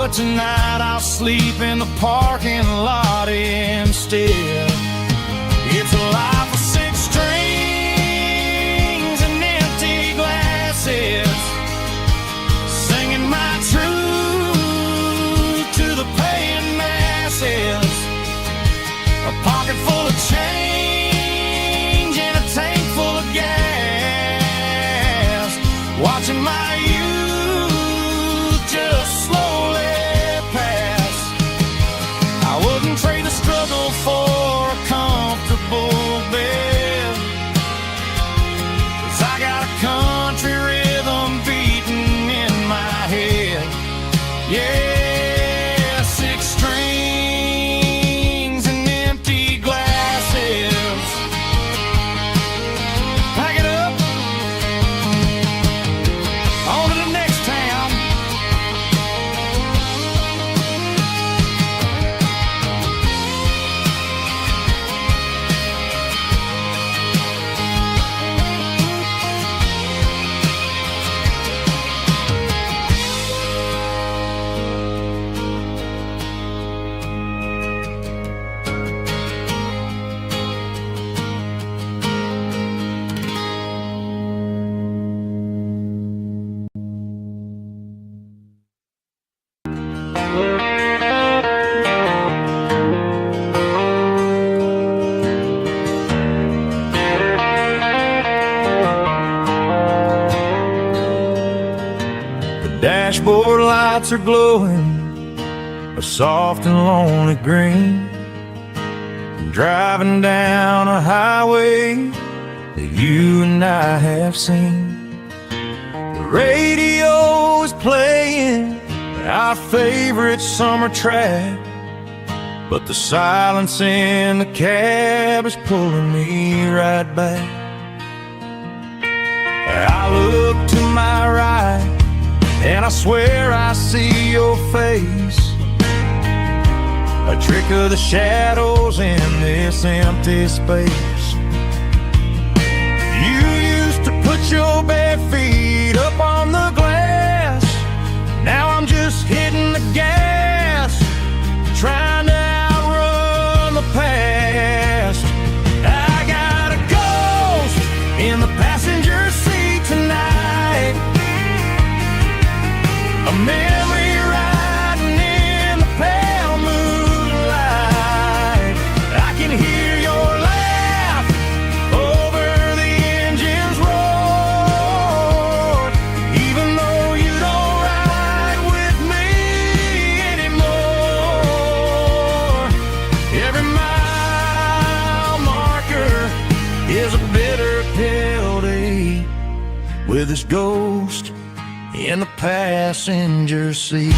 But tonight I'll sleep in the parking lot instead. It's a life of six strings and empty glasses, singing my truth to the paying masses. A pocket full of change and a tank full of gas, watching my youth just slowly pass. I wouldn't trade the struggle for a comfortable bed, 'cause I got a country rhythm beating in my head. Yeah, six strings and empty glasses. Pack it up, on to the next town. Dashboard lights are glowing a soft and lonely green. I'm driving down a highway that you and I have seen. The radio is playing our favorite summer track, but the silence in the cab is pulling me right back. I look to my right and I swear I see your face, a trick of the shadows in this empty space. You used to put your bare feet up on the glass. Now I'm just hitting the gas, trying to outrun the past. I got a ghost in the passenger seat tonight, a memory riding in the pale moonlight. I can hear your laugh over the engine's roar, even though you don't ride with me anymore. Every mile marker is a bitter pill to eat, with this ghost in the passenger seat.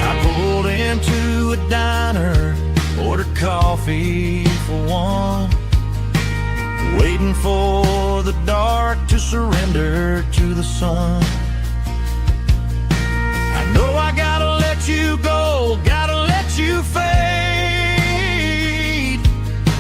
I pulled into a diner, ordered coffee for one, waiting for the dark to surrender to the sun. No, I gotta let you go, gotta let you fade,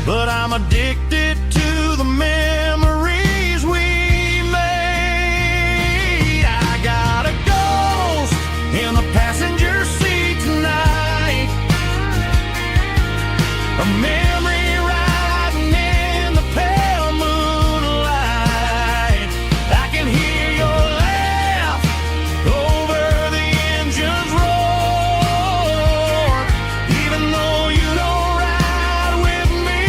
but I'm addicted to the memories we made. I got a ghost in the passenger seat tonight, a memory riding in the pale moonlight. I can hear your laugh over the engine's roar, even though you don't ride with me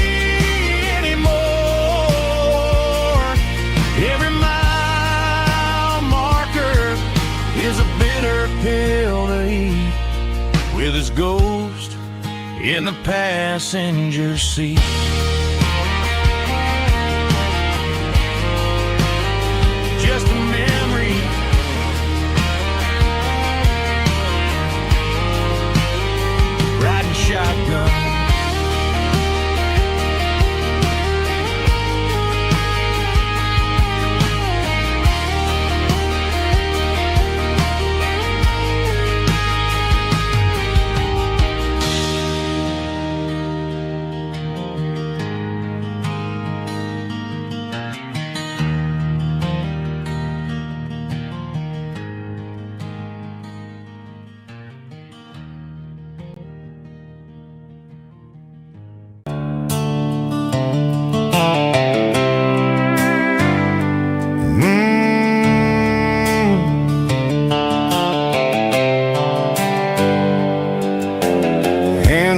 anymore. Every mile marker is a bitter pill to eat, with his ghost in the passenger seat. Just a memory, riding shotgun.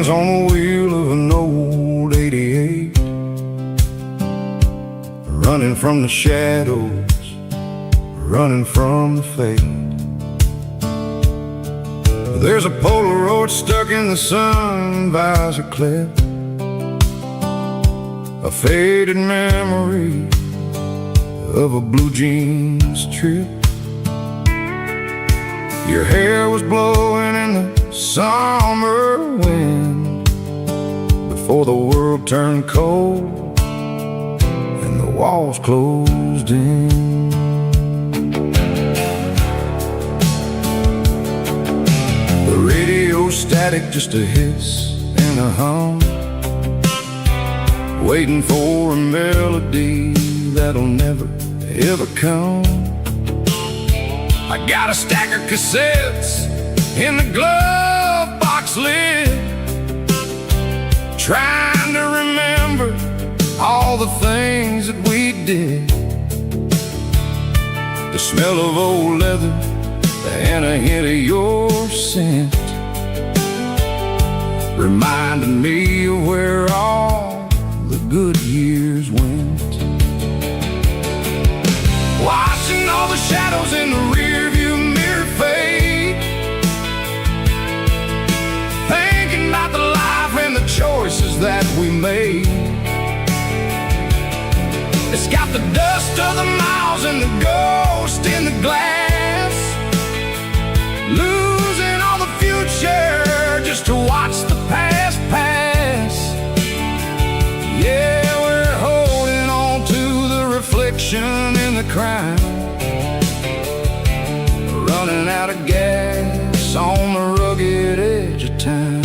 hands on the wheel of an old 88, running from the shadows, running from the fate. There's a Polaroid stuck in the sun visor clip, a faded memory of a blue jeans trip. Your hair was blowing in the summer wind before the world turned cold and the walls closed in. The radio static, just a hiss and a hum, waiting for a melody that'll never ever come. I got a stack of cassettes in the glove box lid, trying to remember all the things that we did. The smell of old leather and a hint of your scent reminded me of where all the good years went. Watching all the shadows in the rearview mirror fade, thinking about the life and the choices that we made. It's got the dust of the miles and the ghost in the glass, losing all the future just to watch the past pass. Yeah, we're holding on to the reflection in the crowd, running out of gas on the rugged edge of town.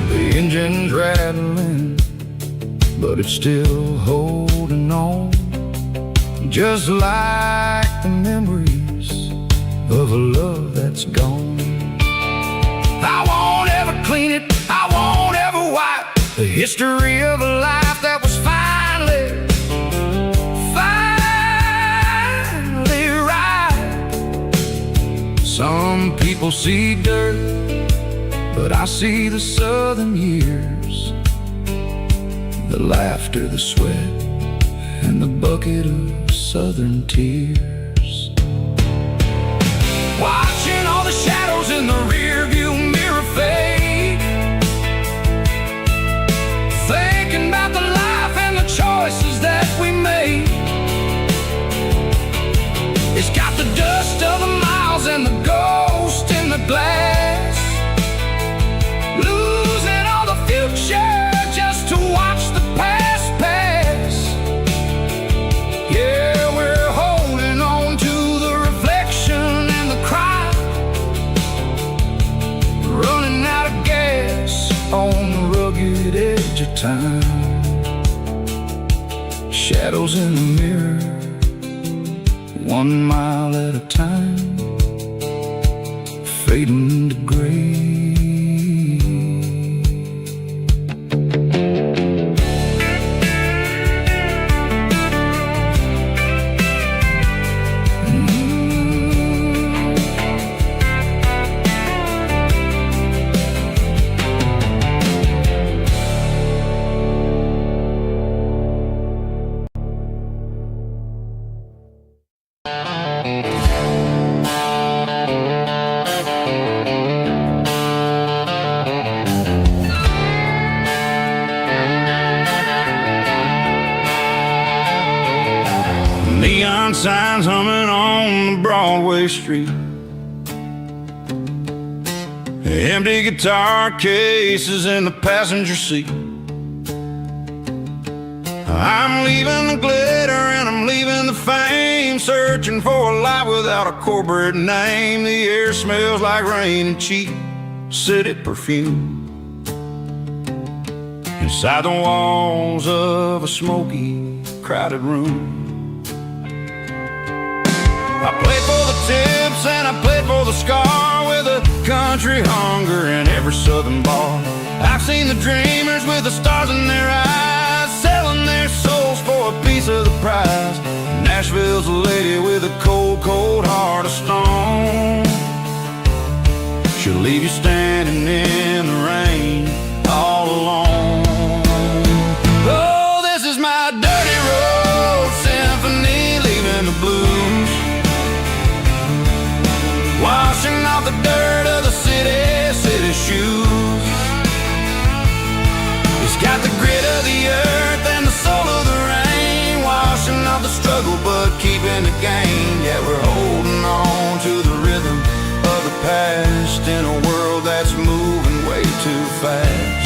The engine's rattling, but it's still holding on, just like the memories of a love that's gone. I won't ever clean it, I won't ever wipe the history of a life that was finally right. Some people see dirt, but I see the southern years, the laughter, the sweat, and the bucket of southern tears. Watching all the shadows in the rearview mirror fade, thinking about the life and the choices that we made. It's got the dust of the miles and the ghost in the glass, losing all the future just to watch the past pass. Yeah, we're holding on to the reflection and the crowd, running out of gas on the rugged edge of time. Shadows in the mirror, 1 mile at a time, fading to gray. Neon signs humming on the Broadway street, empty guitar cases in the passenger seat. I'm leaving the glitter and I'm leaving the fame, searching for a life without a corporate name. The air smells like rain and cheap city perfume inside the walls of a smoky, crowded room. I played for the tips, and I played for the Scar with a country hunger in every southern bar. I've seen the dreamers with the stars in their eyes, selling their souls for a piece of the prize. Nashville's a lady with a cold, cold heart of stone. She'll leave you standing in the rain all alone. Oh, this is my dirty road symphony, leaving the blues, washing off the dirt of the city shoes. It's got the grit of the earth and the soul of the rain, washing off the struggle but keeping the gain. Yeah, we're holding on to the rhythm of the past in a world that's moving way too fast.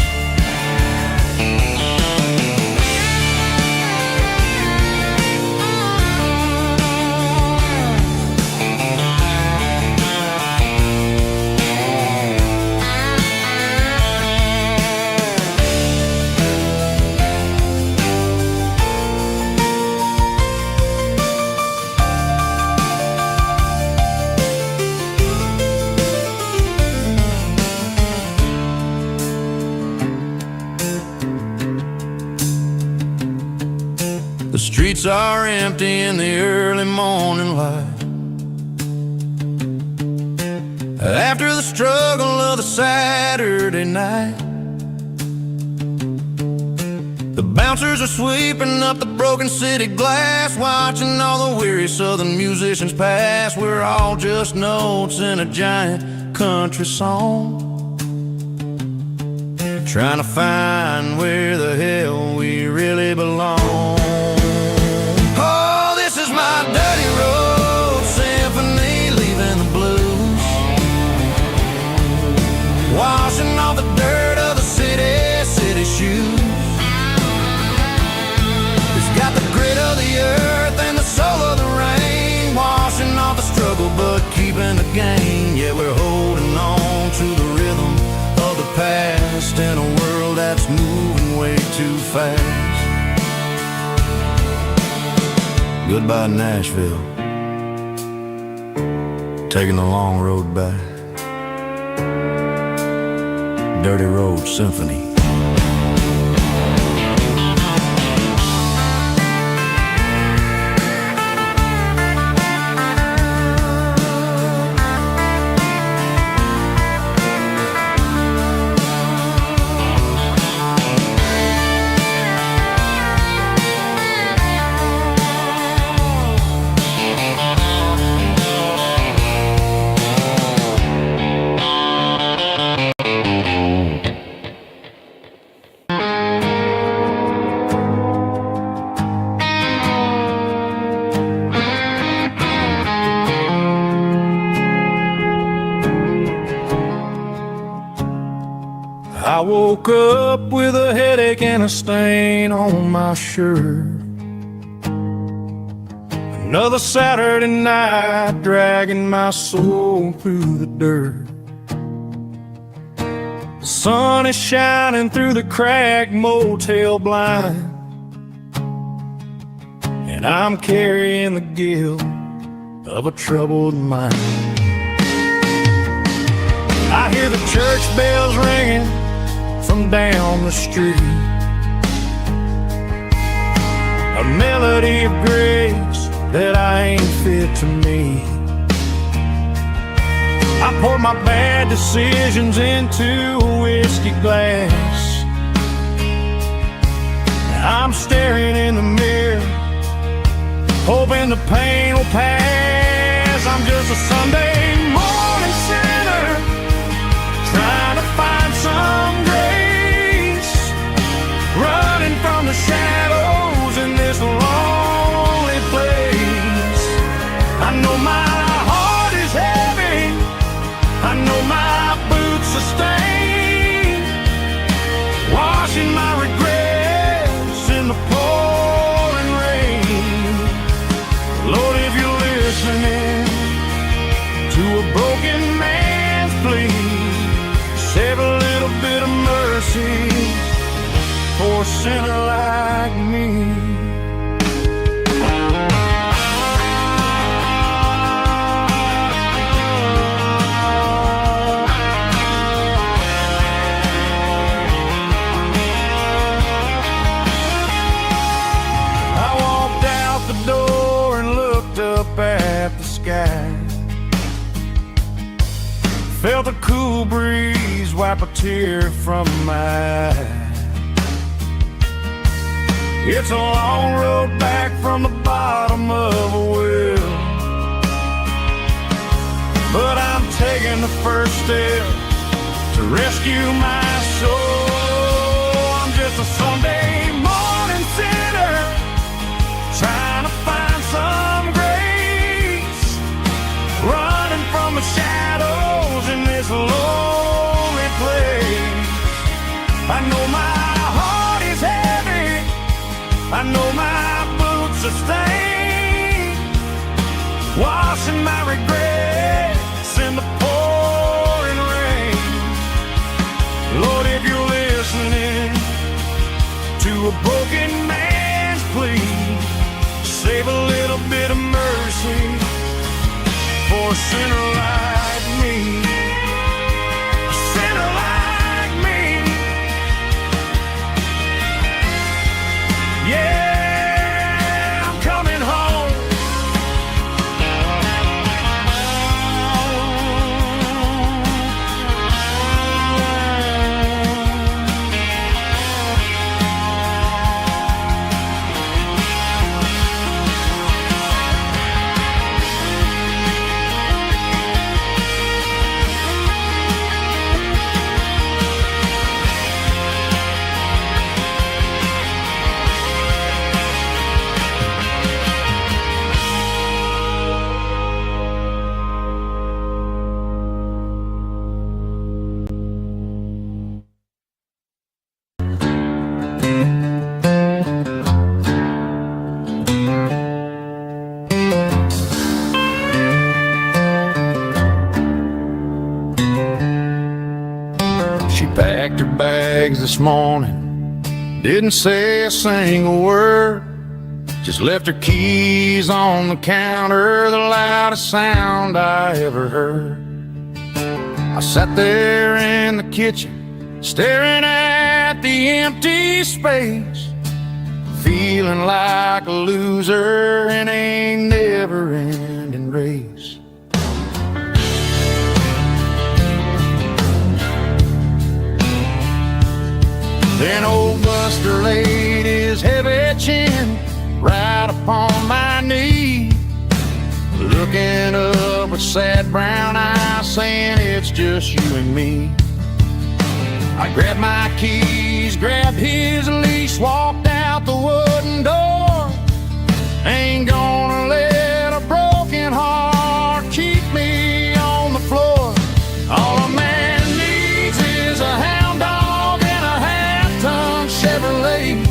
The streets are empty in the early morning light, after the struggle of the Saturday night. The bouncers are sweeping up the broken city glass, watching all the weary southern musicians pass. We're all just notes in a giant country song, trying to find where the hell we really belong. My dirty road symphony, leaving the blues, washing off the dirt of the city shoes. It's got the grit of the earth and the soul of the rain, washing off the struggle but keeping the gain. Yeah, we're holding on to the rhythm of the past in a world that's moving way too fast. Goodbye, Nashville, taking the long road back. Dirty Road Symphony. I woke up with a headache and a stain on my shirt. Another Saturday night, dragging my soul through the dirt. The sun is shining through the cracked motel blind, and I'm carrying the guilt of a troubled mind. I hear the church bells ringing from down the street, a melody of grace that I ain't fit to meet. I pour my bad decisions into a whiskey glass. I'm staring in the mirror, hoping the pain will pass. I'm just a Sunday morning sinner, trying to find some grace, running from the shadows in this lonely place. I know my heart is heavy, I know my boots are stained, washing my regrets in the pouring rain. Lord, if you're listening to a broken man's plea, save a little bit of mercy for a sinner like me. the cool breeze wipe a tear from my eye. It's a long road back from the bottom of a well, but I'm taking the first step to rescue my soul. I'm just a Sunday morning sinner trying to find some grace, running from the shadows in this lonely place. I know my heart is heavy, I know my boots are stained, washing my regrets in the pouring rain. Lord, if you're listening to a broken man's plea, save a little bit of mercy for a sinner like me. A sinner like me. Yeah, I'm coming home. She packed her bags this morning, didn't say a single word, just left her keys on the counter, the loudest sound I ever heard. I sat there in the kitchen, staring at the empty space, feeling like a loser in a never-ending race. Then old Buster laid his heavy chin right upon my knee, looking up with sad brown eyes, saying it's just you and me. I grabbed my keys, grabbed his leash, walked out the wooden door. Ain't gonna let a broken heart keep me on the floor. All a man needs is a hound dog and a half-ton Chevrolet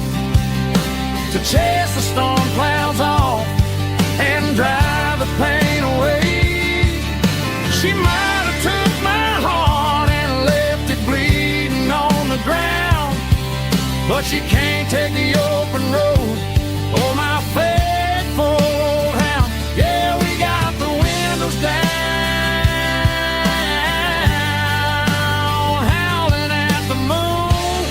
to chase the storm clouds off and drive the pain away. She might have took my heart and left it bleeding on the ground, but she can't take the open road or my faithful old hound. Yeah, we got the windows down, howling at the moon,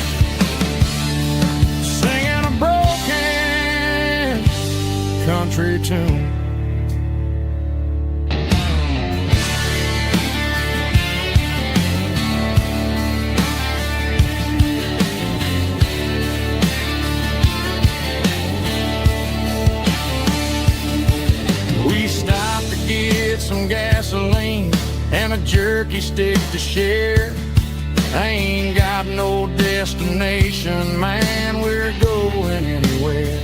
singing a broken country tune. We stopped to get some gasoline and a jerky stick to share. I ain't got no destination, man, we're going anywhere.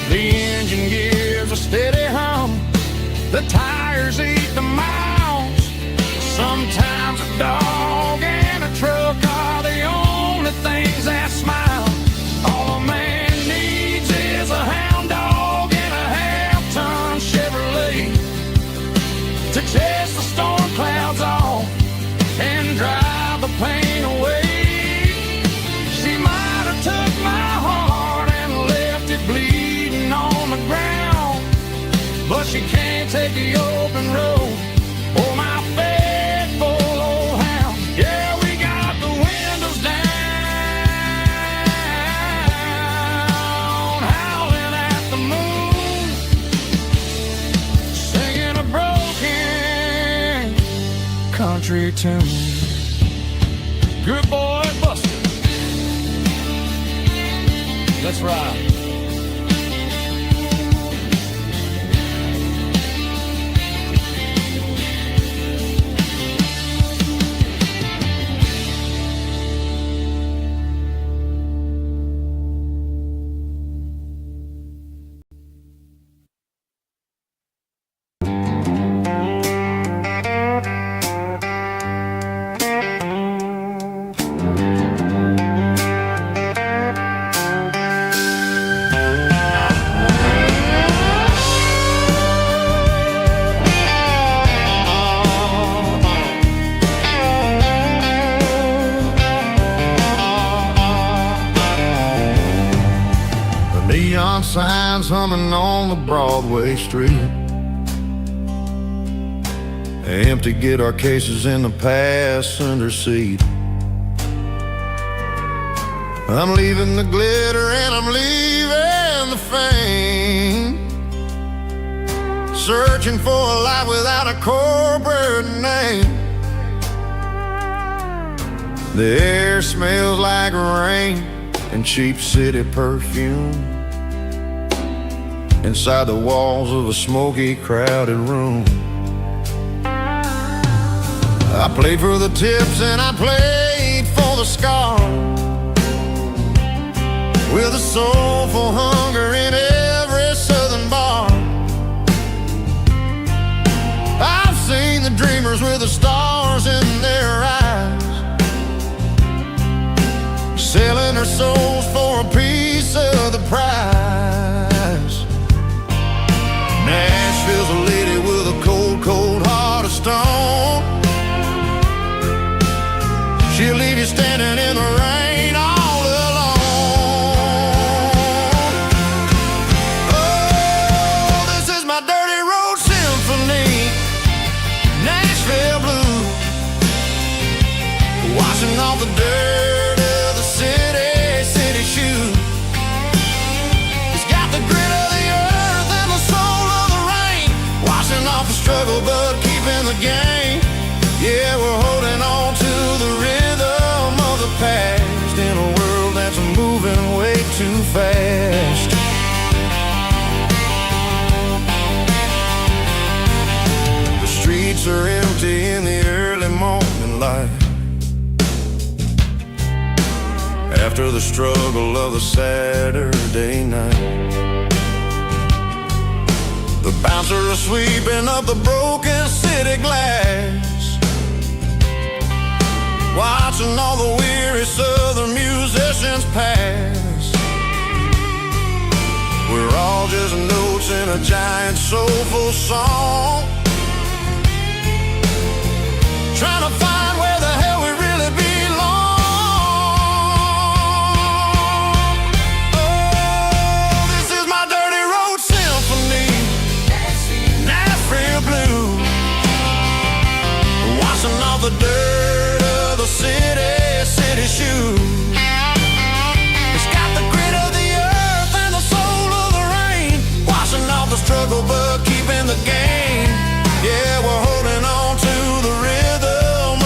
The engine gives a steady hum, the tires eat the miles. Sometimes a dog and a truck are the only things that smile. All a man needs is a hound dog and a half-ton Chevrolet to chase the storm clouds off and drive the pain away. She might have took my heart and left it bleeding on the ground, but she can't take the open road or my faithful old hound. Yeah, we got the windows down, howling at the moon, singing a broken country country tune. Good boy, Buster. Let's ride. Neon signs humming on the Broadway street. Empty guitar cases in the passenger seat. I'm leaving the glitter and I'm leaving the fame, searching for a life without a corporate name. The air smells like rain and cheap city perfume inside the walls of a smoky, crowded room. I played for the tips and I played for the scars, with a soulful hunger in every southern bar. I've seen the dreamers with the stars in their eyes, selling their souls for a piece of the prize. Nashville's a lady with a cold, cold heart of stone. She'll leave you standing in the rain all alone. Oh, this is my dirty road symphony, Nashville blues, washing off the dirt of the city shoes. It's got the grit of the earth and the soul of the rain, washing off the struggle but keeping the game. Yeah, we're holding on to the rhythm of the past in a world that's moving way too fast. The streets are empty in the early morning light, after the struggle of the Saturday night. The bouncer is sweeping up the broken city glass, watching all the weary southern musicians pass. We're all just notes in a giant soulful song, trying to find where the hell we really belong. Oh, this is my dirty road symphony, Nashville blues, washing off the dirt of the city shoes. It's got the grit of the earth and the soul of the rain, washing off the struggle but keeping the game. Yeah, we're holding on to the rhythm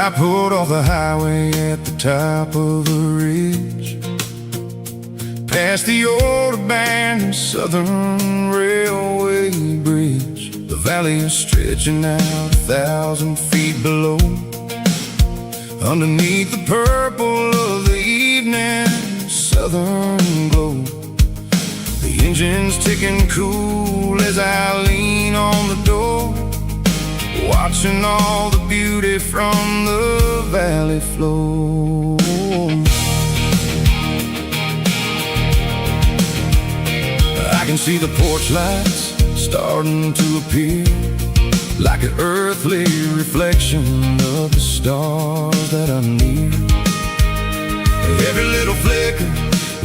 I pulled off the highway at the top of the ridge, past the old abandoned Southern Railway bridge. The valley is stretching out 1,000 feet below, underneath the purple of the evening southern glow. The engine's ticking cool as I lean on the door, watching all the beauty from the valley flow. I can see the porch lights starting to appear, like an earthly reflection of the stars that are near. Every little flicker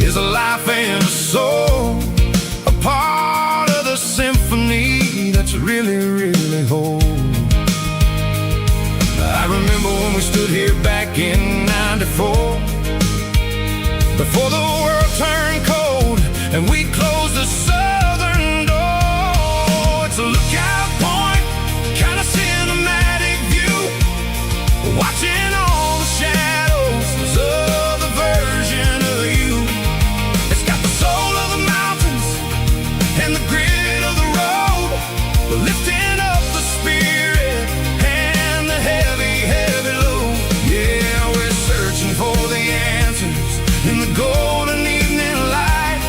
is a life and a soul, a part of the symphony that's really, really whole. I remember when we stood here back in '94, before the world turned cold and we closed the southern door. It's a lookout point, kind of cinematic view, watching all the shadows of the version of you. It's got the soul of the mountains and the grit of the road, lifting up the spirit and the heavy, heavy load. Yeah, we're searching for the answers in the golden evening light,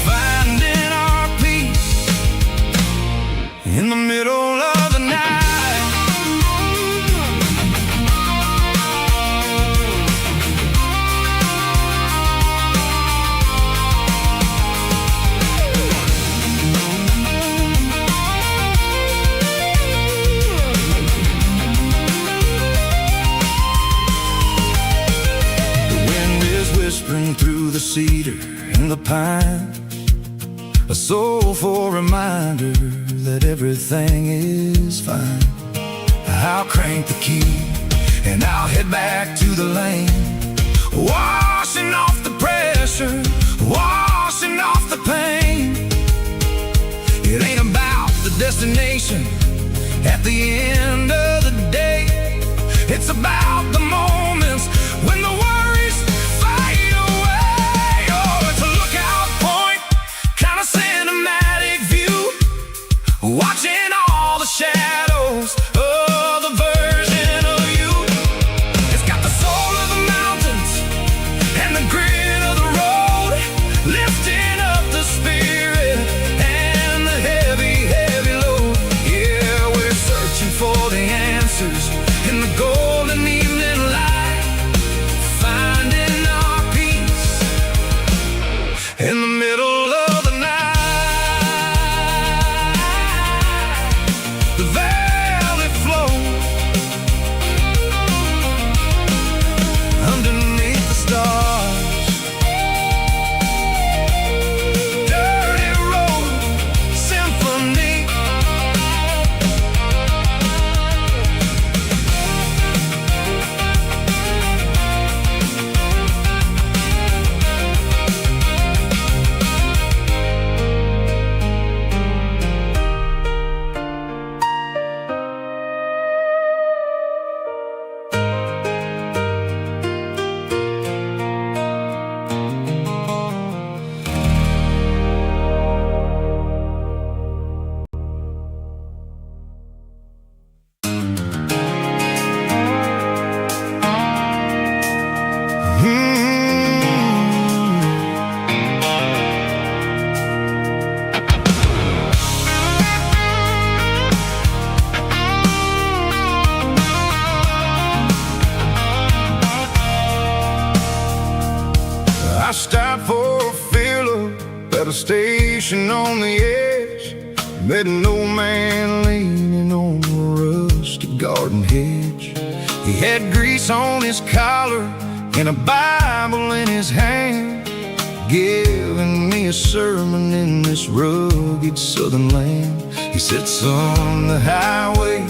finding our peace in the middle of the night. Whispering through the cedar and the pine, a soulful reminder that everything is fine. I'll crank the key and I'll head back to the lane, washing off the pressure, washing off the pain. It ain't about the destination at the end of the day, it's about the moments when the worries fade away. Oh, it's a lookout point, kind of cinematic view, watching all the shadows of the version of you. It's got the soul of the mountains and the grit of the road, lifting up the spirit and the heavy, heavy load. Yeah, we're searching for the answers in the golden evening light, finding our peace in the middle of the night. The valley flows underneath the stars, dirty road symphony. I stopped for a fill-up at a station on the edge, met an old man leaning on a rusty garden hedge. He had grease on his collar and a Bible in his hand, giving me a sermon in this rugged southern land. He said, son, the highway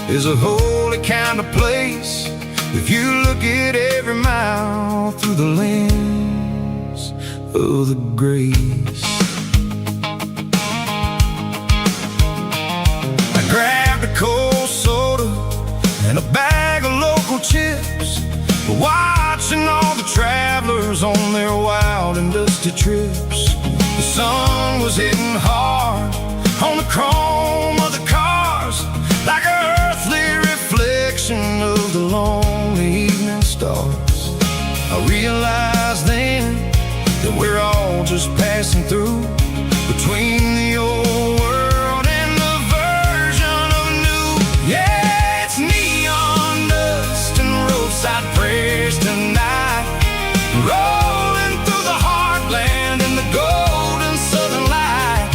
is a holy kind of place if you look at every mile through the lens of the grace. I grabbed a cold soda and a bag of local trips. The sun was hitting hard on the chrome of the cars, like an earthly reflection of the lonely evening stars. I realized then that we're all just passing through, between the old world and the version of new. Yeah, it's neon dust and roadside prayers tonight, rolling through the heartland in the golden southern light.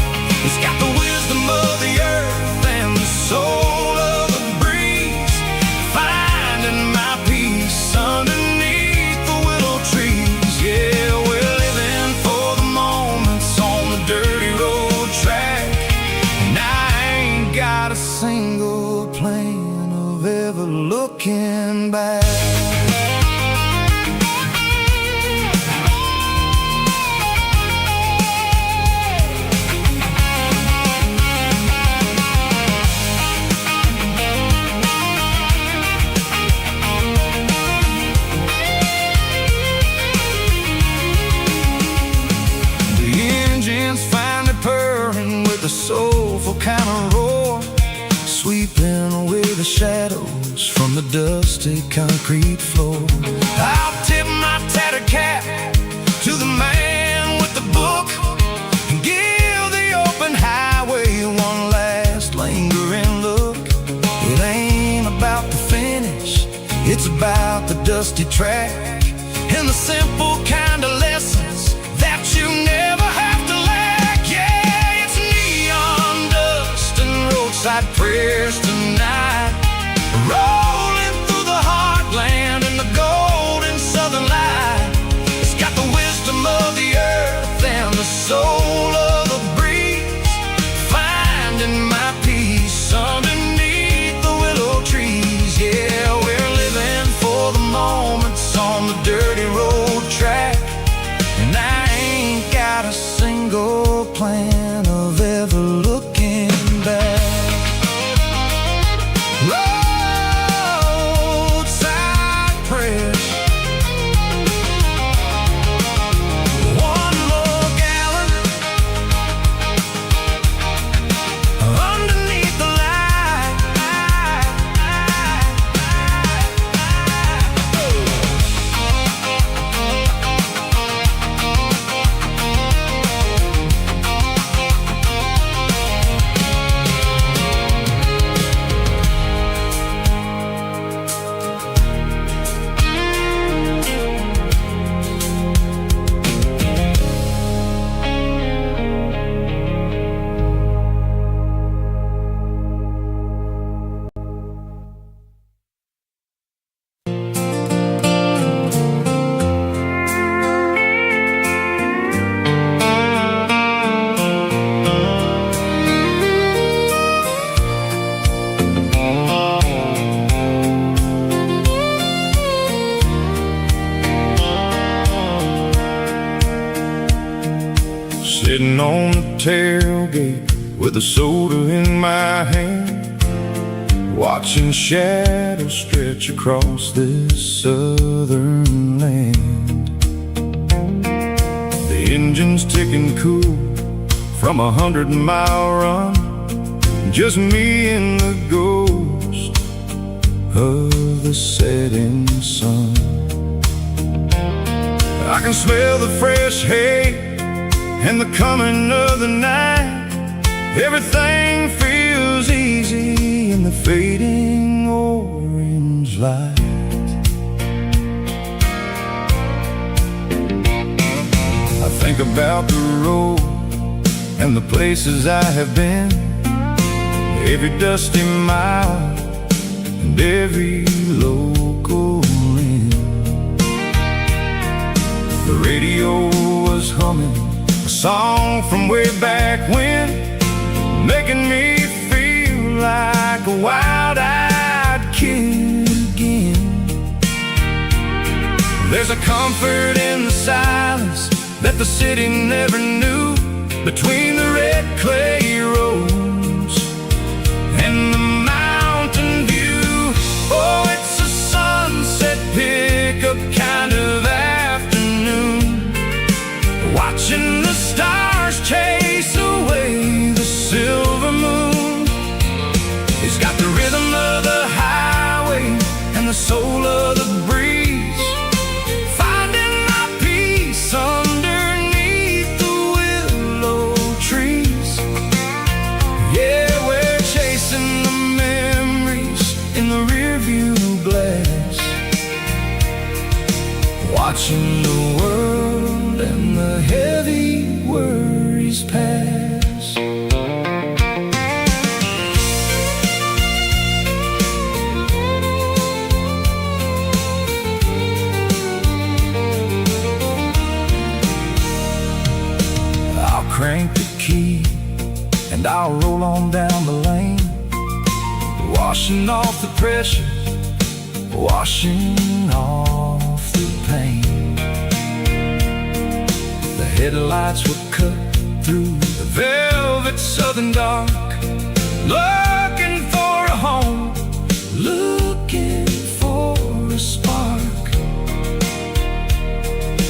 It's got the wisdom of the earth and the soul of the breeze, finding my peace underneath the willow trees. Yeah, we're living for the moments on the dirty road track, and I ain't got a single plan of ever looking back. The soulful kind of roar, sweeping away the shadows from the dusty concrete floor. I'll tip my tattered cap to the man with the book and give the open highway one last lingering look. It ain't about the finish, it's about the dusty track and the simple kind of lessons that you never have to lack. Yeah, it's neon dust and roadside prayers tonight, rolling through the heartland in the golden southern light. It's got the wisdom of the earth and the soul of the breeze, finding my peace underneath the willow trees. Yeah, we're living for the moments on the dirty road track, and I ain't got a single plan of ever looking back. Roadside prayers, one more gallon underneath the light. Sitting on the tailgate with a soda in my hand, watching shadows stretch across this southern land. The engine's ticking cool from 100-mile run, just me and the ghost of the setting sun. I can smell the fresh hay and the coming of the night. Everything feels easy in the fading orange light. I think about the road and the places I have been, every dusty mile and every local inn. The radio was humming a song from way back when, making me feel like a wild-eyed kid again. There's a comfort in the silence that the city never knew, between the red clay roads and the mountain view. Oh, it's a sunset pickup kind of afternoon, watching got the rhythm of the highway and the soul of the breeze, finding my peace underneath the willow trees. Yeah, we're chasing the memories in the rearview glass, watching the world and the heavy worries pass. I'll crank the key and I'll roll on down the lane, washing off the pressure, washing off the pain. The headlights were cut through the velvet southern dark, looking for a home, looking for a spark.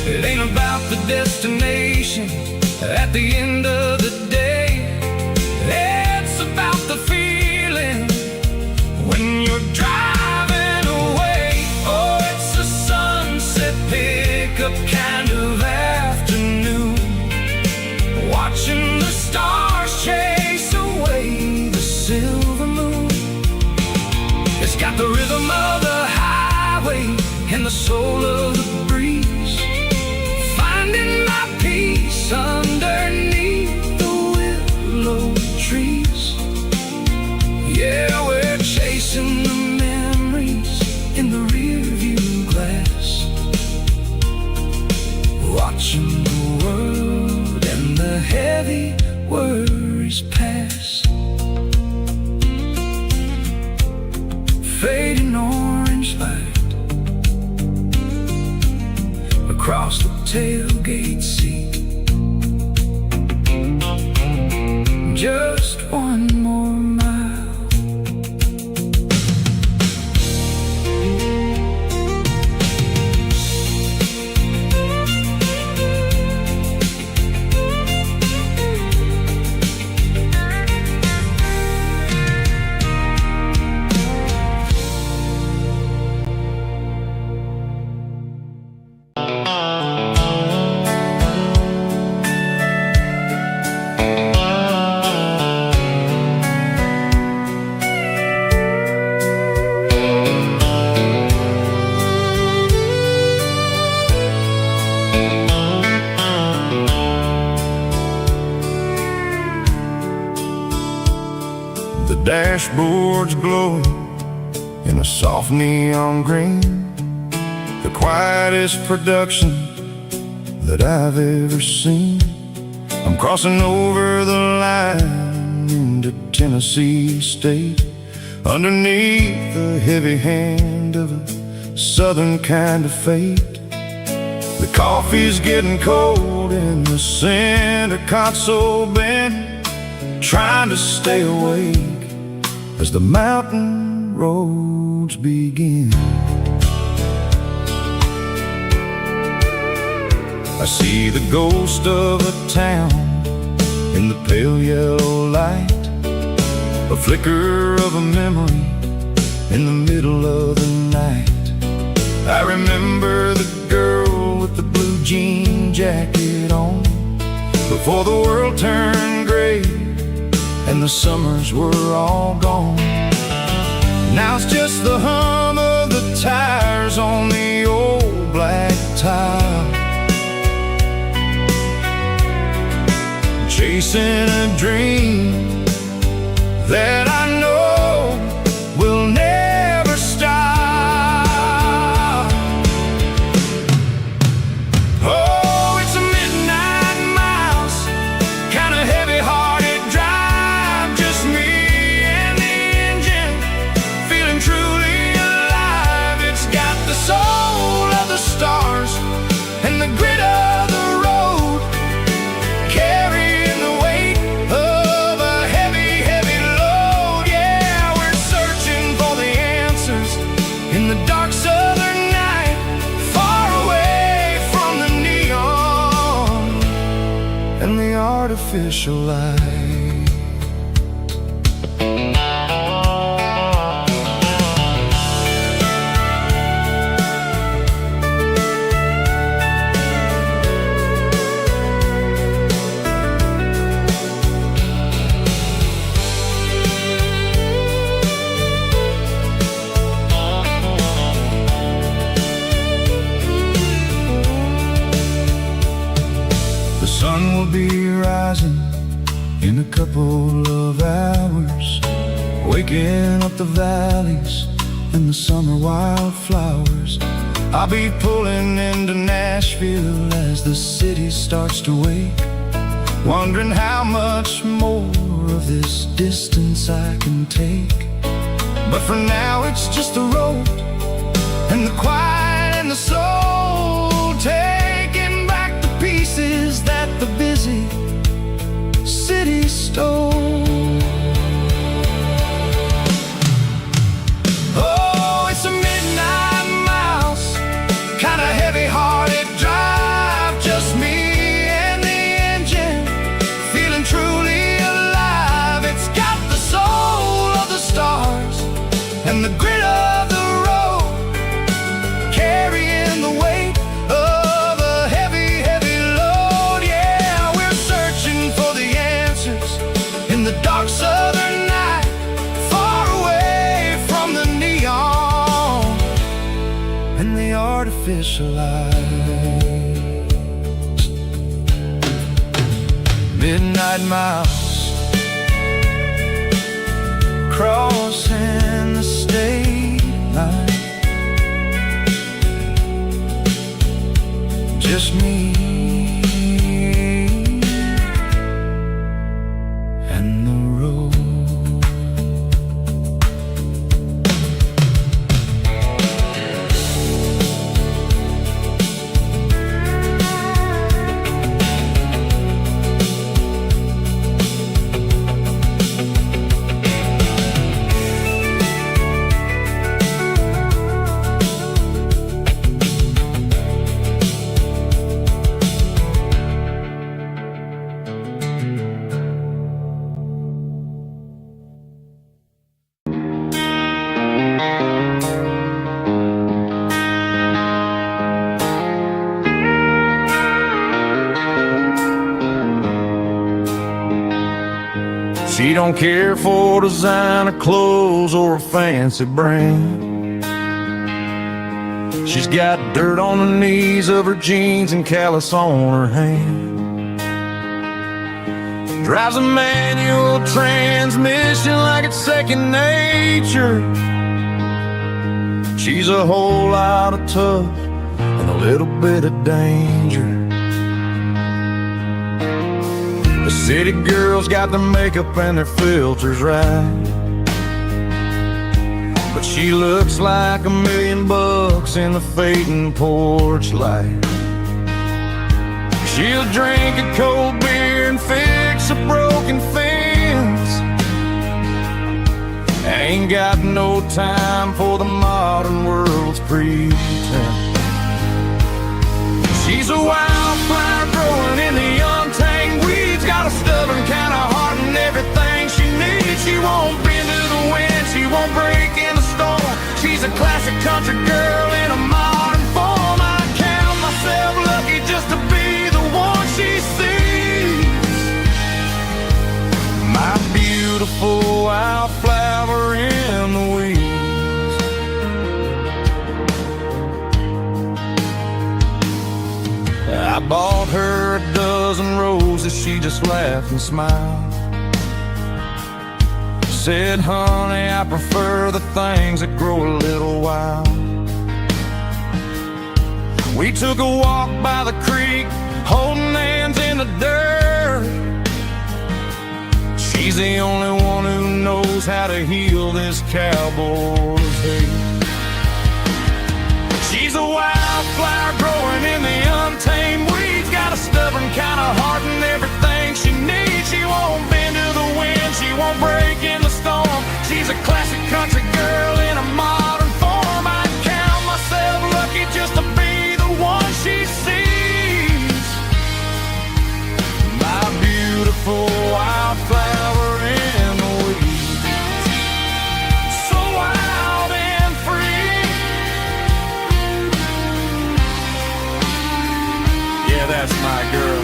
It ain't about the destination at the end of the day, it's about the feeling when you're driving away. Oh, it's a sunset pickup kind of afternoon, watching the stars chase away the silver moon. It's got the rhythm of the highway and the soul of the breeze, finding my peace underneath the willow trees. Yeah, we're chasing the memories in the rearview glass, watching the world and the heavy worries pass. Fading orange light across the tailgate seat, just one more mile. The dashboard's glowing in a soft neon green, the quietest production that I've ever seen. I'm crossing over the line into Tennessee State, underneath the heavy hand of a southern kind of fate. The coffee's getting cold in the center console bin, trying to stay awake as the mountain roads begin. I see the ghost of a town in the pale yellow light, a flicker of a memory in the middle of the night. I remember the girl with the blue jean jacket on, before the world turned gray and the summers were all gone. Now it's just the hum of the tires on the old black tile, chasing a dream that I know will never stop. Oh, it's a midnight miles, kind of heavy-hearted drive, just me and the engine, feeling truly alive. It's got the soul of the stars and the grit of the road, carrying the weight of a heavy, heavy load. Yeah, we're searching for the answers in the dark southern night, far away from the neon and the artificial light. couple of hours, waking up the valleys and the summer wildflowers. I'll be pulling into Nashville as the city starts to wake, wondering how much more of this distance I can take. But for now it's just the road and the quiet and the soul, taking back the pieces that the busy city stole. Oh, it's a midnight mouse, kinda heavy-hearted drive, just me and the engine, feeling truly alive. It's got the soul of the stars and the grit of the road, carrying the weight of a heavy, heavy load. Yeah, we're searching for the answers in the dark southern night, far away from the neon and the artificial lights. Midnight mouse, crossing the state line, just me and the road. She don't care for designer clothes or a fancy brand. She's got dirt on the knees of her jeans and callus on her hand. Drives a manual transmission like it's second nature. She's a whole lot of tough and a little bit of danger. The city girls got their makeup and their filters right, but she looks like $1,000,000 in the fading porch light. She'll drink a cold beer and fix a broken fence. Ain't got no time for the modern world's pretense. She's a wildflower growing in the untamed weeds, got a stubborn kind of heart and everything she needs. She won't bend to the wind, she won't break in the storm. She's a classic country girl in a modern form. I count myself lucky just to be the one she sees. My beautiful wildflower in the weeds. I bought her a dozen roses, she just laughed and smiled. Said, honey, I prefer the things that grow a little wild. We took a walk by the creek, holding hands in the dirt. She's the only one who knows how to heal this cowboy's hate. She's a wildflower growing in the untamed weeds, got a stubborn kind of heart and everything she needs. She won't bend to the wind, she won't break in the storm. She's a classic country girl in a modern form. I count myself lucky just to be the one she sees. My beautiful wildflower in the weeds, so wild and free. Yeah, that's my girl.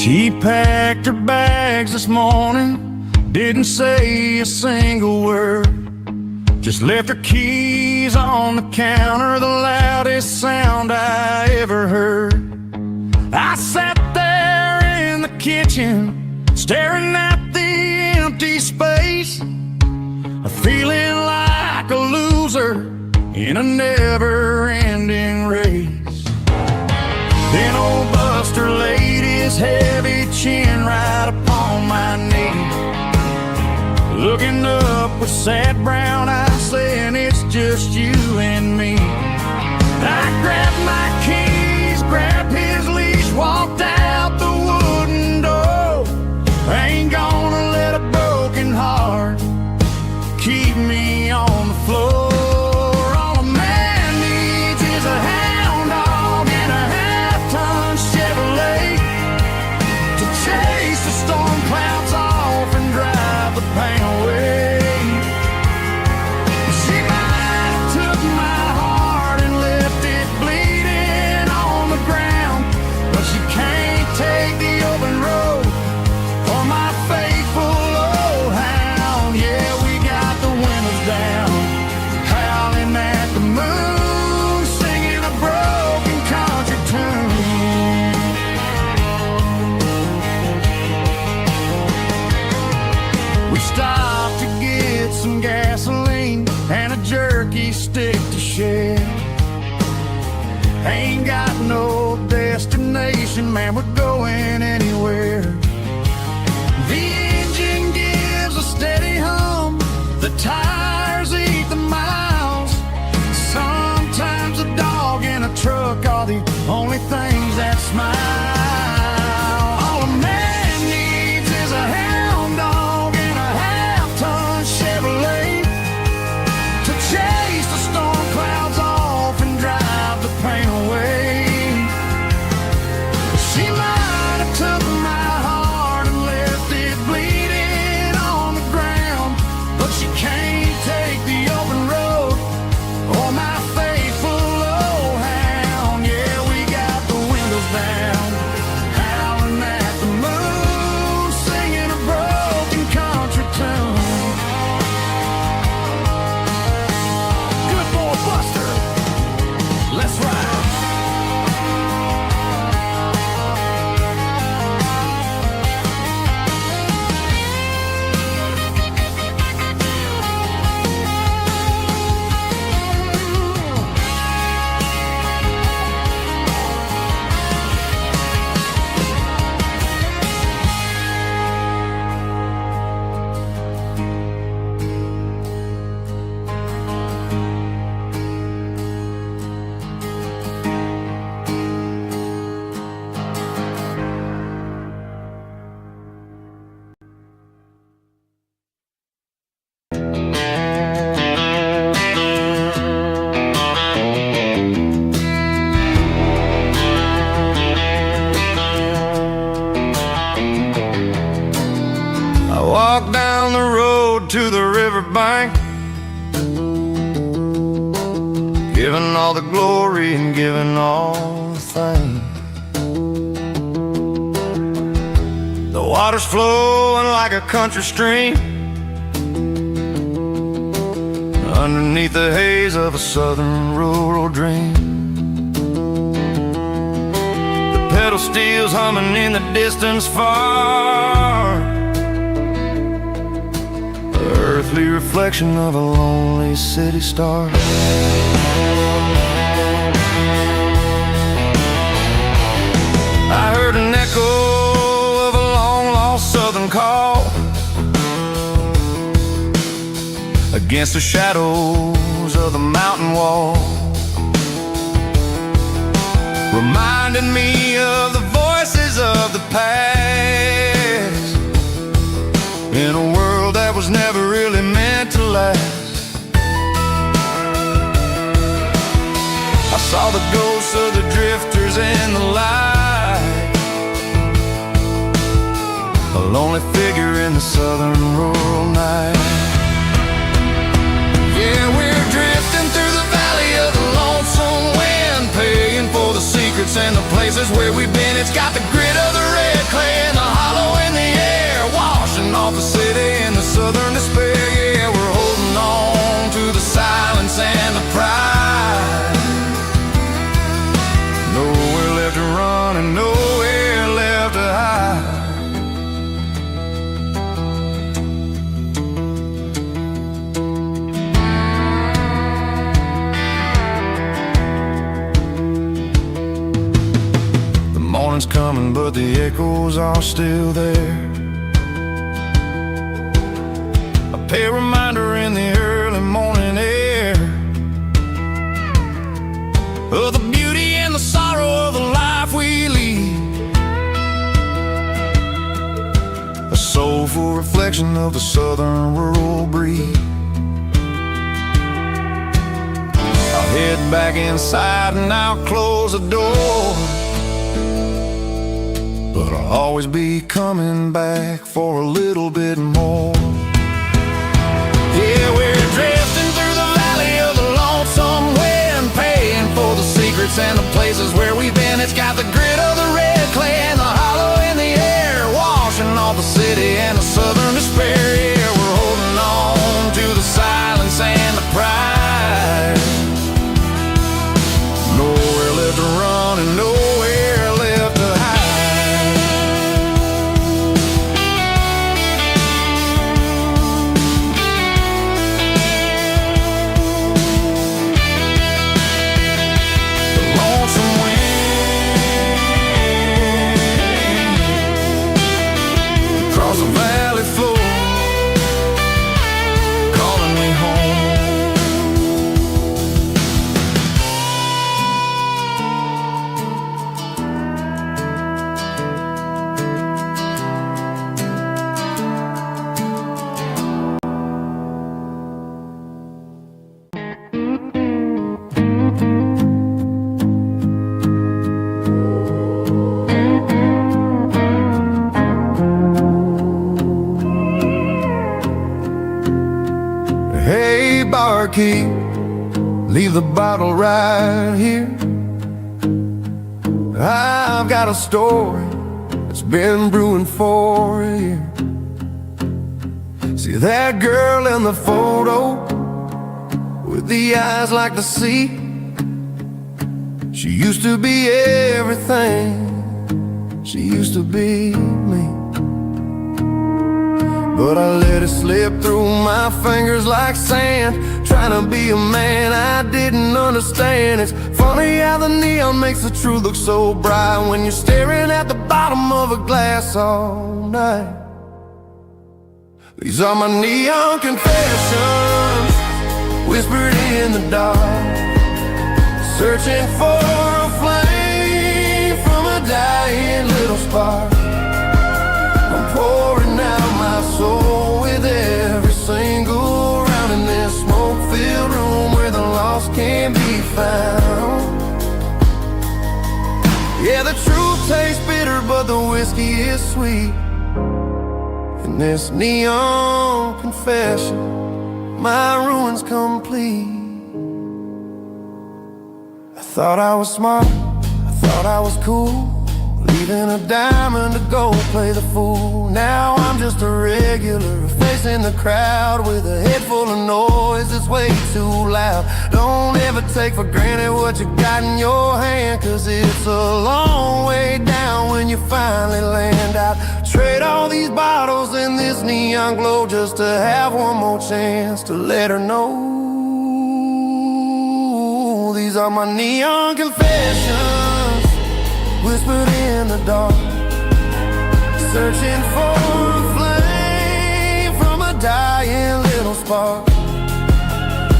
She packed her bags this morning, didn't say a single word, just left her keys on the counter, the loudest sound I ever heard. I sat there in the kitchen, staring at the empty space, feeling like a loser in a never-ending race. Then old Buster laid his heavy chin right upon my knee, looking up with sad brown eyes, saying it's just you and me. I grabbed my keys, grabbed his leash, walked out the wooden door. I ain't gonna let a broken heart keep me on the floor. All a man needs is a hound dog and a half-ton Chevrolet to chase the storm clouds off and drive the pain away. She might have took my heart and left it bleeding on the ground, but she can't take the open road for my faithful old hound. Yeah, we got the windows down, howling at the moon, singing a broken country tune. We stopped to get some gasoline and a jerky stick to share. Ain't got no destination, man, we're going anywhere. The engine gives a steady hum, the tires eat the miles. Sometimes a dog and a truck are the only things that smile. All a man needs is a hound dog and a half-ton Chevrolet to chase the storm clouds off and drive the pain away. She might have took my heart and left it bleeding on the ground, but she can't take the open road or my faithful old hound. Yeah, we got the windows down, howling at the moon, singing a broken country tune. Good boy, Buster, let's ride. I walked down the road to the riverbank, giving all the glory and giving all the thanks. The water's flowing like a country stream underneath the haze of a southern rural dream. The pedal steel's humming in the distance far, the earthly reflection of a lonely city star. I heard an echo of a long-lost southern call against the shadows of the mountain wall, reminding me of the voices of the past in a world that was never really meant to last. I saw the ghosts of the drifters in the light, a lonely figure in the southern rural night. Yeah, we're drifting through the valley of the lonesome wind, paying for the secrets and the places where we've been. It's got the grit of the red clay morning's coming, but the echoes are still there. A pale reminder in the early morning air of the beauty and the sorrow of the life we lead. A soulful reflection of the southern rural breed. I'll head back inside and I'll close the door, but I'll always be coming back for a little bit more. Yeah, we're drifting through the valley of the lonesome wind, paying for the secrets and the places where we've been. It's got the grit of the red clay and the hollow in the air, washing off the city and the southern despair. Yeah, we're holding on to the silence and the pride. Nowhere left to run and nowhere left to hide. The lonesome wind across the valley floor, calling me home. Hey, barkeep, leave the bottle right here. I've got a story that's been brewing for a year. See that girl in the photo with the eyes like the sea? She used to be everything, she used to be me. But I let it slip through my fingers like sand, trying to be a man I didn't understand. It's funny how the neon makes the truth look so bright when you're staring at the bottom of a glass all night. These are my neon confessions, whispered in the dark, searching for a flame from a dying little spark. I'm pouring out my soul with every single round in this smoke-filled room where the lost can't be found. Yeah, the truth tastes bitter, but the whiskey is sweet. In this neon confession, my ruin's complete. I thought I was smart, I thought I was cool, leaving a diamond to go play the fool. Now I'm just a regular, facing the crowd with a head full of noise that's way too loud. Don't ever take for granted what you got in your hand, cause it's a long way down when you finally land out. Trade all these bottles and this neon glow just to have one more chance to let her know. These are my neon confessions, whispered in the dark, searching for a flame from a dying little spark.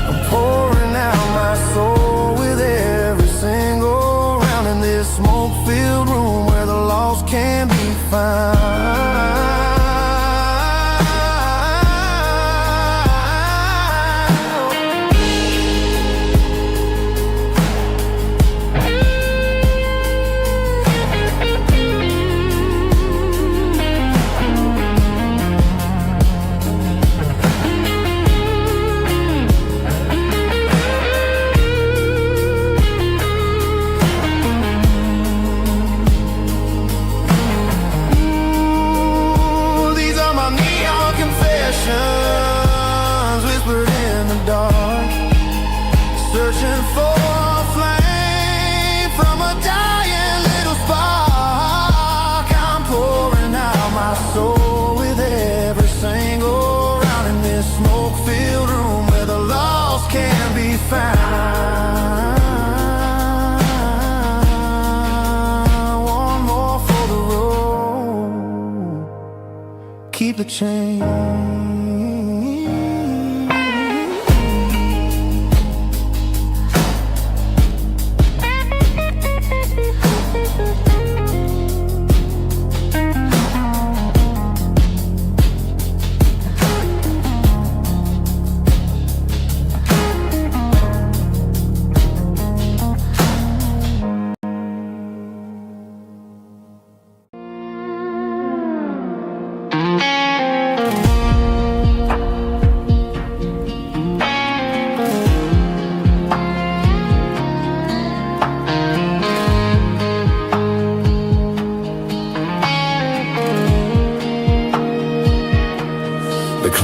I'm pouring out my soul with every single round in this smoke-filled room where the lost can be found. Whispered in the dark, searching for a flame from a dying little spark. I'm pouring out my soul with every single round in this smoke-filled room where the lost can be found. One more keep the change.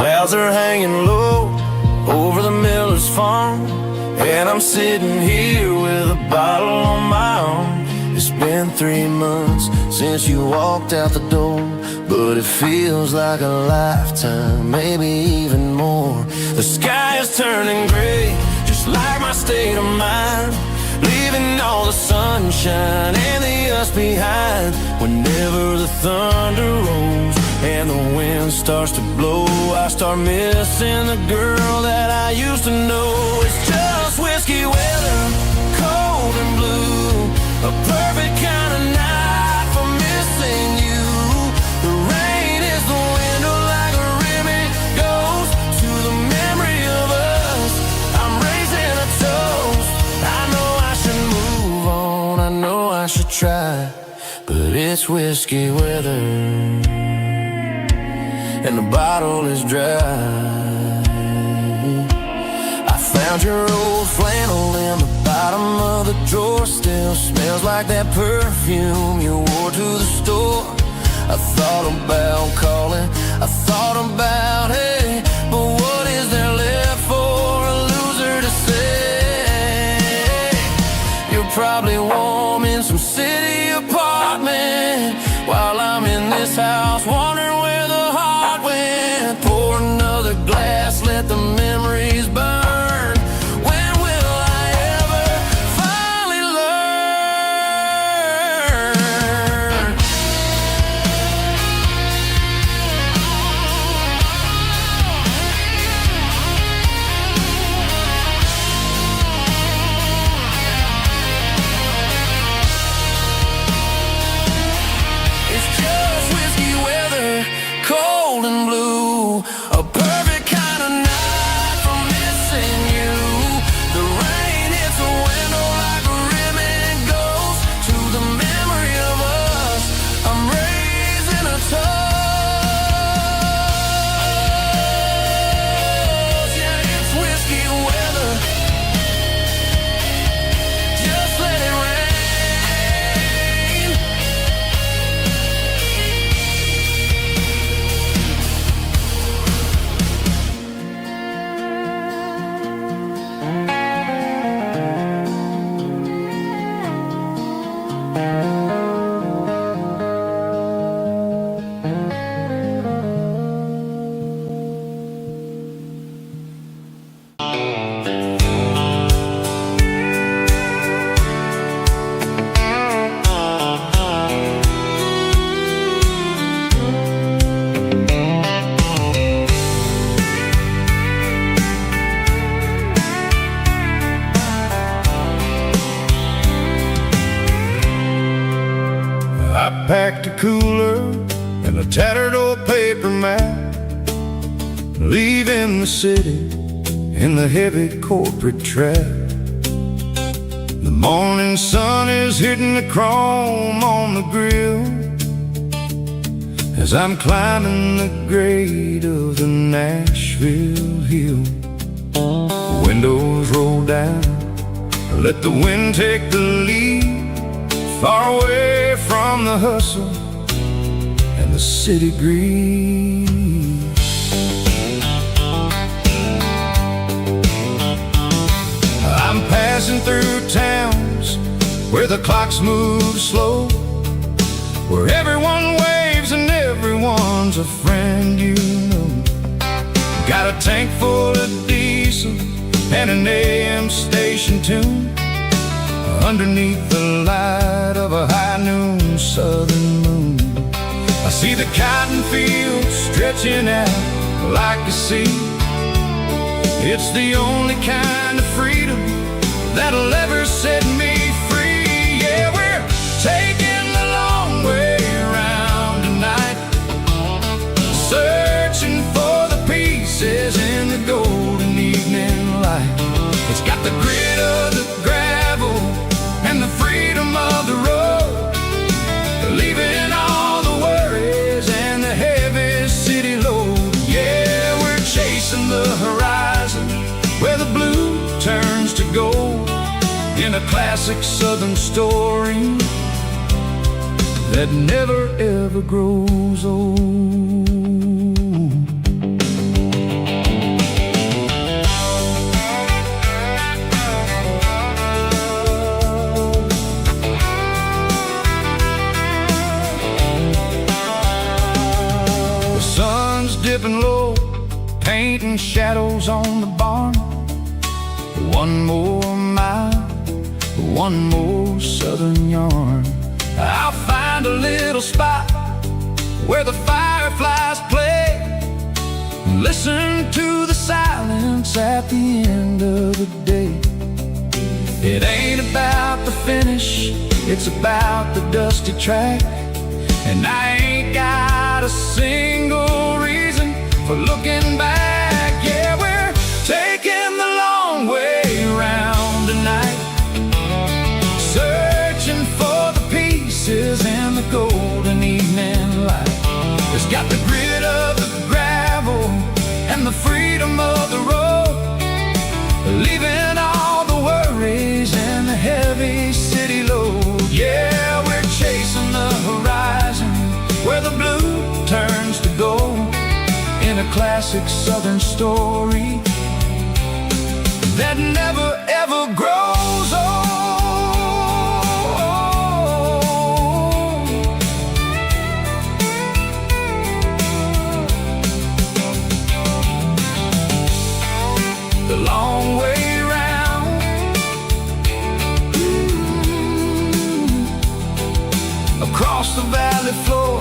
Clouds are hanging low over the miller's farm, and I'm sitting here with a bottle on my arm. It's been 3 months since you walked out the door, but it feels like a lifetime, maybe even more. The sky is turning gray, just like my state of mind, leaving all the sunshine and the us behind. Whenever the thunder rolls and the wind starts to blow, I start missing the girl that I used to know. It's just whiskey weather, cold and blue, a perfect kind of night for missing you. The rain is the window like a ribbon goes to the memory of us. I'm raising a toast. I know I should move on, I know I should try, but it's whiskey weather and the bottle is dry. I found your old flannel in the bottom of the drawer, still smells like that perfume you wore to the store. I thought about calling, I thought about, hey, but what is there left for a loser to say? You're probably warm in some city apartment, while I'm in this house wondering where the heart went. Pour another glass, let the memories burn. When will I ever finally learn? It's just whiskey weather, cold and blue, a perfect kind of night for missing you. The rain hits the window like a ribbon goes to the memory of us. I'm raising a toast. Yeah, it's whiskey weather, just let it rain. I packed a cooler and a tattered old paper map, leaving the city in the heavy corporate trap. The morning sun is hitting the chrome on the grill as I'm climbing the grade of the Nashville hill. The windows roll down, let the wind take the lead, far away from the hustle and the city greed. I'm passing through towns where the clocks move slow, where everyone waves and everyone's a friend you know. Got a tank full of diesel and an AM station tune underneath the light of a high noon southern moon. I see the cotton fields stretching out like a sea. It's the only kind of freedom that'll ever set me free. Yeah, we're taking the long way around tonight, searching for the pieces in the golden evening light. It's got the grit of the gravel and the freedom of the road, leaving all the worries and the heavy city load. Yeah, we're chasing the horizon where the blue turns to gold, in a classic southern story that never ever grows old. The sun's dipping low, painting shadows on the barn. One more mile, one more southern yarn. I'll find a little spot where the fireflies play, listen to the silence at the end of the day. It ain't about the finish, it's about the dusty track. And I ain't got a single reason for looking back. Yeah, we're taking the long way around tonight, searching for the pieces in the golden evening light. It's got the grit of the gravel and the freedom of the road, leaving all the worries and the heavy city load. Yeah, we're chasing the horizon where the blue turns to gold, in a classic southern story that never ever grows old. The long way round, across the valley floor,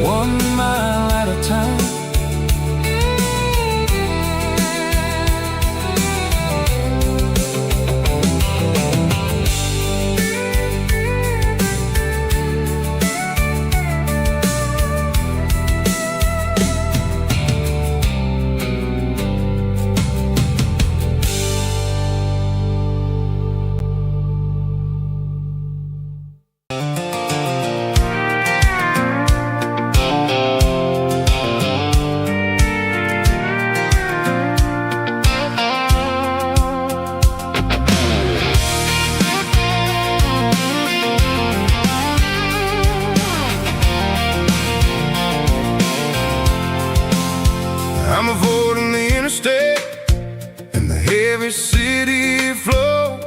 1 mile at a time. I'm avoiding the interstate and the heavy city flow,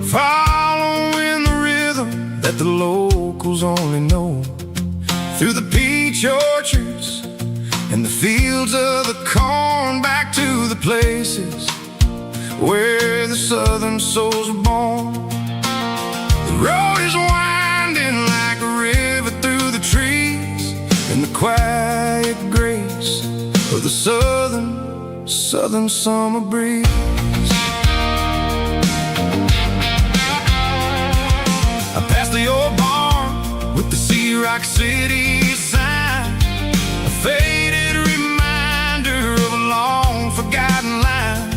following the rhythm that the locals only know, through the peach orchards and the fields of the corn, back to the places where the southern souls were born. The road is winding like a river through the trees, and the quiet grace of the southern summer breeze. I passed the old barn with the Sea Rock City sign, a faded reminder of a long forgotten line.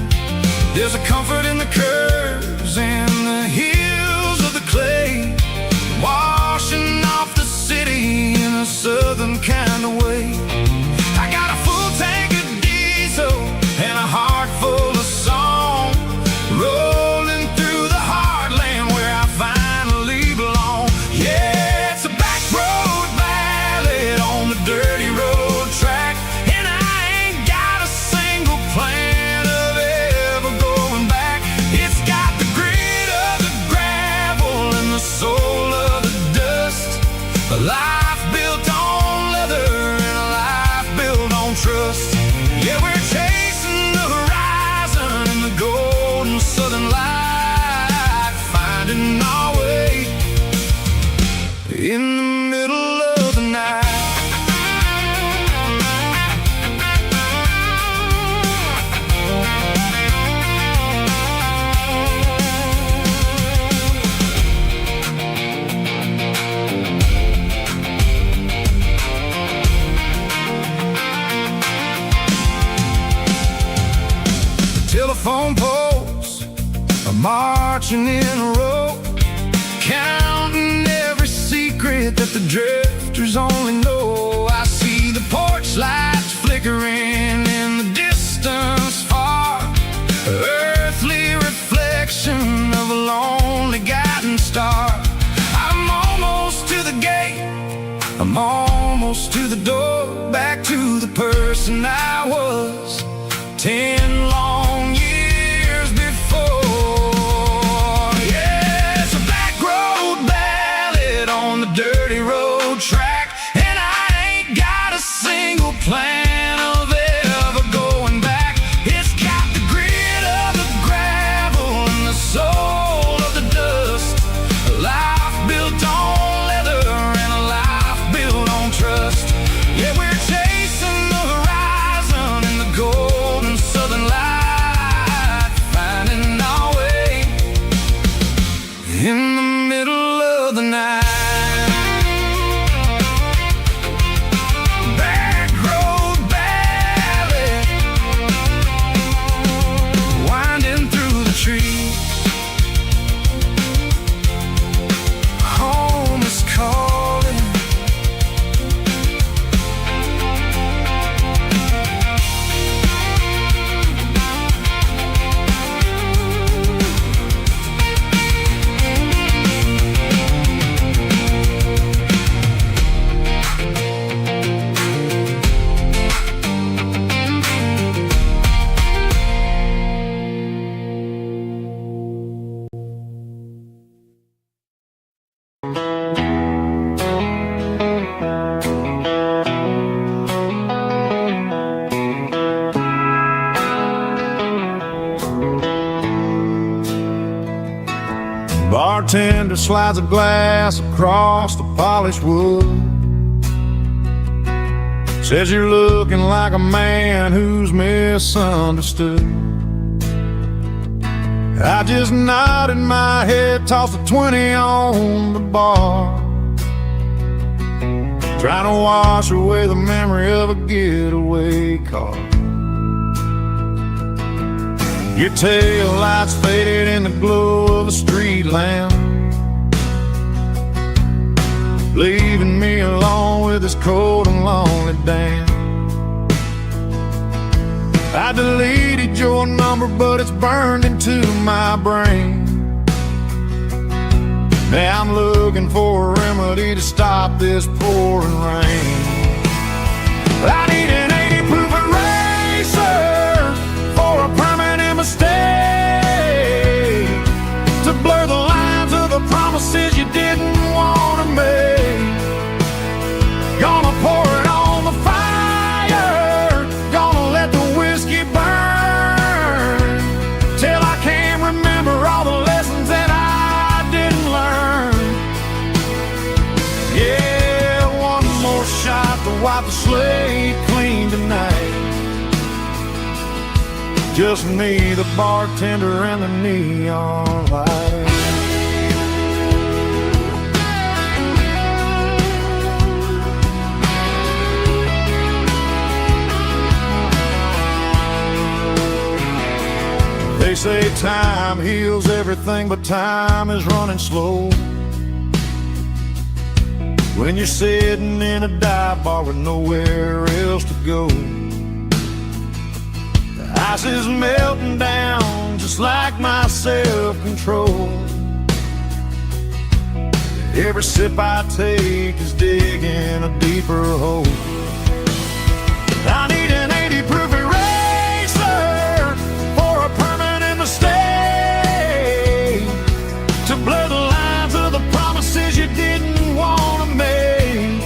There's a comfort in the curves and the hills of the clay, washing off the city in a southern kind of way. I got a full tank of diesel and a heart full of song, rolling through the heartland where I finally belong. Yeah, it's a back road ballad on the dirty road track, and I ain't got a single plan of ever going back. telephone poles are marching in a row, counting every secret that the drifters only know. I see the porch lights flickering in the distance far, earthly reflection of a lonely guiding star. I'm almost to the gate, I'm almost to the door, back to the person I was 10 long years before. Yeah, it's a back road ballad on the dirty road track, and I ain't got a single plan of ever going back. It's got the grit of the gravel and the soul of the dust, a life built on leather and a life built on trust. Yeah, we're chasing the horizon in the golden southern light, finding our way in the middle of the night. Back road ballad, winding through the trees. Home is calling. Bartender slides a glass across the polished wood, says you're looking like a man who's misunderstood. I just nodded my head, tossed a 20 on the bar, trying to wash away the memory of a getaway car. Your tail lights faded in the glow of a street lamp, leaving me alone with this cold and lonely damn. I deleted your number, but it's burned into my brain. Now I'm looking for a remedy to stop this pouring rain. I need an 80 proof eraser for a permanent mistake, to blur the lines of the promises you didn't want to make. Gonna pour it on the fire, gonna let the whiskey burn, till I can't remember all the lessons that I didn't learn. Yeah, one more shot to wipe the slate clean tonight. Just me, the bartender, and the neon light. They say time heals everything, but time is running slow when you're sitting in a dive bar with nowhere else to go. The ice is melting down just like my self-control. Every sip I take is digging a deeper hole. I need an 80 proof eraser for a permanent mistake, to blur the lines of the promises you didn't want to make.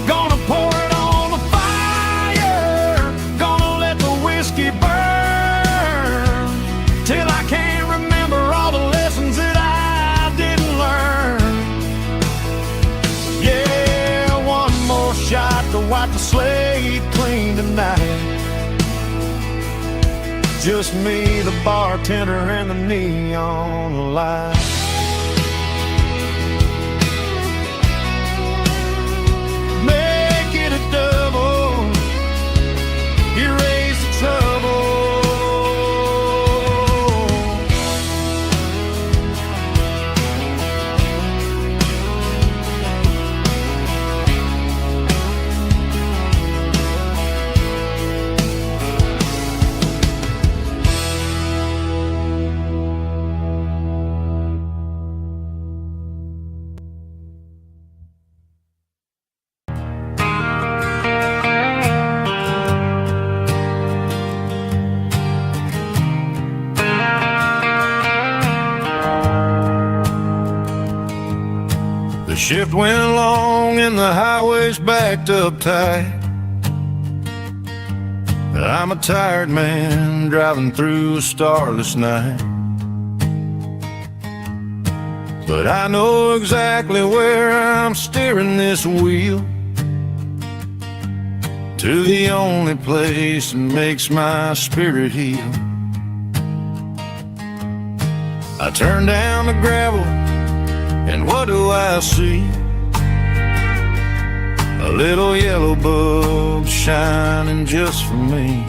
Gonna pour it on the fire, gonna let the whiskey burn, till I can't remember all the lessons that I didn't learn. Yeah, one more shot to wipe the slate clean tonight. Just me, the bartender, and the neon light. Make it a double, erase the trouble. shift went long and the highway's backed up tight. I'm a tired man driving through a starless night, but I know exactly where I'm steering this wheel, to the only place that makes my spirit heal. I turn down the gravel, and what do I see? A little yellow bulb shining just for me.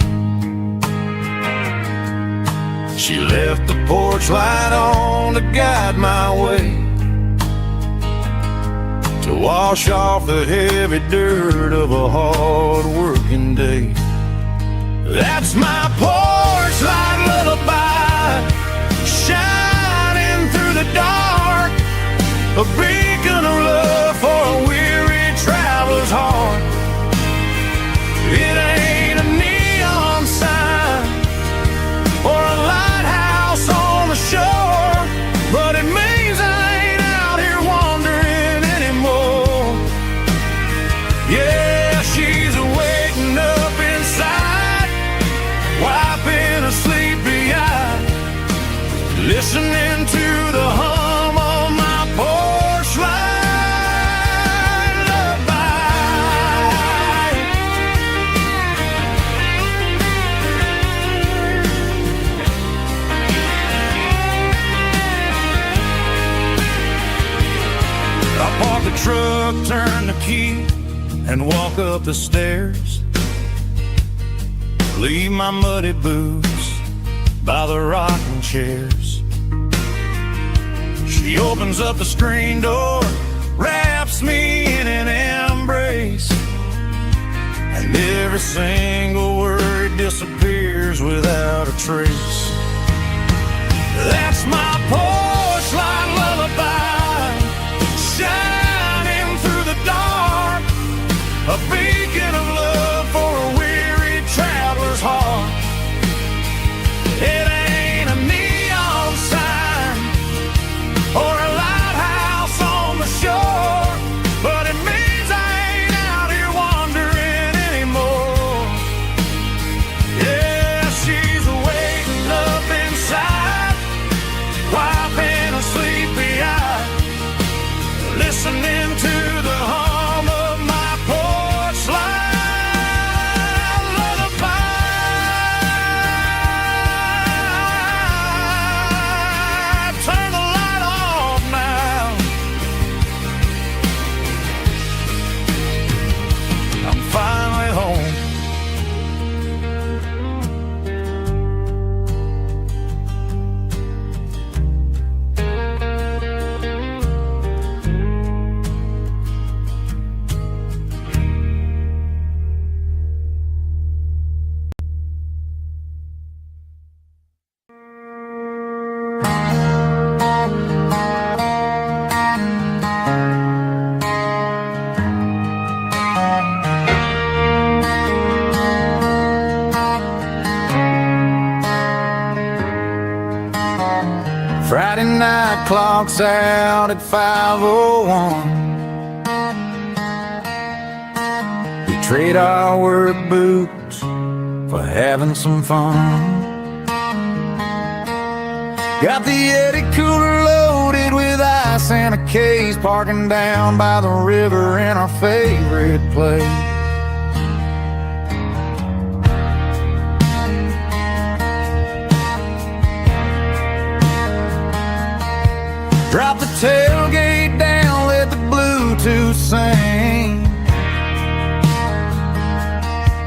She left the porch light on to guide my way, to wash off the heavy dirt of a hard-working day. That's my porch light lullaby, shining through the dark, a beacon of love for a weary traveler's heart. It ain't a neon sign or a lighthouse on the shore, but it means I ain't out here wandering anymore. Yeah, she's waking up inside, wiping a sleepy eye, listening to the hum of my porch light lullaby. I park the truck, turn the key, and walk up the stairs. Leave my muddy boots by the rocking chairs. She opens up the screen door, wraps me in an embrace, and every single word disappears without a trace. That's my porch light lullaby, shining through the dark, a beacon of love for a weary traveler's heart. It ain't a neon sign or a lighthouse on the shore, but it means I ain't out here wandering anymore. Yeah, she's waking up inside, wiping a sleepy eye, listening to the hum of my porch light lullaby. Turn the light off now. I'm finally home. Friday night clock's out at 5:01. We trade our work boots for having some fun. Got the Yeti cooler loaded with ice and a case, parking down by the river in our favorite place. Drop the tailgate down, let the Bluetooth sing.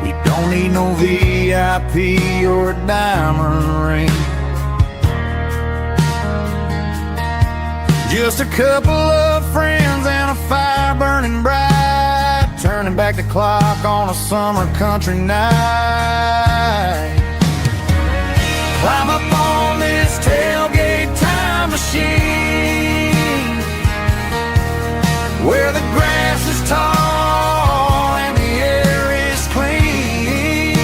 We don't need no VIP or a diamond ring. Just a couple of friends and a fire burning bright, turning back the clock on a summer country night. Climb up on this tailgate time machine, where the grass is tall and the air is clean.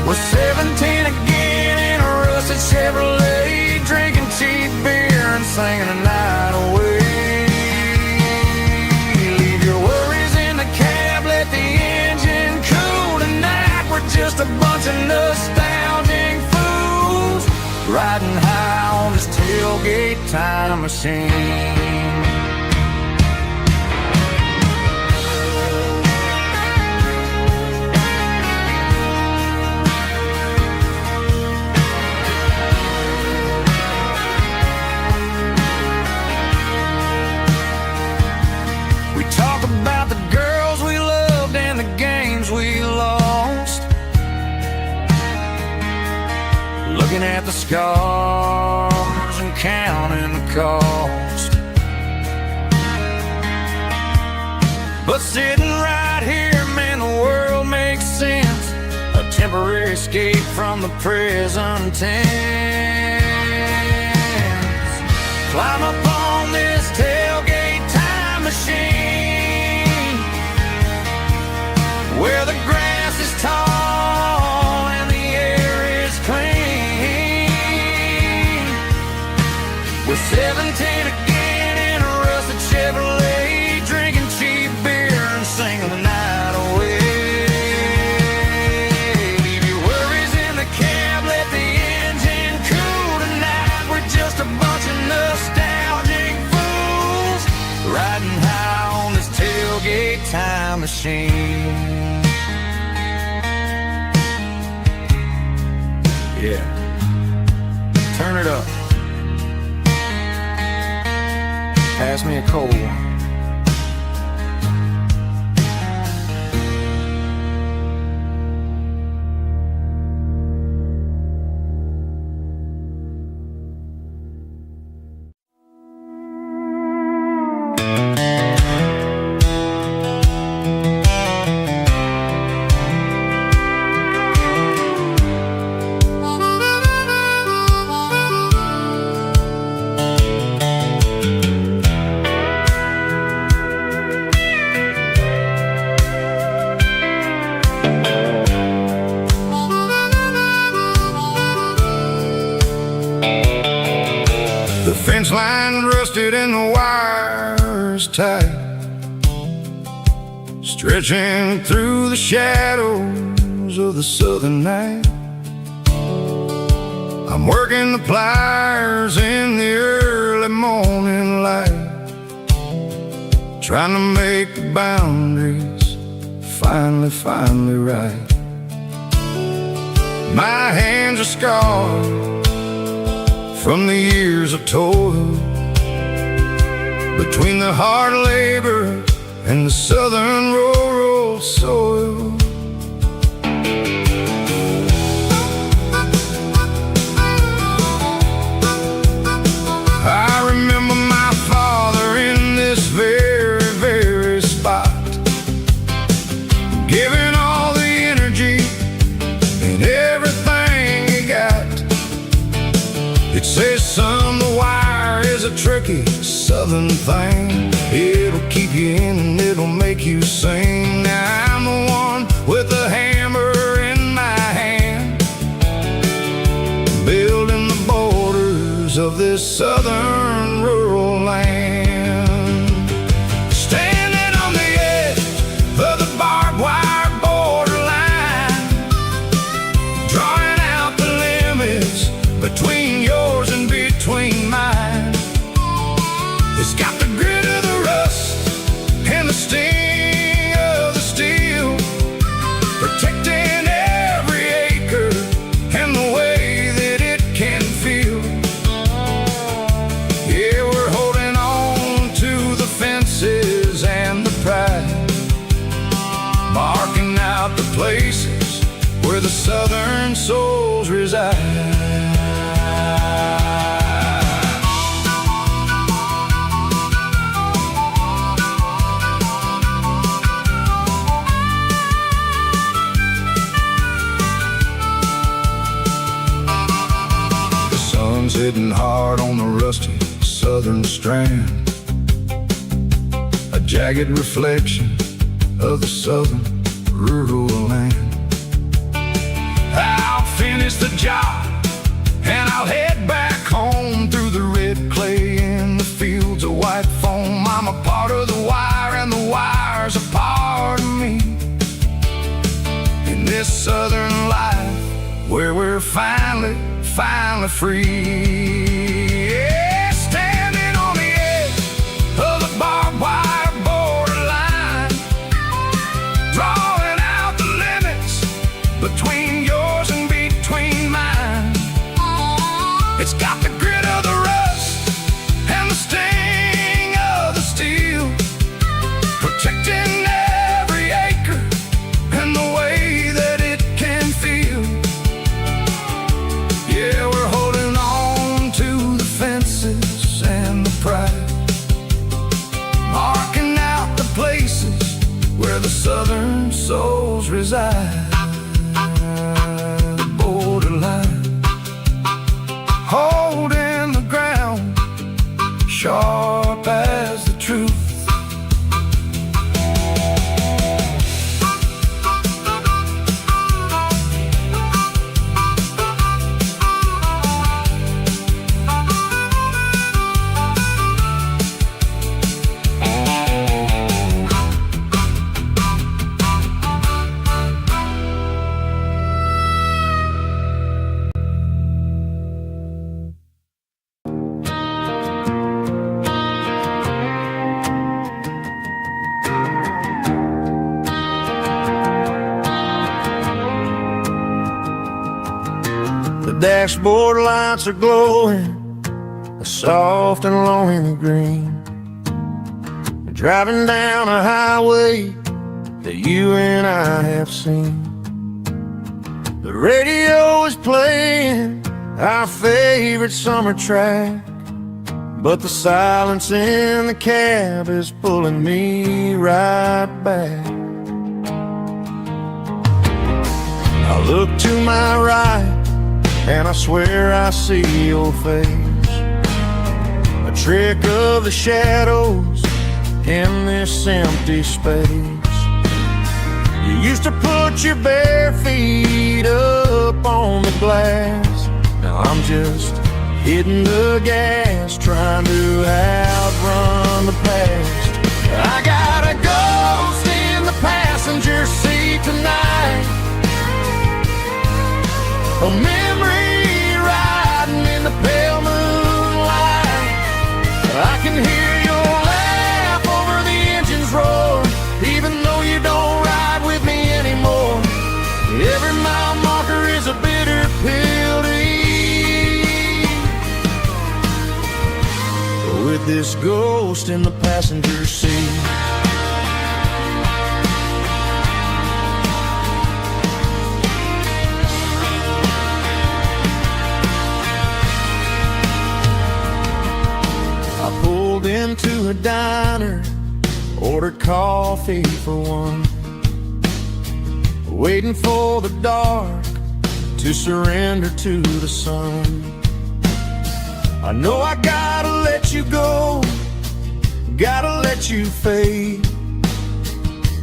We're 17 again in a rusted Chevrolet, drinking cheap beer and singing the night away. just a bunch of nostalgic fools riding high on this tailgate time machine. We talk about the girls we loved and the games we lost, looking at the scars and counting the cost. But sitting right here, man, the world makes sense. A temporary escape from the present tense. Climb up on this tailgate time machine, where the grass is tall and the air is clean. With 17 again in a rusted Chevrolet, drinking cheap beer and singing the night away. Leave your worries in the cab, let the engine cool tonight. We're just a bunch of nostalgic fools riding high on this tailgate time machine. Yeah, turn it up. Pass me a cold one. The fence line rusted and the wires tight, stretching through the shadows of the southern night. I'm working the pliers in the early morning light, trying to make the boundaries finally right. My hands are scarred from the years of toil, between the hard labor and the southern rural soil. I remember my father in this very spot, giving all the energy and everything he got. It says, son, the wire is a tricky southern thing. It'll keep you in and it'll make you sing. Now I'm the one with the hammer in my hand, building the borders of this southern rural land. Standing on the edge of the barbed wire borderline, drawing out the limits between yours and between mine. It's got the grit of the rust and the sting of the steel, protecting every acre and the way that it can feel. Yeah, we're holding on to the fences and the pride, marking out the places where the southern souls reside. Hitting hard on the rusty southern strand, a jagged reflection of the southern rural land. I'll finish the job and I'll head back home through the red clay in the fields of white foam. I'm a part of the wire and the wire's a part of me. In this southern life where we're finally free. Yeah, standing on the edge of the barbed wire borderline, drawing out the limits between yours and between mine. It's got the grit of the rust and the sting of the steel, protecting every acre and the way that it can feel. Yeah, we're holding on to the fences and the pride, marking out the places where the southern souls reside. The borderline, holding the ground, sharp as the truth. The dashboard lights are glowing a soft and lonely green, driving down a highway that you and I have seen. The radio is playing our favorite summer track, but the silence in the cab is pulling me right back. I look to my right and I swear I see your face, a trick of the shadows in this empty space. You used to put your bare feet up on the glass. Now I'm just hitting the gas, trying to outrun the past. I got a ghost in the passenger seat tonight, a memory riding in the pale moonlight. I can hear your laugh over the engine's roar, even though you don't ride with me anymore. Every mile marker is a bitter pill to eat, with this ghost in the passenger seat. Into a diner, ordered coffee for one, waiting for the dark to surrender to the sun. I know I gotta let you go, gotta let you fade,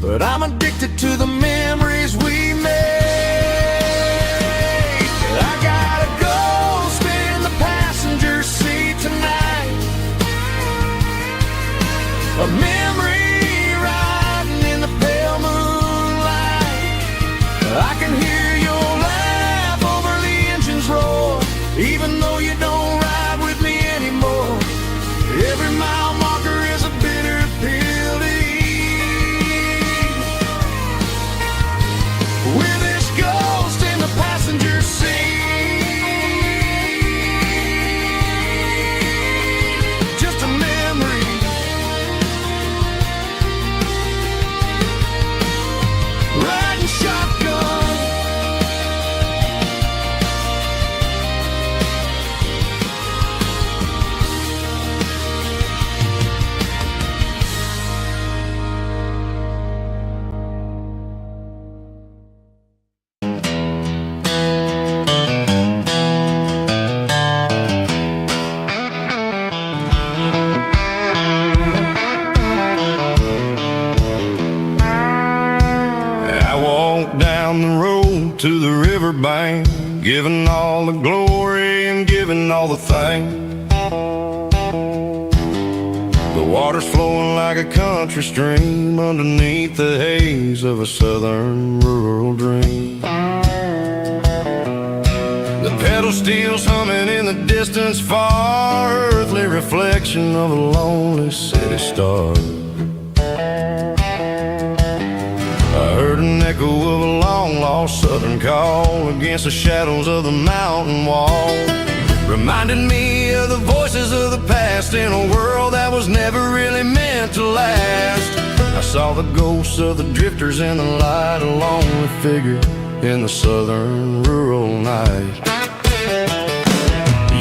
but I'm addicted to the memories we made. I got a ghost in the passenger seat tonight, a memory riding in the pale moonlight. I can hear your laugh over the engine's roar, even though you don't ride with me anymore. Every mile marker is a bitter pill to eat, with this ghost in the passenger seat. Just a memory, riding shotgun. Down the road to the riverbank, giving all the glory and giving all the thanks. The water's flowing like a country stream underneath the haze of a southern rural dream. pedal steel's humming in the distance far, earthly reflection of a lonely city star. I heard an echo of a long-lost southern call against the shadows of the mountain wall, reminded me of the voices of the past in a world that was never really meant to last. I saw the ghosts of the drifters in the light, a lonely figure in the southern rural night.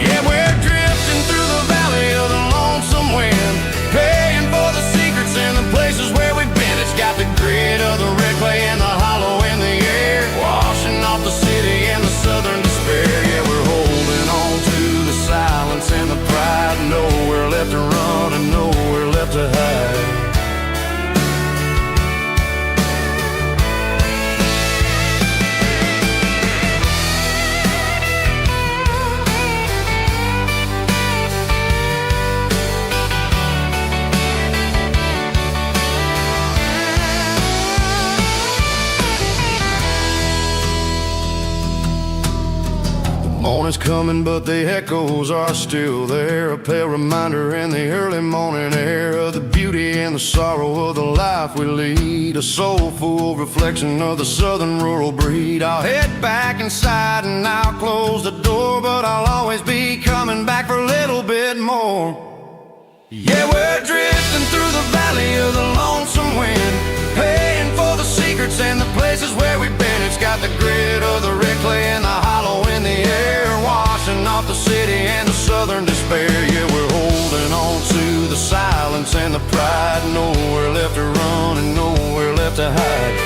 Yeah, we're drifting through the valley of the lonesome wind, paying for the secrets and the places where we've been. It's got the grit of the red clay and the hollow in the air, washing off the city and the southern despair. Yeah, we're holding on to the silence and the pride, nowhere left to run and nowhere left to hide. Morning's coming, but the echoes are still there, a pale reminder in the early morning air of the beauty and the sorrow of the life we lead, a soulful reflection of the southern rural breed. I'll head back inside and I'll close the door, but I'll always be coming back for a little bit more. Yeah, we're drifting through the valley of the lonesome wind, paying for the secrets and the places where we've been. It's got the grit of the red clay and the hollow in the air, washing off the city and the southern despair. Yeah, we're holding on to the silence and the pride, nowhere left to run and nowhere left to hide.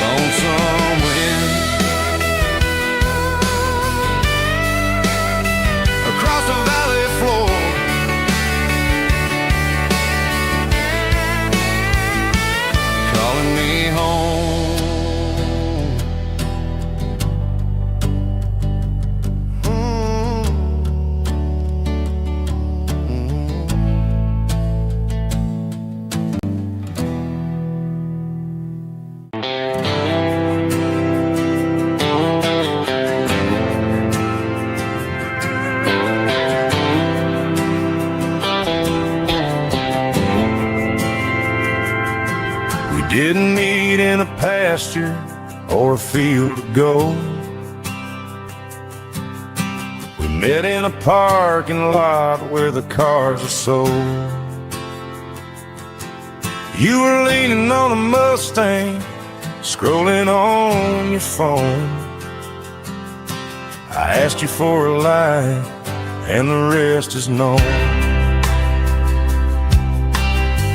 Lonesome wind across the valley floor, calling me home. Didn't meet in a pasture or a field of gold. We met in a parking lot where the cars are sold. You were leaning on a Mustang, scrolling on your phone. I asked you for a light, and the rest is known.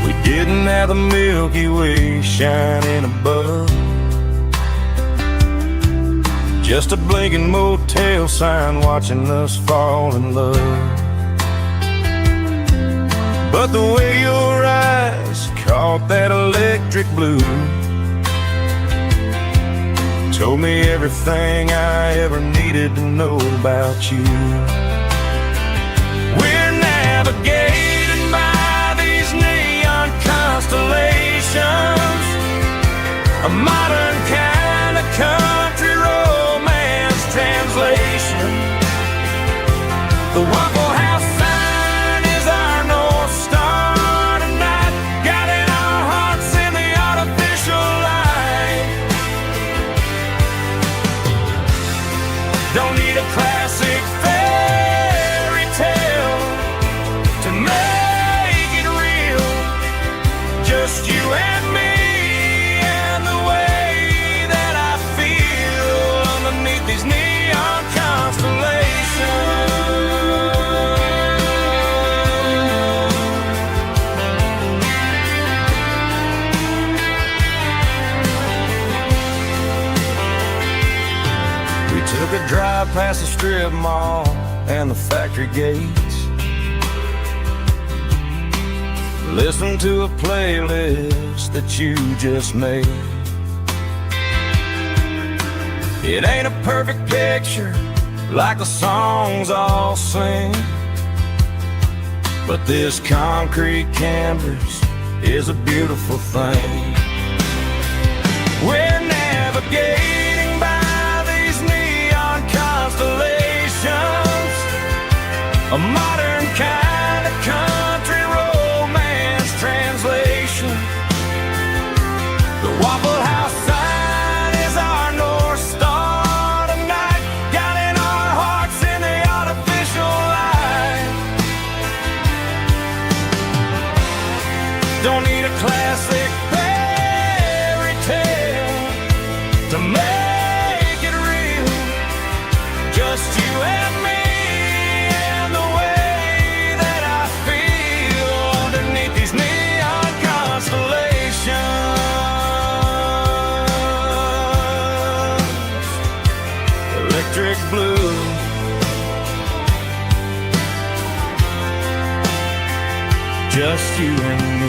We didn't have the Milky Way shining above, just a blinking motel sign watching us fall in love. But the way your eyes caught that electric blue told me everything I ever needed to know about you. We're navigating by these neon constellations, a modern kind of country romance translation. The Waffle House sign is our North Star tonight, guiding our hearts in the artificial light. Don't need a classic fairy tale to make it real, just you and me and the way that I feel underneath these neon constellations. We took a drive past the strip mall and the factory gates, listen to a playlist that you just made. It ain't a perfect picture like the songs all sing, but this concrete canvas is a beautiful thing. We're The Waffle House sign is our North Star tonight, guiding our hearts in the artificial light. Don't need a classic fairy tale to make it real. Just you and me and the way that I feel underneath these neon constellations. Electric blue, just you and me.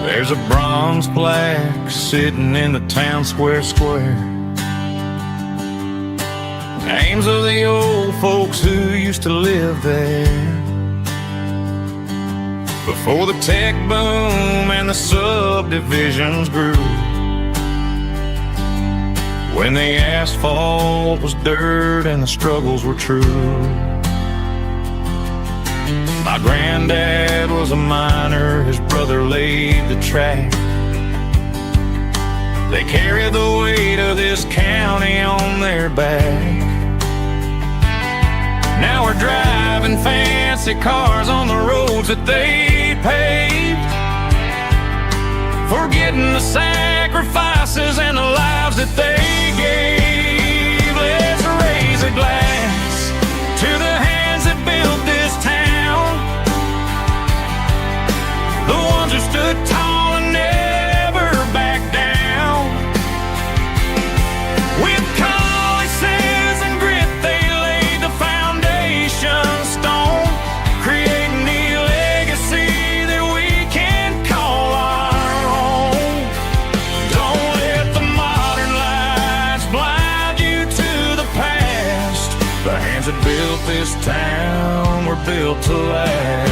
There's a bronze plaque sitting in the town square. Names of the old folks who used to live there before the tech boom and the subdivisions grew. When the asphalt was dirt and the struggles were true. My granddad was a miner, his brother laid the track. They carried the weight of this county on their back. Now we're driving fancy cars on the roads that they paved, forgetting the sacrifices and the lives that they gave. Let's raise a glass to the hands that built this town, the ones who stood tall and never backed down. With calluses and grit they laid the foundation stone, creating the legacy that we can call our own. Don't let the modern lights blind you to the past. The hands that built this town were built to last.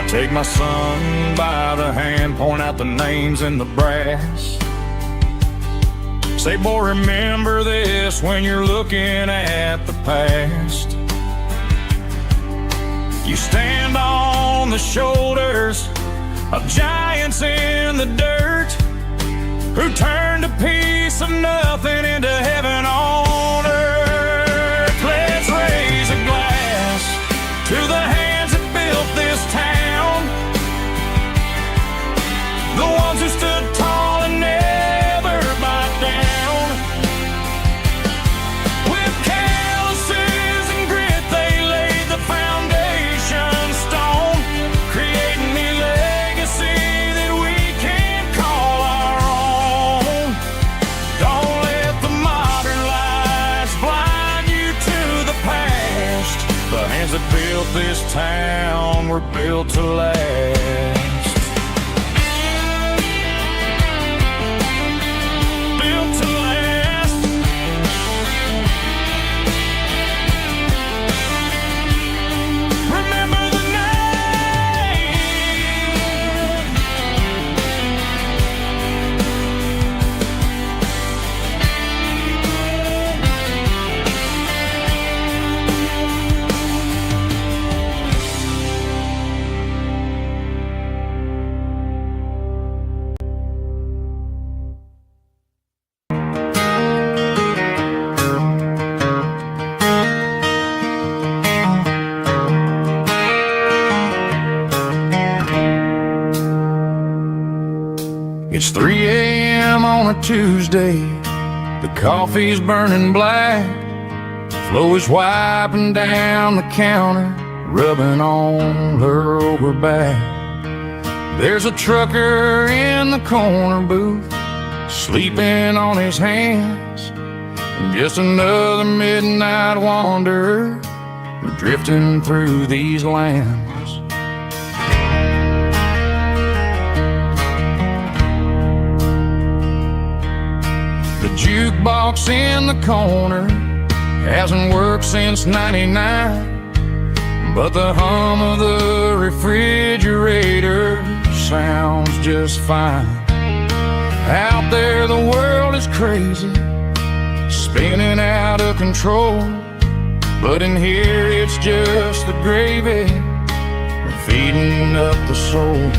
Take my son by the hand, point out the names in the brass. Say, boy, remember this when you're looking at the past. You stand on the shoulders of giants in the dirt, who turned a piece of nothing into heaven on earth. Let's raise a glass to the hands that built this town, the ones who stood tall and never backed down. With calluses and grit they laid the foundation stone, creating the legacy that we can call our own. Don't let the modern lights blind you to the past. The hands that built this town were built to last. It's 3 a.m. on a Tuesday, the coffee's burning black, Flo is wiping down the counter, rubbing on her overback. There's a trucker in the corner booth, sleeping on his hands. Just another midnight wanderer drifting through these lands. The jukebox in the corner hasn't worked since '99, but the hum of the refrigerator sounds just fine. Out there the world is crazy, spinning out of control, but in here it's just the gravy feeding up the soul.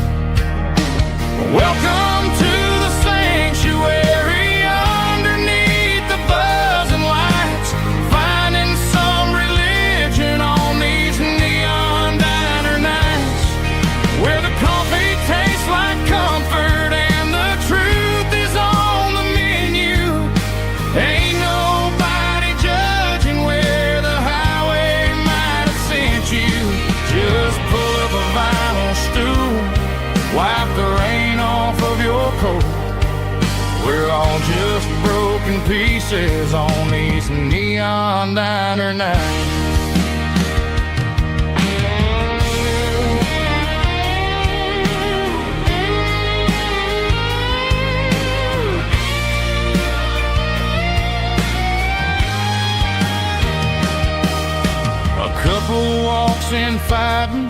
Welcome to the sanctuary underneath the buzzing lights, finding some religion on these neon diner nights, where the coffee tastes like comfort and the truth is on the menu. Ain't nobody judging where the highway might have sent you. Just pull up a vinyl stool, wipe the rain off of your coat. We're all just broken pieces on these neon diner nights. A couple walks in fighting,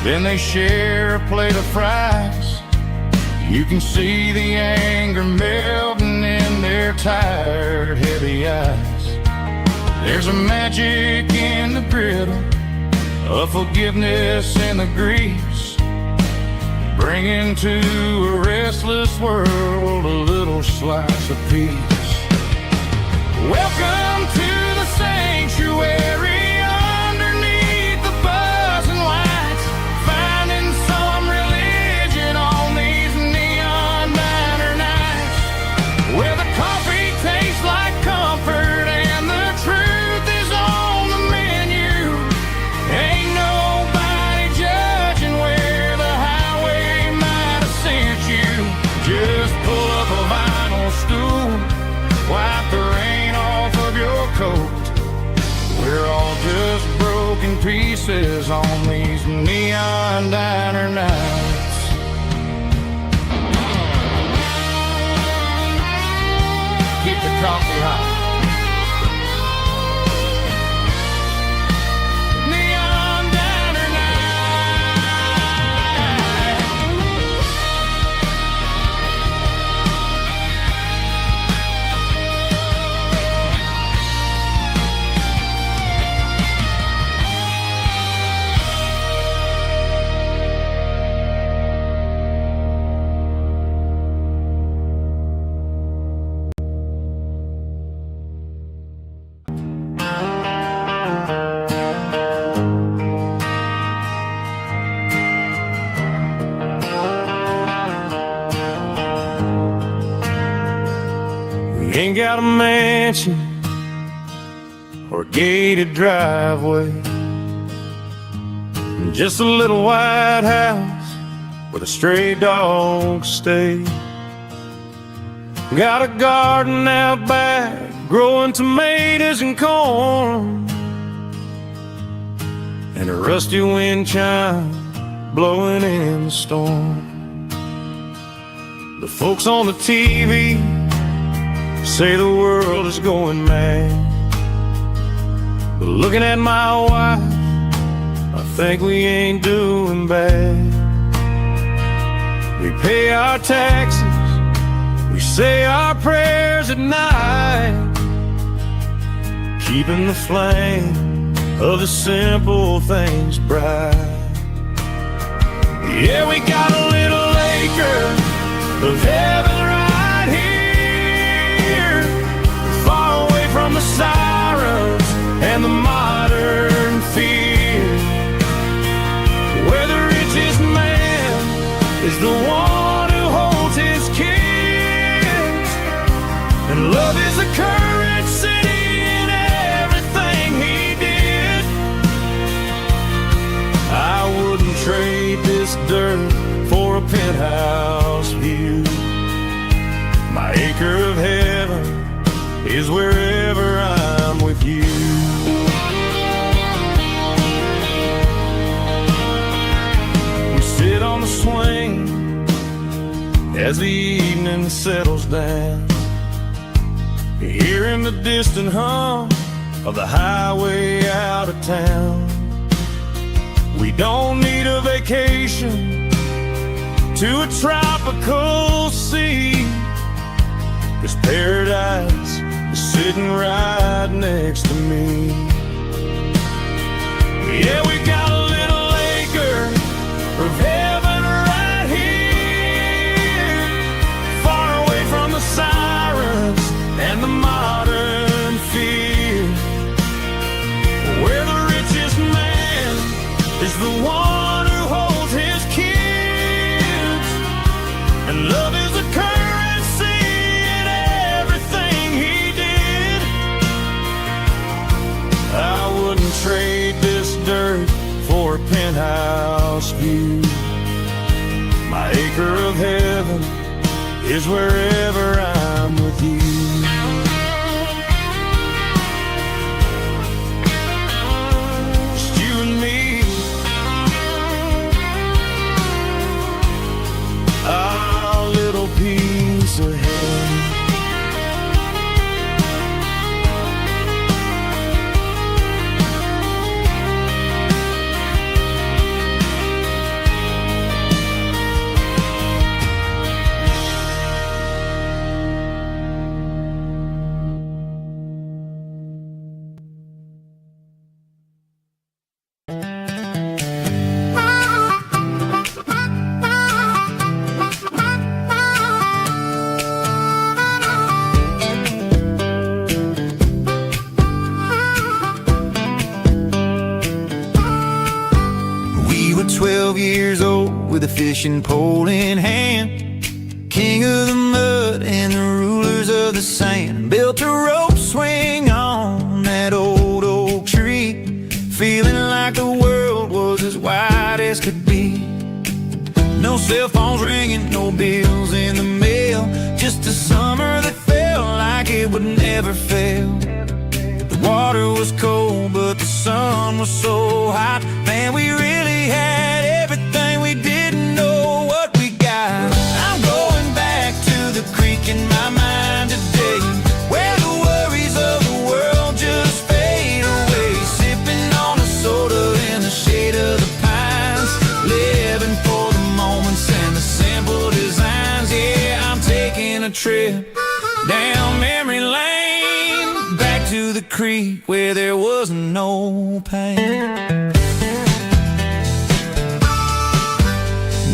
then they share a plate of fries. You can see the anger melting in their tired, heavy eyes. There's a magic in the griddle, a forgiveness in the grease, bringing to a restless world a little slice of peace. Welcome to the sanctuary underneath the buzzing lights, finding some religion on these neon diner nights, where the coffee tastes like comfort and the truth is on the menu. Ain't nobody judging where the highway might have sent you. Just pull up a vinyl stool, wipe the rain off of your coat. We're all just broken pieces on these neon diner nights. Keep the coffee hot. Neon diner night. We ain't got a mansion or a gated driveway, just a little white house where the stray dogs stay. Got a garden out back, growing tomatoes and corn, and a rusty wind chime blowing in the storm. The folks on the TV say the world is going mad, but looking at my wife, I think we ain't doing bad. We pay our taxes, we say our prayers at night, keeping the flame of the simple things bright. Yeah, we got a little acre of heaven right here, far away from the sirens and the modern fear, where the richest man is the one who holds his kids, and love is the currency in everything he did. I wouldn't trade this dirt for a penthouse view. My acre is wherever I'm with you. We sit on the swing as the evening settles down, hearing the distant hum of the highway out of town. We don't need a vacation to a tropical sea, 'cause paradise is sitting right next to me. Yeah, we got a little acre of heaven right here, far away from the sirens and the modern fear, where the richest man is the one who holds his kids, and love is a currency in everything he did. I wouldn't trade this dirt for a penthouse view. My acre of heaven is wherever I'm with you. Just you and me, our little piece of heaven. We were 12 years old with a fishing pole in hand, king of the mud and the rulers of the sand. Built a rope swing on that old oak tree, feeling like the world was as wide as could be. No cell phones ringing, no bills in the mail, just a summer that felt like it would never fail. The water was cold, but the sun was so hot. Man, we really had everything, we didn't know what we got. I'm going back to the creek in my mind today, where the worries of the world just fade away. Sipping on a soda in the shade of the pines, living for the moments and the simple designs. Yeah, I'm taking a trip down memory lane, back to the creek where there was no pain.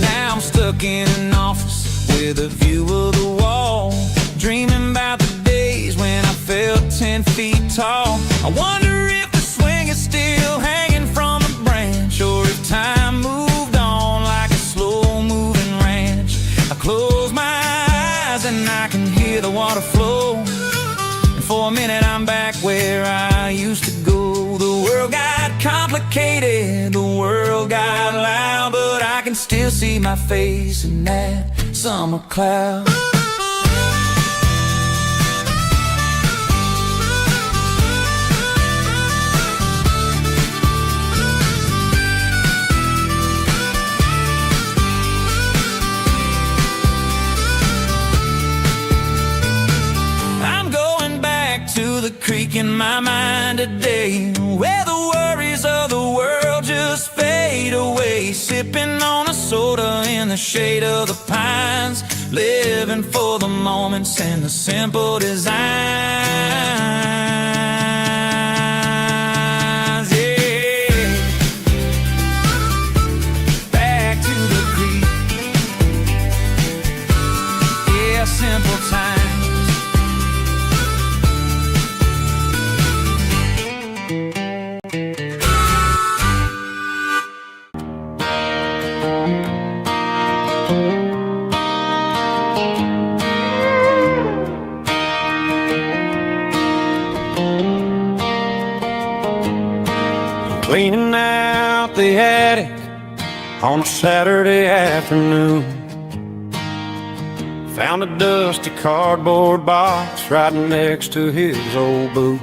Now I'm stuck in an office with a view of the wall, dreaming about the days when I felt 10 feet tall. I wonder if the swing is still hanging from a branch, or if time moved on like a slow-moving ranch. I close my eyes and I can hear the water flow, and for a minute I'm back where I used to go. The world got complicated, the world got loud, but I can still see my face in that summer cloud. I'm going back to the creek in my mind today, where the worries of the world just fade away. Sipping on a soda in the shade of the pines, living for the moments and the simple designs. Yeah, back to the creek. Yeah, simple times. Cleaning out the attic on a Saturday afternoon, Found a dusty cardboard box right next to his old boots.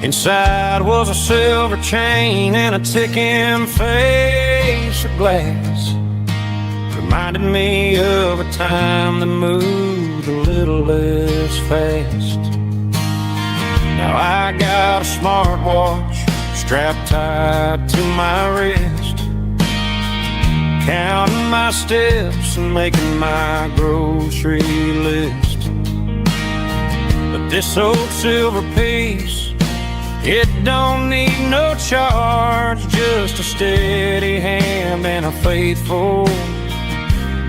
Inside was a silver chain and a ticking face of glass. Reminded me of a time that moved a little less fast. Now I got a smartwatch strapped tight to my wrist, counting my steps and making my grocery list. But this old silver piece, it don't need no charge, just a steady hand and a faithful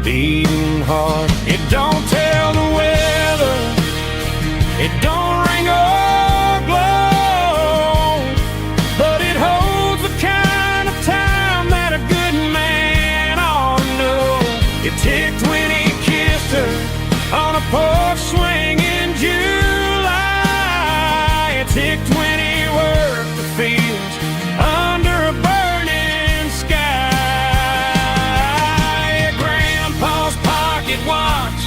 beating heart. It don't tell the weather, it don't ring or glow, but it holds the kind of time that a good man ought to know. It ticked when he kissed her on a porch swing in July. It ticked when he worked the fields under a burning sky. Grandpa's pocket watch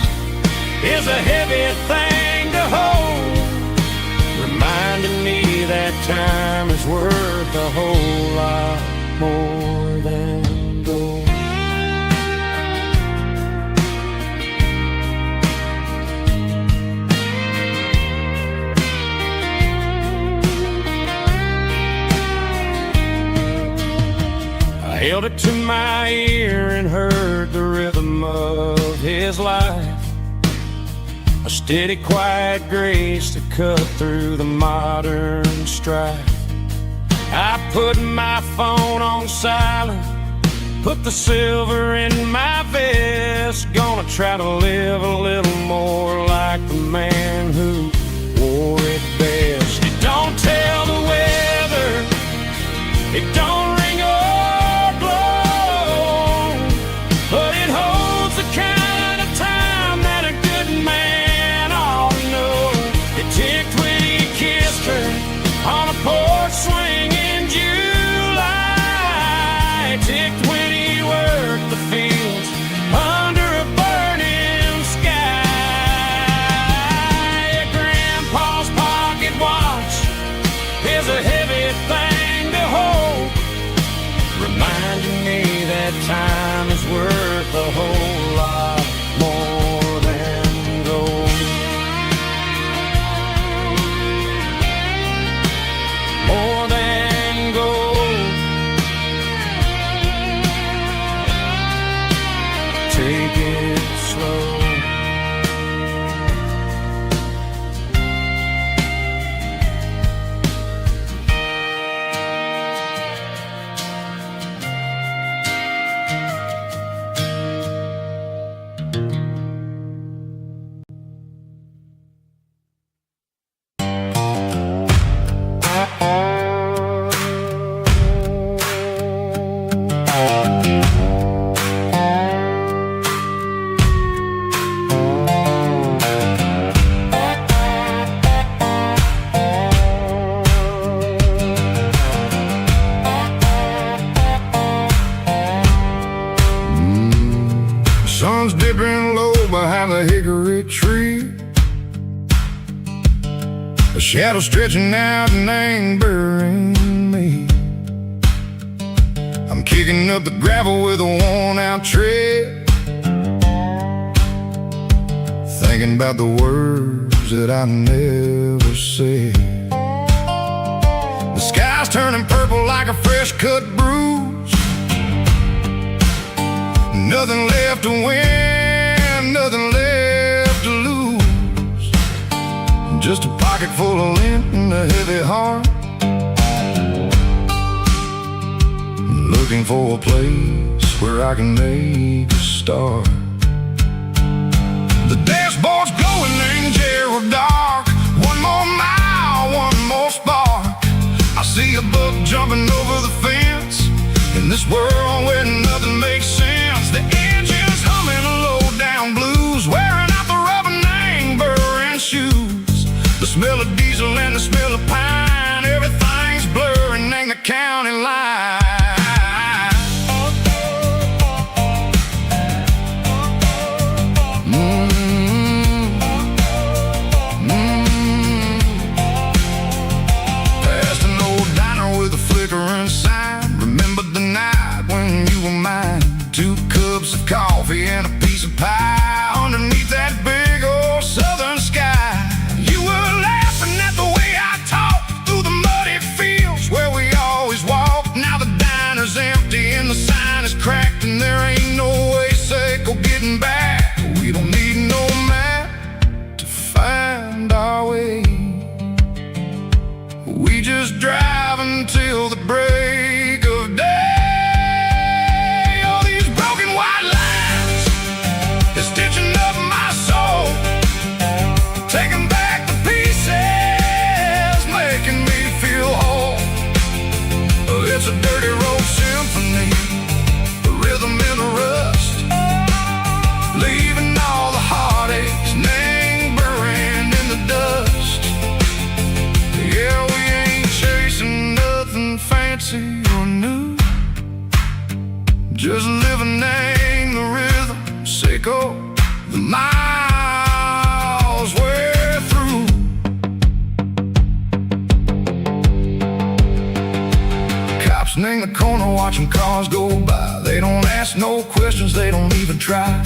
is a heavy thing to hold, reminding me that time is worth a whole lot more than gold. I held it to my ear and heard the rhythm of his life, a steady, quiet grace that cut through the modern strife. I put my phone on silent, put the silver in my vest. Gonna try to live a little more like the man who wore it best. It don't tell the weather, it don't ring or blow, but it holds the kind of time that a good man ought to know. It ticked when he kissed her on a porch swing in July. It ticked when he worked the fields under a burning sky. Grandpa's pocket watch is a heavy thing to hold, reminding me that time is worth a whole lot more than gold. More than gold. Take it slow. Sun's dipping low behind the hickory tree, a shadow stretching out and angering me. I'm kicking up the gravel with a worn-out tread, thinking about the words that I never said. The sky's turning purple like a fresh-cut bruise, nothing left to win, nothing left to lose, just a pocket full of lint and a heavy heart, looking for a place where I can make a start. The dashboard's glowing in Gerald dark, one more mile, one more spark. I see a buck jumping over the fence, in this world where nothing makes sense. The engine's humming a low-down blues, wearing out the rubber name, burring shoes. The smell of diesel and the smell of pine, everything's blurring in the county line. just driving till the break of day. All these broken white lines is stitching up my soul, taking back the pieces, making me feel whole. It's a dirty road symphony, the rhythm in the rust, leaving all the heartaches lingering in the dust. Yeah, we ain't chasing nothing fancy or new, just living in the rhythm, sicko, the miles we're through. Cops in the corner watching cars go by. They don't ask no questions, they don't even try.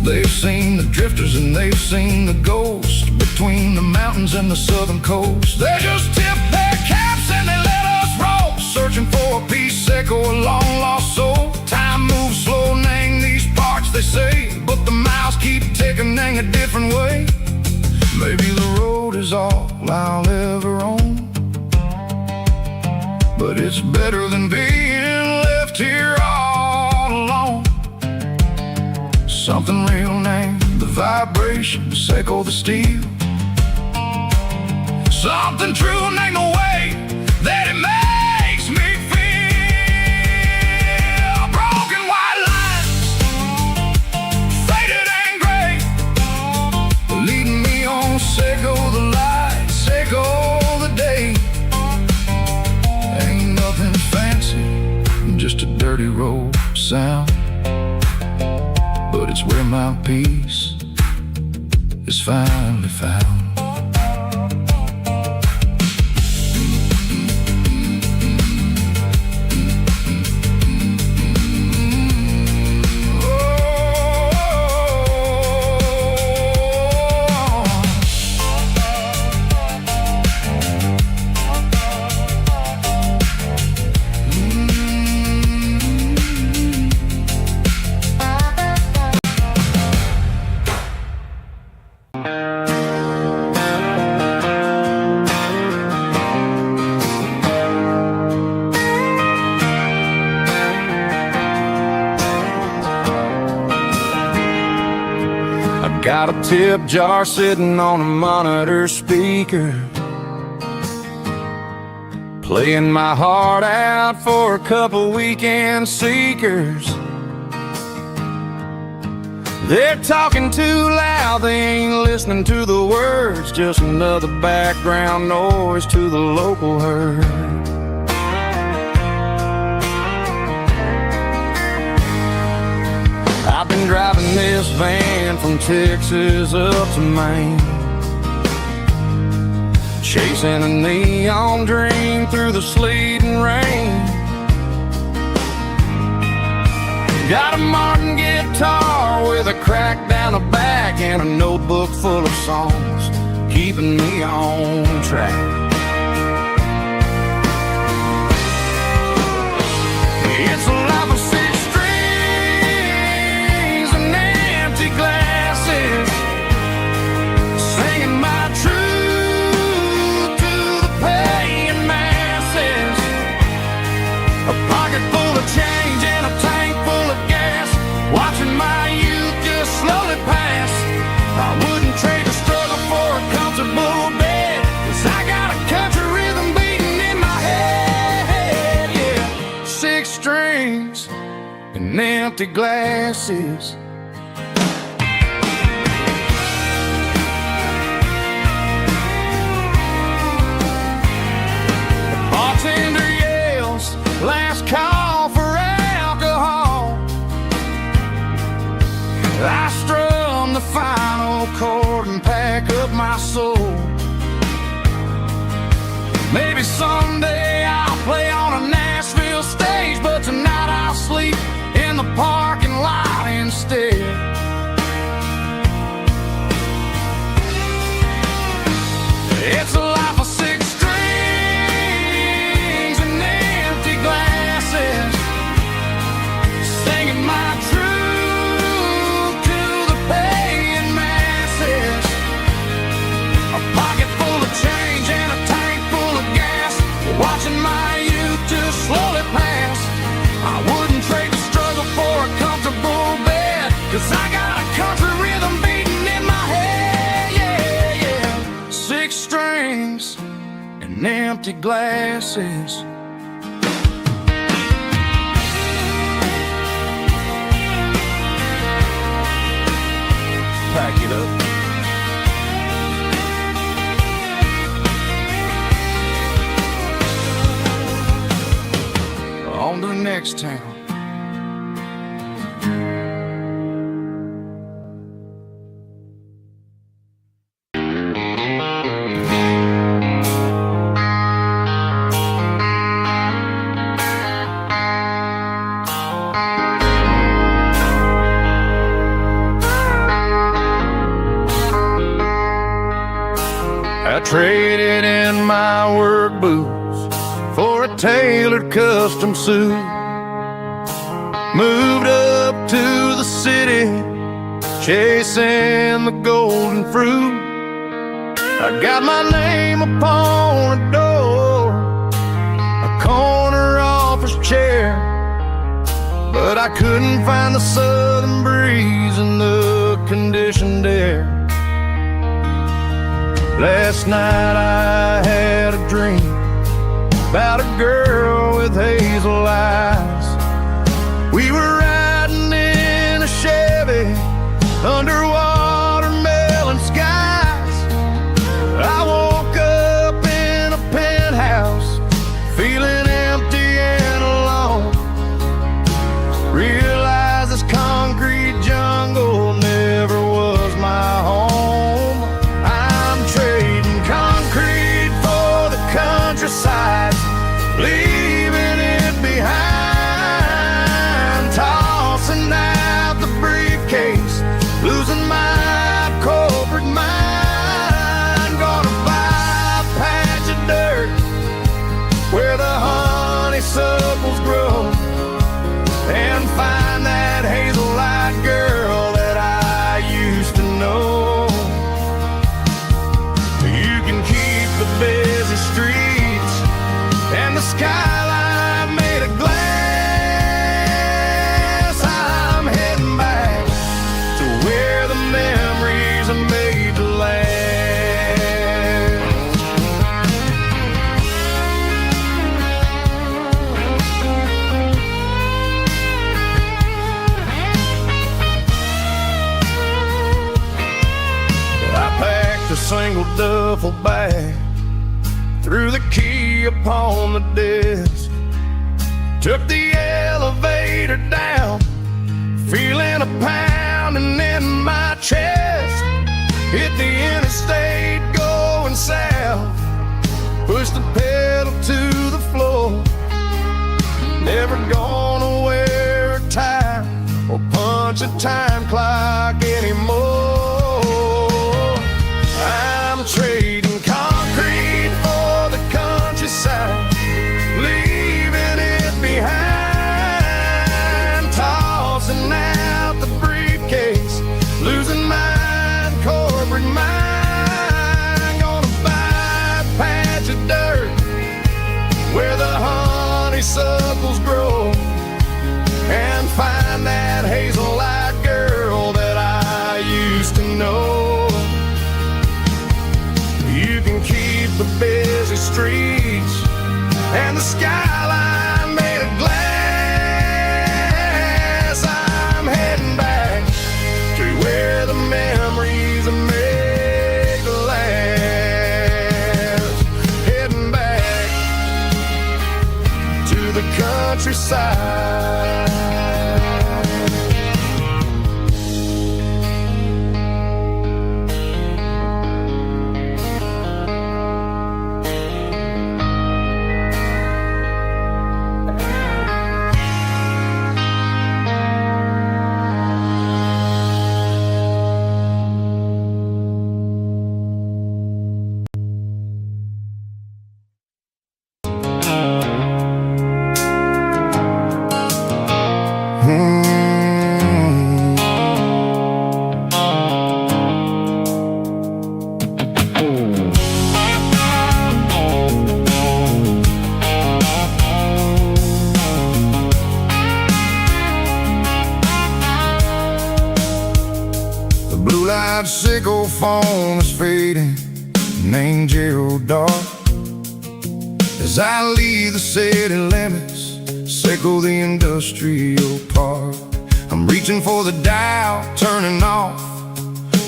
They've seen the drifters and they've seen the ghosts between the mountains and the southern coast. They just tip their caps and they let us roll, searching for a piece echo, a long lost soul. Time moves slow in these parts, they say, but the miles keep ticking a different way. Maybe the road is all I'll ever own, but it's better than being left here all alone. Something real named the vibrations echo the steel. Something true named the way that it makes me feel. Broken white lines, faded and gray, leading me on, echo the lights, echo the day. Ain't nothing fancy, just a dirty road sound, but it's where my peace is finally found. Got a tip jar sitting on a monitor speaker, playing my heart out for a couple weekend seekers. They're talking too loud, they ain't listening to the words, just another background noise to the local herd. I've been driving this van from Texas up to Maine, chasing a neon dream through the sleet and rain. Got a Martin guitar with a crack down the back and a notebook full of songs, keeping me on track. It's a life of six strings and empty glasses, singing my truth to the paying masses. A pocket full of change and a tank full of gas, watching my youth just slowly pass. I wouldn't trade a struggle for a comfortable bed, 'cause I got a country rhythm beating in my head, yeah. Six strings and empty glasses. The bartender yells, last call for alcohol. I strum the final chord and pack up my soul. Maybe someday I'll play on a Nashville stage, but tonight I'll sleep in the parking lot instead. It's a life of six strings and empty glasses, singing my truth to the paying masses. A pocket full of change and a tank full of gas, strings and empty glasses. Pack it up. On to the next town. I traded in my work boots for a tailored custom suit. Moved up to the city, chasing the golden fruit. I got my name upon a door, a corner office chair, but I couldn't find the southern breeze in the conditioned air. Last night I had a dream about a girl with hazel eyes. We were riding in a Chevy under watermelon skies. I woke up in a penthouse feeling empty and alone. Realized this concrete jungle never was my home. Countryside, leaving it behind, tossing out the briefcase, losing my corporate mind. Gonna buy a patch of dirt where the honeysuckles grow and find that hazel-eyed girl that I used to know. You can keep the busy streets and the skyline made of glass. I'm heading back to where the memories are made to last. I packed a single duffel bag, threw the key upon the desk, took the elevator down, feeling a pounding in my chest. Hit the interstate going south, pushed the pedal to the floor. Never gonna wear a tie or punch a time clock anymore. I'm trading concrete for the countryside, leaving it behind, tossing out the briefcase, losing my corporate mind. Gonna buy a patch of dirt where the honeysuckles grow and find that hazel-eyed girl that I used to know. You can keep the busy streets and the skyline made of glass. I'm heading back to where the memories are made to last. Heading back to the countryside. Blue light sickle phone is fading, named Geralkyo. As I leave the city limits, circle the industrial park, I'm reaching for the dial, turning off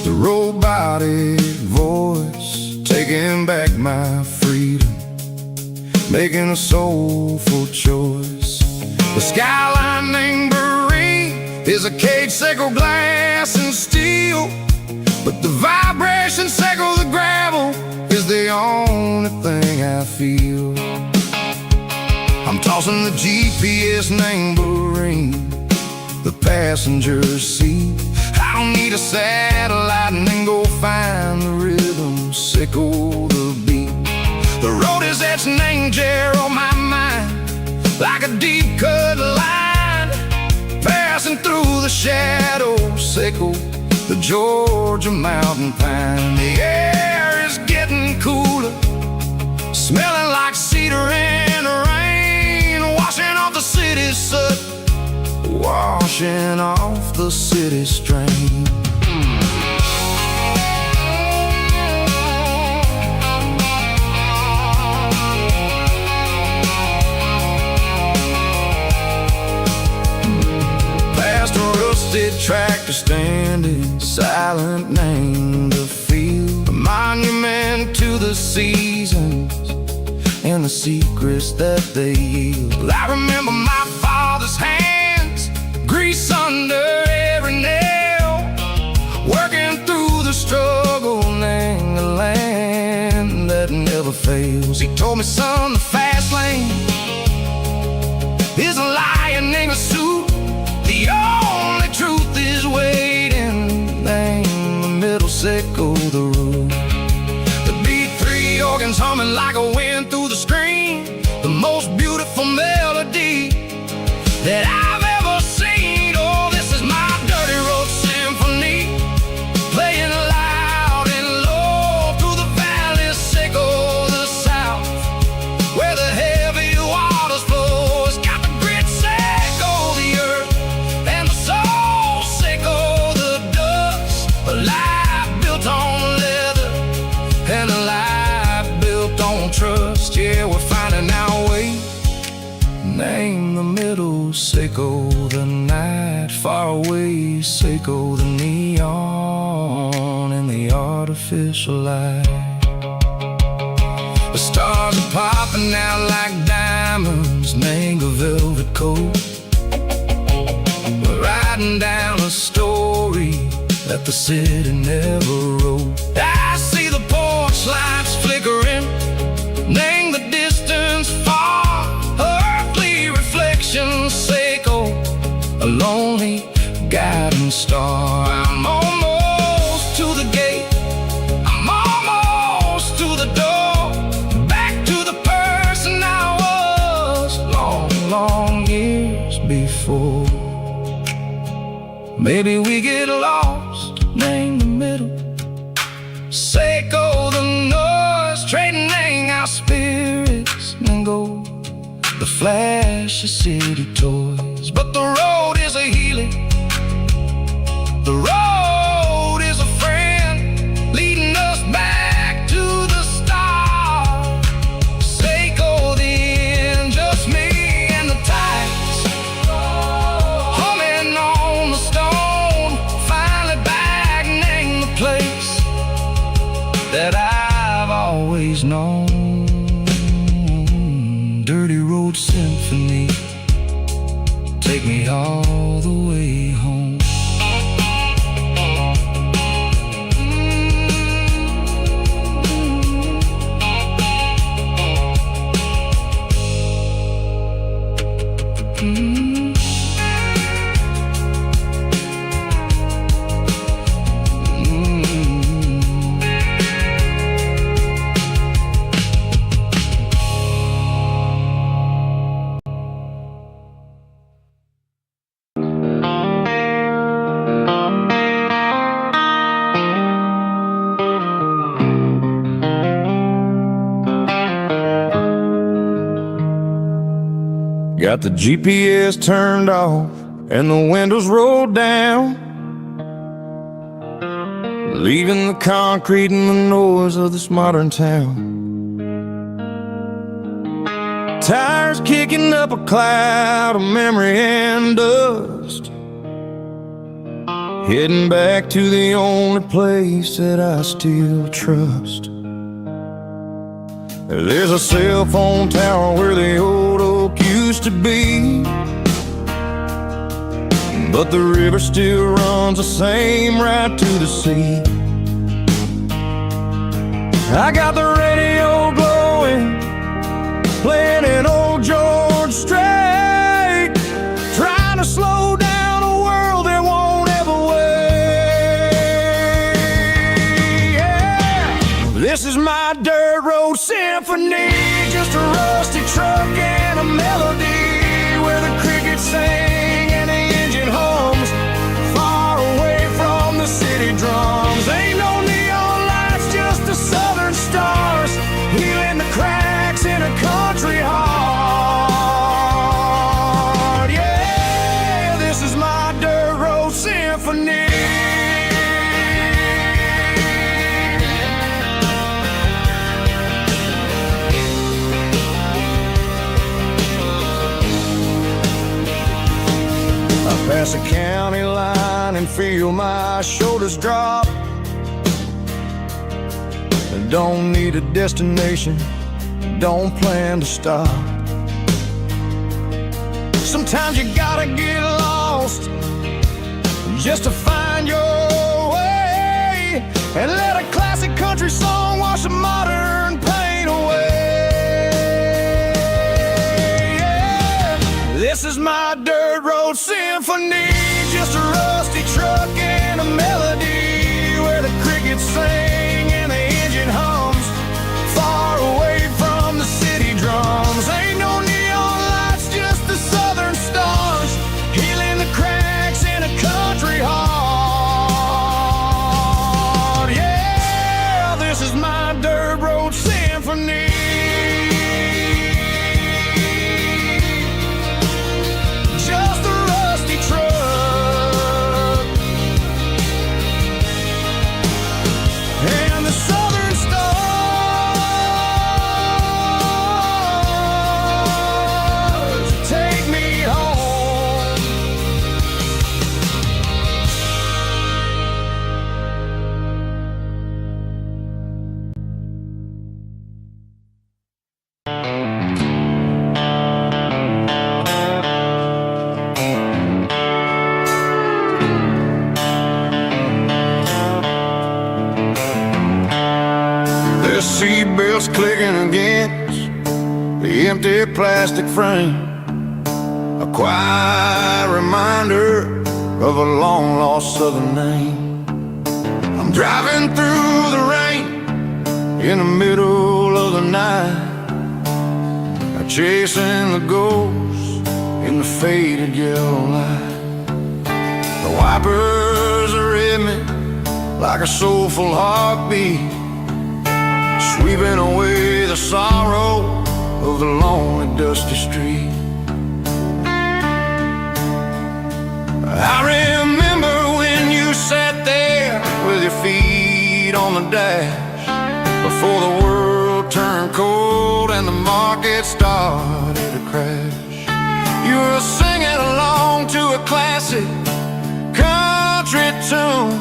the robotic voice, taking back my freedom, making a soulful choice. The skyline named is a cage, circle glass and steel, but the vibration circle the gravel is the only thing I feel. I'm tossing the GPS named the passenger seat. I don't need a satellite and then go find the rhythm, sickle the beat. The road is etched named Gerald on my mind, like a deep cut line, passing through the shadows, sickle the Georgia mountain pine. The air is getting cooler, smelling like cedar in the rain, washing off the city's soot, washing off the city strain. Tractor standing silent, named the field, a monument to the seasons and the secrets that they yield. I remember my father's hands, grease under every nail, working through the struggle, named the land that never fails. He told me, son, the fast lane is a lion named a suit. The only truth is waiting, name the middle, sickle the root. The beat, three organs humming like a wind through the screen, the most beautiful melody that I've ever seen. Oh, this is my dirty road symphony, playing loud and low through the valleys, sickle the south, where the heavy waters flow. It's got the grit, sickle the earth, and the soul, sickle the dust. A life built on leather and a life built on trust. Yeah, we're finding our way, name the middle, sickle the night, far away, sickle the neon and the artificial light. The stars are popping out like diamonds, name a velvet coat. We're riding down a story that the city never wrote. I see the porch lights flickering, name the distance far, earthly reflections, sickle a lonely guiding star. I'm almost to the gate, I'm almost to the door, back to the person I was long, long years before. Maybe we get lost, name the middle, sickle the noise, trading our spirits and go the flash of city toys. But the road is a healing, the road is a friend, leading us back to the start. Sickle the end, just me and the tides, humming on the stone, finally back, name the place that I've always known. Dirty road symphony, take me all the way home. Got the GPS turned off and the windows rolled down, leaving the concrete and the noise of this modern town. Tires kicking up a cloud of memory and dust, heading back to the only place that I still trust. There's a cell phone tower where the old oak used to be, but the river still runs the same right to the sea. I got the radio glowing, playing an old George Strait, trying to slow down a world that won't ever wait. Yeah. This is my dirt road symphony, just a rusty truck and a melody where the crickets sing and the engine hums, far away from the city drums. Ain't no neon lights, just the southern stars, healing the cracks in a country heart. Yeah, this is my dirt road symphony. I pass a county line and feel my shoulders drop. I don't need a destination, don't plan to stop. Sometimes you gotta get lost just to find your way, and let a classic country song wash a modern pain away. Yeah. This is my dirt road symphony, just a rusty truck and a melody where the crickets sing and the engine hums, far away from the city drums. Ain't no neon lights, just the southern stars, healing the cracks in a country heart. Yeah, this is my dirt road symphony. Just a rusty truck and the southern stars take me home. The seatbelts clicking against the empty plastic frame, a quiet reminder of a long-lost southern name. I'm driving through the rain in the middle of the night, chasing the ghosts in the faded yellow light. The wipers are in me like a soulful heartbeat, sweeping away the sorrow of the lonely dusty street. I remember when you sat there with your feet on the dash, before the world turned cold and the market started to crash. You were singing along to a classic country tune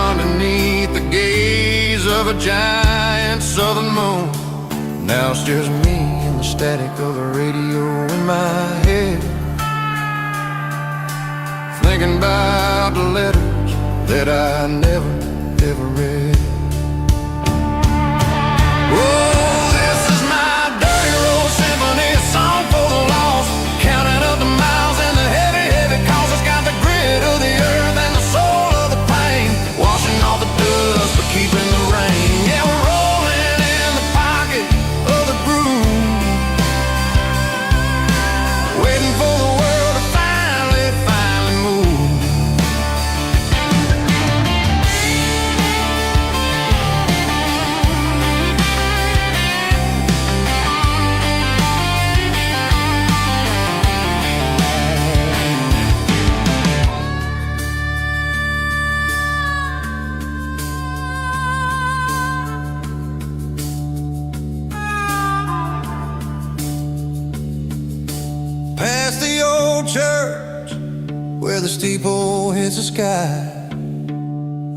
underneath the gaze of a giant southern moon. Now it's just me and the static of the radio in my head, thinking about the letters that I never, ever read. Oh, this is my dirty road symphony, a song for the lost, counting up the miles and the heavy, heavy calls. It's got the grit of the earth and the soul of the pain, washing off the dust but keeping the rain. Yeah, we're rolling in the pocket of the groove, waiting for the world to finally move. church where the steeple hits the sky,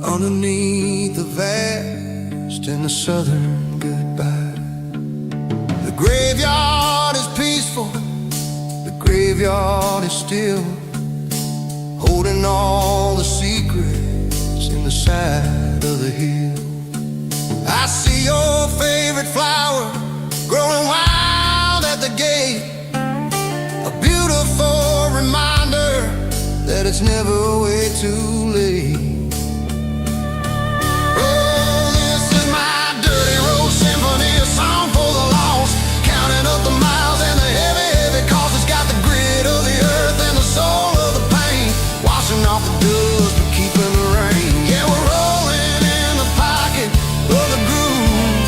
underneath the vast and the southern goodbye. The graveyard is peaceful, the graveyard is still, holding all the secrets in the side of the hill. I see your favorite flower growing wild at the gate, a beautiful reminder that it's never way too late. Oh, this is my dirty road symphony, a song for the lost, counting up the miles and the heavy, heavy cost. It's got the grit of the earth and the soul of the pain, washing off the dust but keeping the rain. Yeah, we're rolling in the pocket of the groove,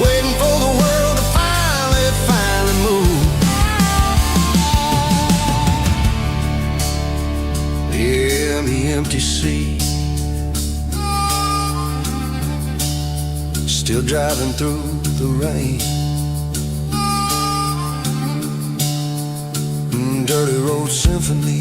waiting for the world to finally move. Yeah, the empty sea, still driving through the rain. Dirty road symphony.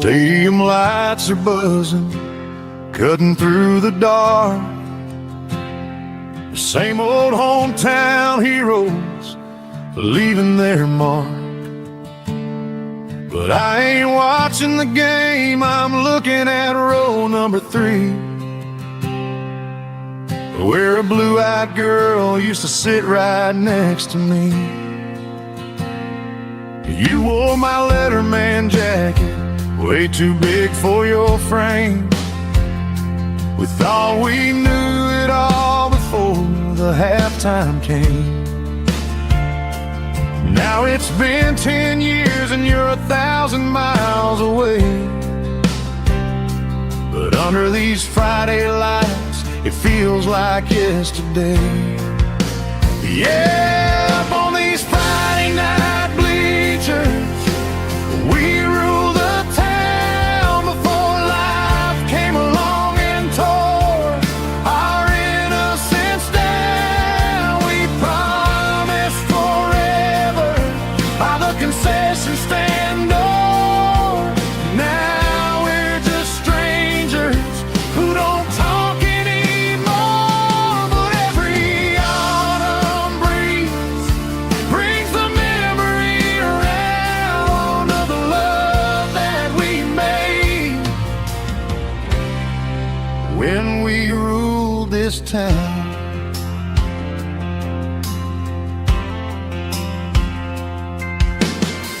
Stadium lights are buzzing, cutting through the dark. The same old hometown heroes leaving their mark. But I ain't watching the game, I'm looking at row number 3, where a blue-eyed girl used to sit right next to me. You wore my Letterman jacket, way too big for your frame. We thought we knew it all before the halftime came. Now it's been 10 years and you're 1,000 miles away. But under these Friday lights, it feels like yesterday. Yeah, up on these Friday night bleachers, we rule the town before life came along and tore our innocence down. We promised forever by the concession stand door. Now we're just strangers who don't talk anymore. But every autumn breeze brings the memory around of the love that we made when we ruled this town.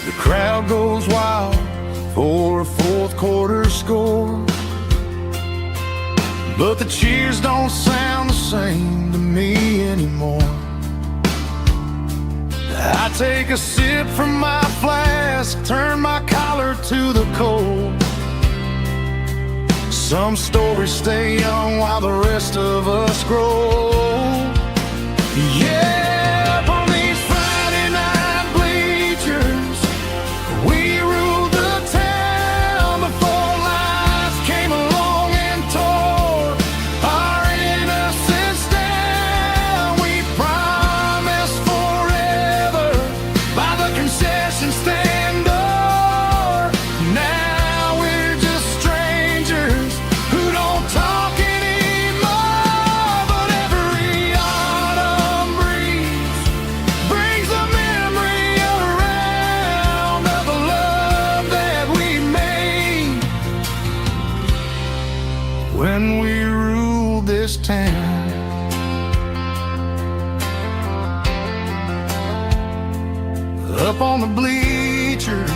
The crowd goes wild for a fourth quarter score, but the cheers don't sound the same to me anymore. I take a sip from my flask, turn my collar to the cold. Some stories stay young while the rest of us grow. Yeah, up on these Friday night bleachers, we ruled the town before life came along and tore our innocence down. We promised forever by the concession stand door. Now we're just strangers who don't talk anymore. But every autumn breeze brings a memory around of the love that we made when we ruled this town. Up on the bleachers,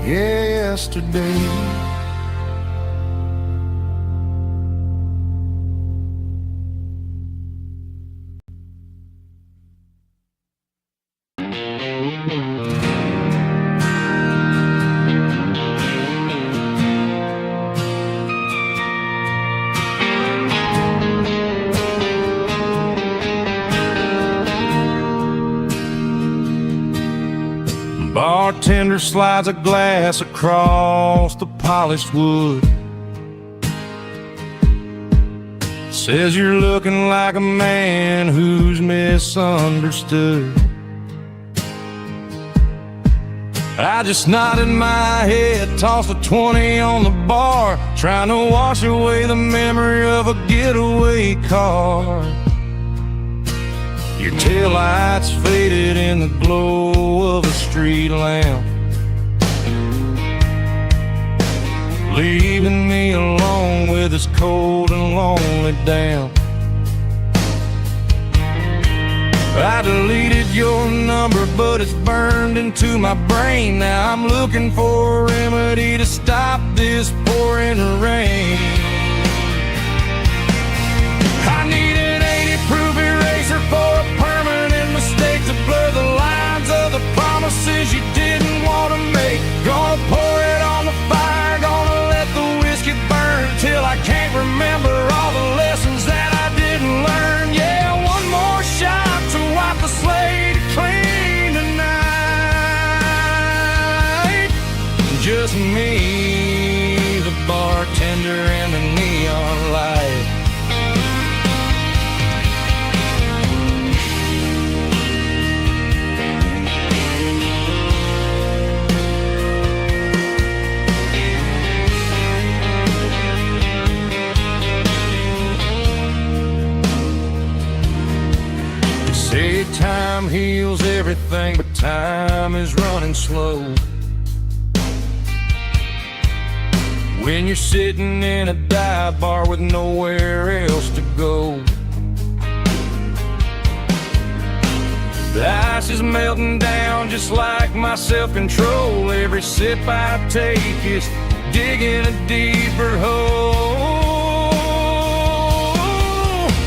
yesterday. Bartender slides a glass across the polished wood. Says you're looking like a man who's misunderstood. I just nodded my head, tossed a 20 on the bar, trying to wash away the memory of a getaway car. Your taillights faded in the glow of a street lamp, leaving me alone with this cold and lonely damp. I deleted your number, but it's burned into my brain. Now I'm looking for a remedy to stop this pouring rain. I need an 80-proof eraser for a permanent mistake to blur the lines of the promises you didn't want to make. Gonna pour it on the fire, gonna let the whiskey burn till I can't remember all the lessons that I didn't learn. Yeah, one more shot to wipe the slate clean tonight. Just me, the bartender, and the neon light. time heals everything, but time is running slow. When you're sitting in a dive bar with nowhere else to go, the ice is melting down just like my self-control. Every sip I take is digging a deeper hole.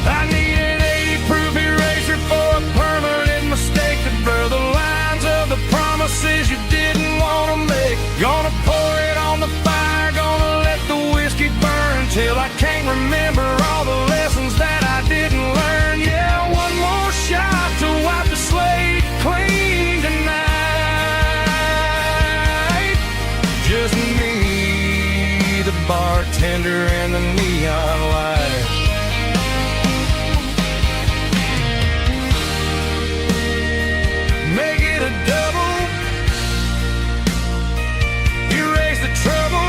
I need an 80-proof eraser for a permanent mistake to blur the lines of the promises you didn't want to make. Gonna pour it on the fire, gonna let the whiskey burn till I can't remember all the lessons that I didn't learn. Yeah, one more shot to wipe the slate clean tonight. Just me, the bartender, and the neon light. Make it a double, erase the trouble.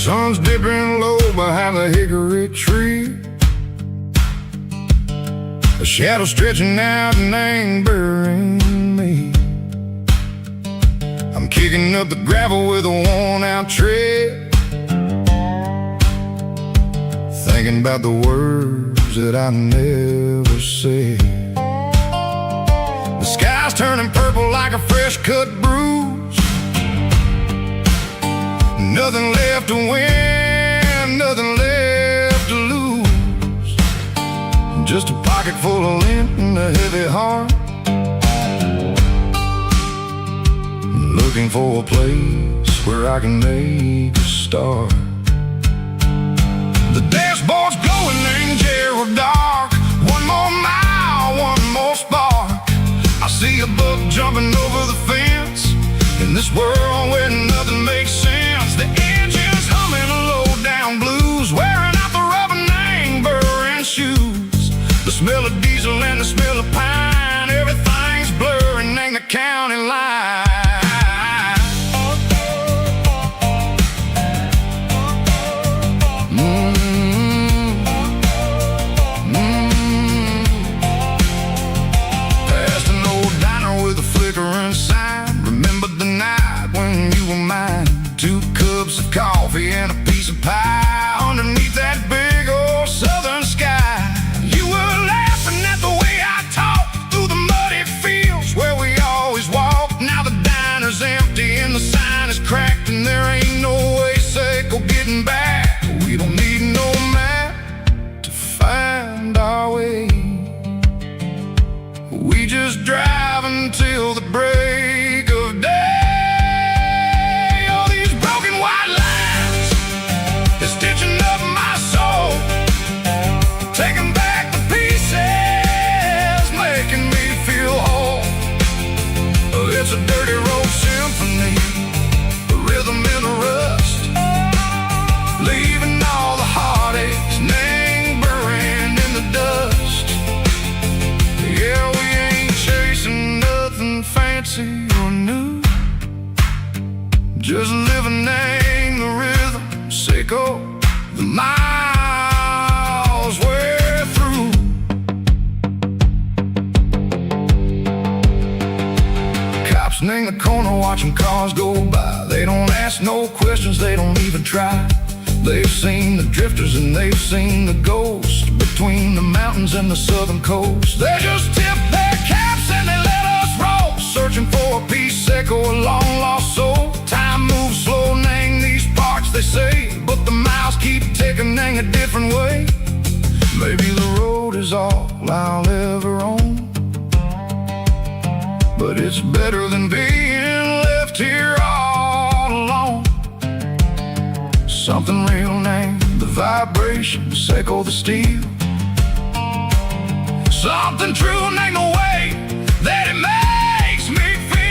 Sun's dipping low behind the hickory tree, a shadow stretching out and angering me. I'm kicking up the gravel with a worn-out tread, thinking about the words that I never said. The sky's turning purple like a fresh-cut bruise. Nothing left to win, nothing left to lose. Just a pocket full of lint and a heavy heart, looking for a place where I can make a start. The dashboard's glowing in Gerald dark. One more mile, one more spark. I see a buck jumping over the fence in this world where nothing makes sense. The engine's humming a low-down blues, wearing out the rubber name burring shoes. The smell of diesel and the smell of pine, everything's blurring, ain't the county line. Past an old diner with a flickering sign. Remember the night when you were mine. 2 cups of coffee and a piece of pie underneath that big old southern sky. You were laughing at the way I talked through the muddy fields where we always walked. Now the diner's empty and the sign is cracked, and there ain't no way safe or getting back. We don't need no map to find our way. We just drive until the break of day. Stitching up my soul, taking back the pieces, making me feel whole. It's a dirty road symphony, a rhythm in the rust, leaving all the heartaches lingering in the dust. Yeah, we ain't chasing nothing fancy or new, just living in the rhythm, sicko. The miles we're through. Cops in the corner watching cars go by. They don't ask no questions, they don't even try. They've seen the drifters and they've seen the ghosts between the mountains and the southern coast. They just tip their caps and they let us roll, searching for a piece, echo, a long lost soul. Time moves slow, name these parts, they say, but awakening a different way. Maybe the road is all I'll ever own, but it's better than being left here all alone. Something real named the vibrations echo the steel. Something true named the way that it makes me feel.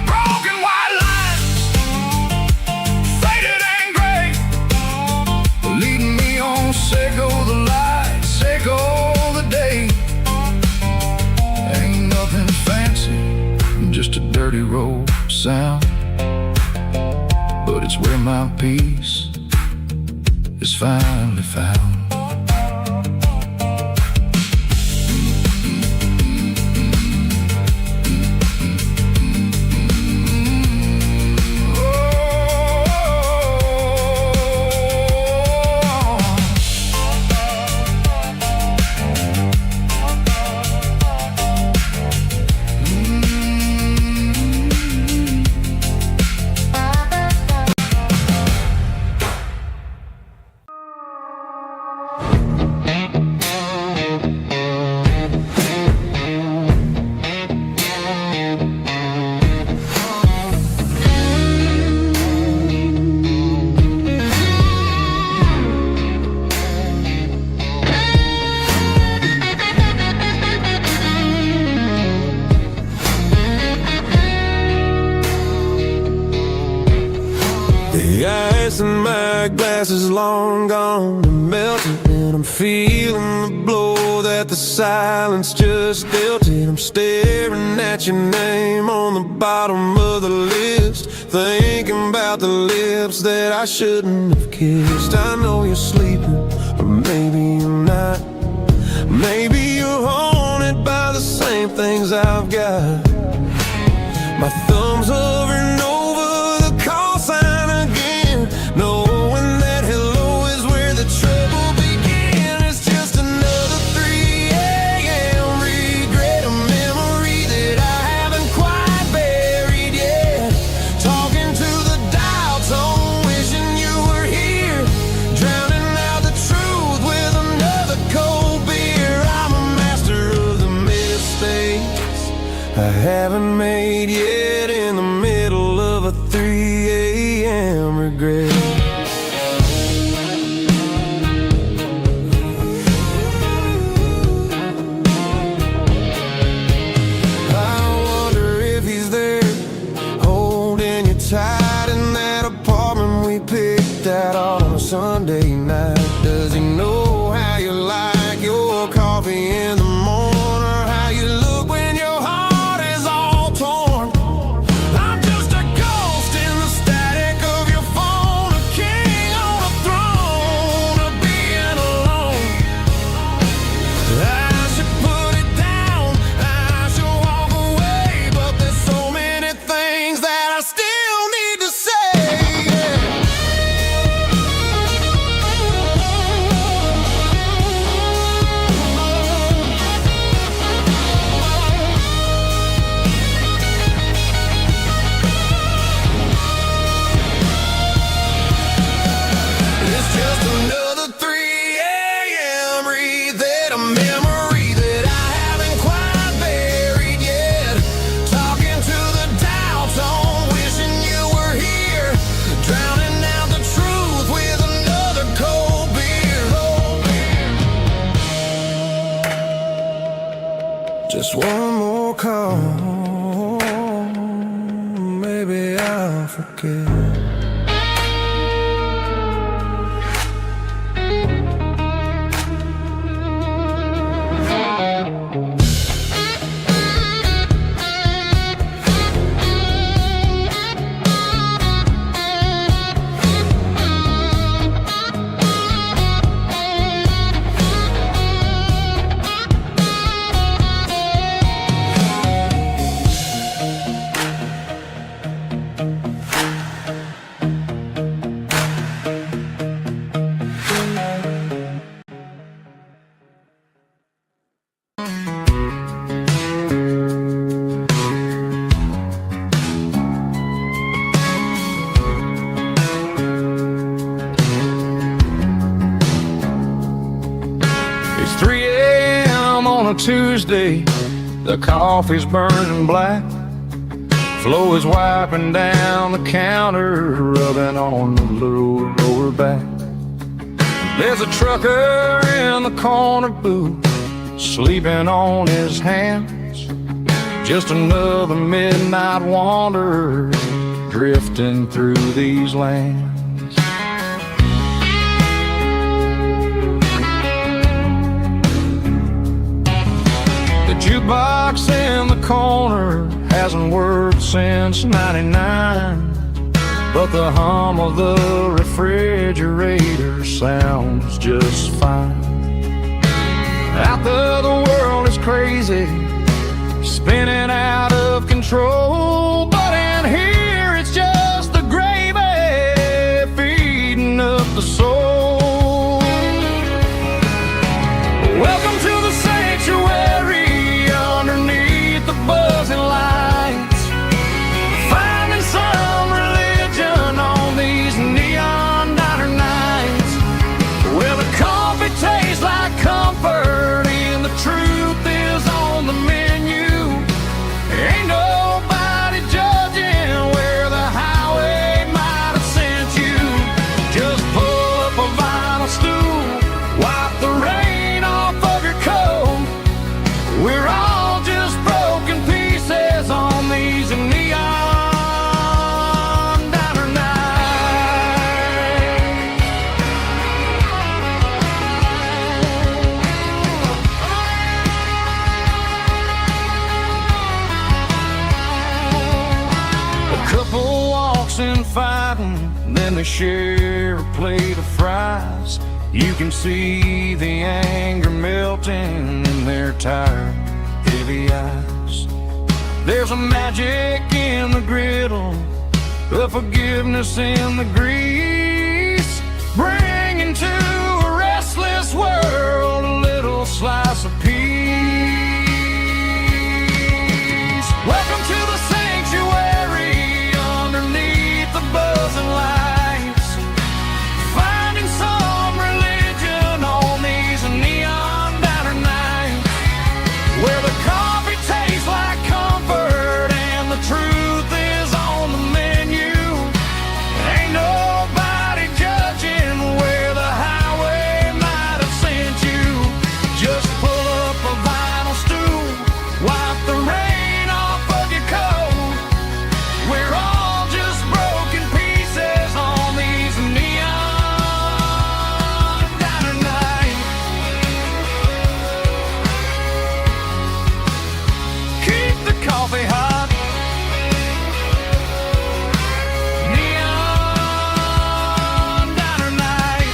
Broken white lines, faded and gray, leading me on, say go the light, say go the day. Ain't nothing fancy, just a dirty road sound, but it's where my peace is finally found. The ice in my glass is long gone and melted, and I'm feeling the blow that the silence just dealt it. I'm staring at your name on the bottom of the list, thinking about the lips that I shouldn't have kissed. I know you're sleeping, or maybe you're not. Maybe you're haunted by the same things I've got. My thumb's hovering over the call sign again, knowing that hello is where the trouble began. It's just another 3 a.m. regret, a memory that I haven't quite buried yet. Talking to the dial tone, wishing you were here, drowning out the truth with another cold beer. I'm a master of the mistakes I haven't made yet, in the middle of a 3 a.m. regret. I wonder if he's there, holding you tight in that apartment we picked out on a Sunday night. Does he know how you like your coffee in the morning, or how you look when your heart is all torn? I'm just a ghost in the static of your phone, a king on a throne of being alone. I should put it down, I should walk away, but there's so many things that I still need to say. It's just another 3 a.m. read, a memory that I haven't quite buried yet. Talking to the dial tone, wishing you were here, drowning out the truth with another cold beer. Just one more call, maybe I'll forget. It's 3 a.m. on a Tuesday. The coffee's burning black. Flo is wiping down the counter, rubbing on the little roller back. There's a trucker in the corner booth, sleeping on his hands. Just another midnight wanderer drifting through these lands. The jukebox in the corner hasn't worked since '99, but the hum of the refrigerator sounds just fine. Out there the world is crazy, spinning out of control, but in here it's just the gravy feeding up the soul. Welcome to the sanctuary underneath the buzzing lights, finding some religion on these neon diner nights, where the coffee tastes like comfort and the truth is on the menu. Ain't nobody judging where the highway might have sent you. Just pull up a vinyl stool, wipe the rain off of your coat. We're all just broken pieces on these neon diner nights. A couple walks in fighting, then they share a plate of fries. You can see the anger melting in their tired, heavy eyes. There's a magic in the griddle, a forgiveness in the grease, bringing to a restless world a little slice of peace. Welcome to the sanctuary underneath the buzzing lights, finding some religion on these neon diner nights, where the coffee tastes like comfort and the truth is on the menu. Ain't nobody judging where the highway might have sent you. Just pull up a vinyl stool, wipe the rain off of your coat. We're all just broken pieces on these neon diner nights. Keep the coffee hot. Neon diner night.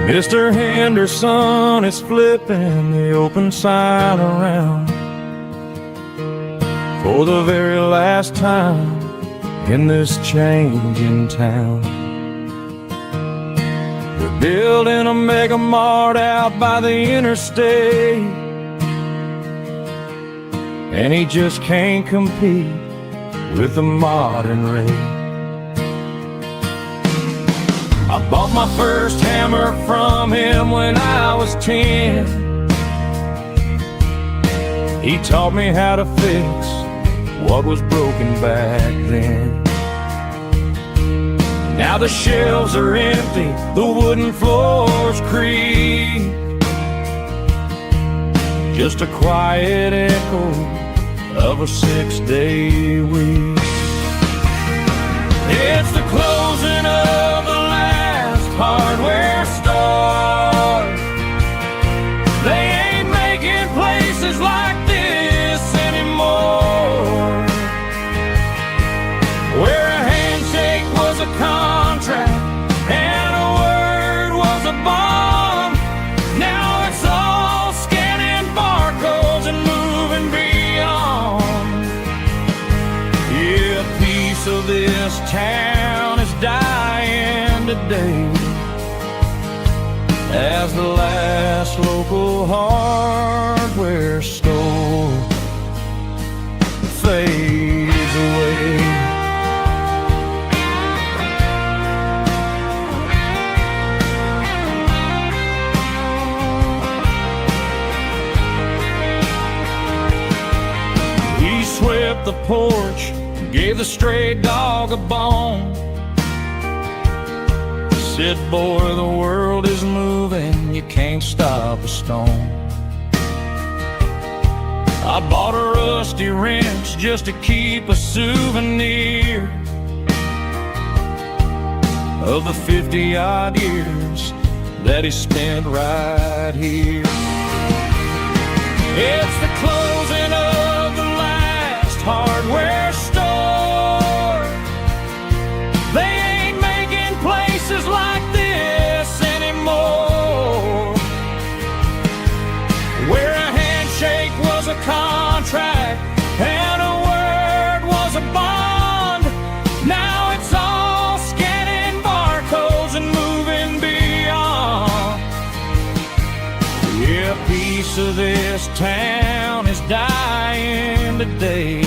Mr. Henderson is flipping the open sign around for the very last time in this changing town. They're building a mega mart out by the interstate, and he just can't compete with the modern rate. I bought my first hammer from him when I was 10. He taught me how to fix what was broken back then. Now the shelves are empty, the wooden floors creak, just a quiet echo of a 6-day week. It's the closing of the last hardware store. They ain't making places like this anymore, where a handshake was a contract and a word was a bond. as the last local hardware store fades away. He swept the porch, gave the stray dog a bone. Said, boy, the world is moving, you can't stop a stone. I bought a rusty wrench just to keep a souvenir of the 50-odd years that he spent right here. It's the closing of the last hardware store. They ain't making places like this anymore, where a handshake was a contract and a word was a bond. Now it's all scanning barcodes and moving beyond. Yeah, a piece of this town is dying today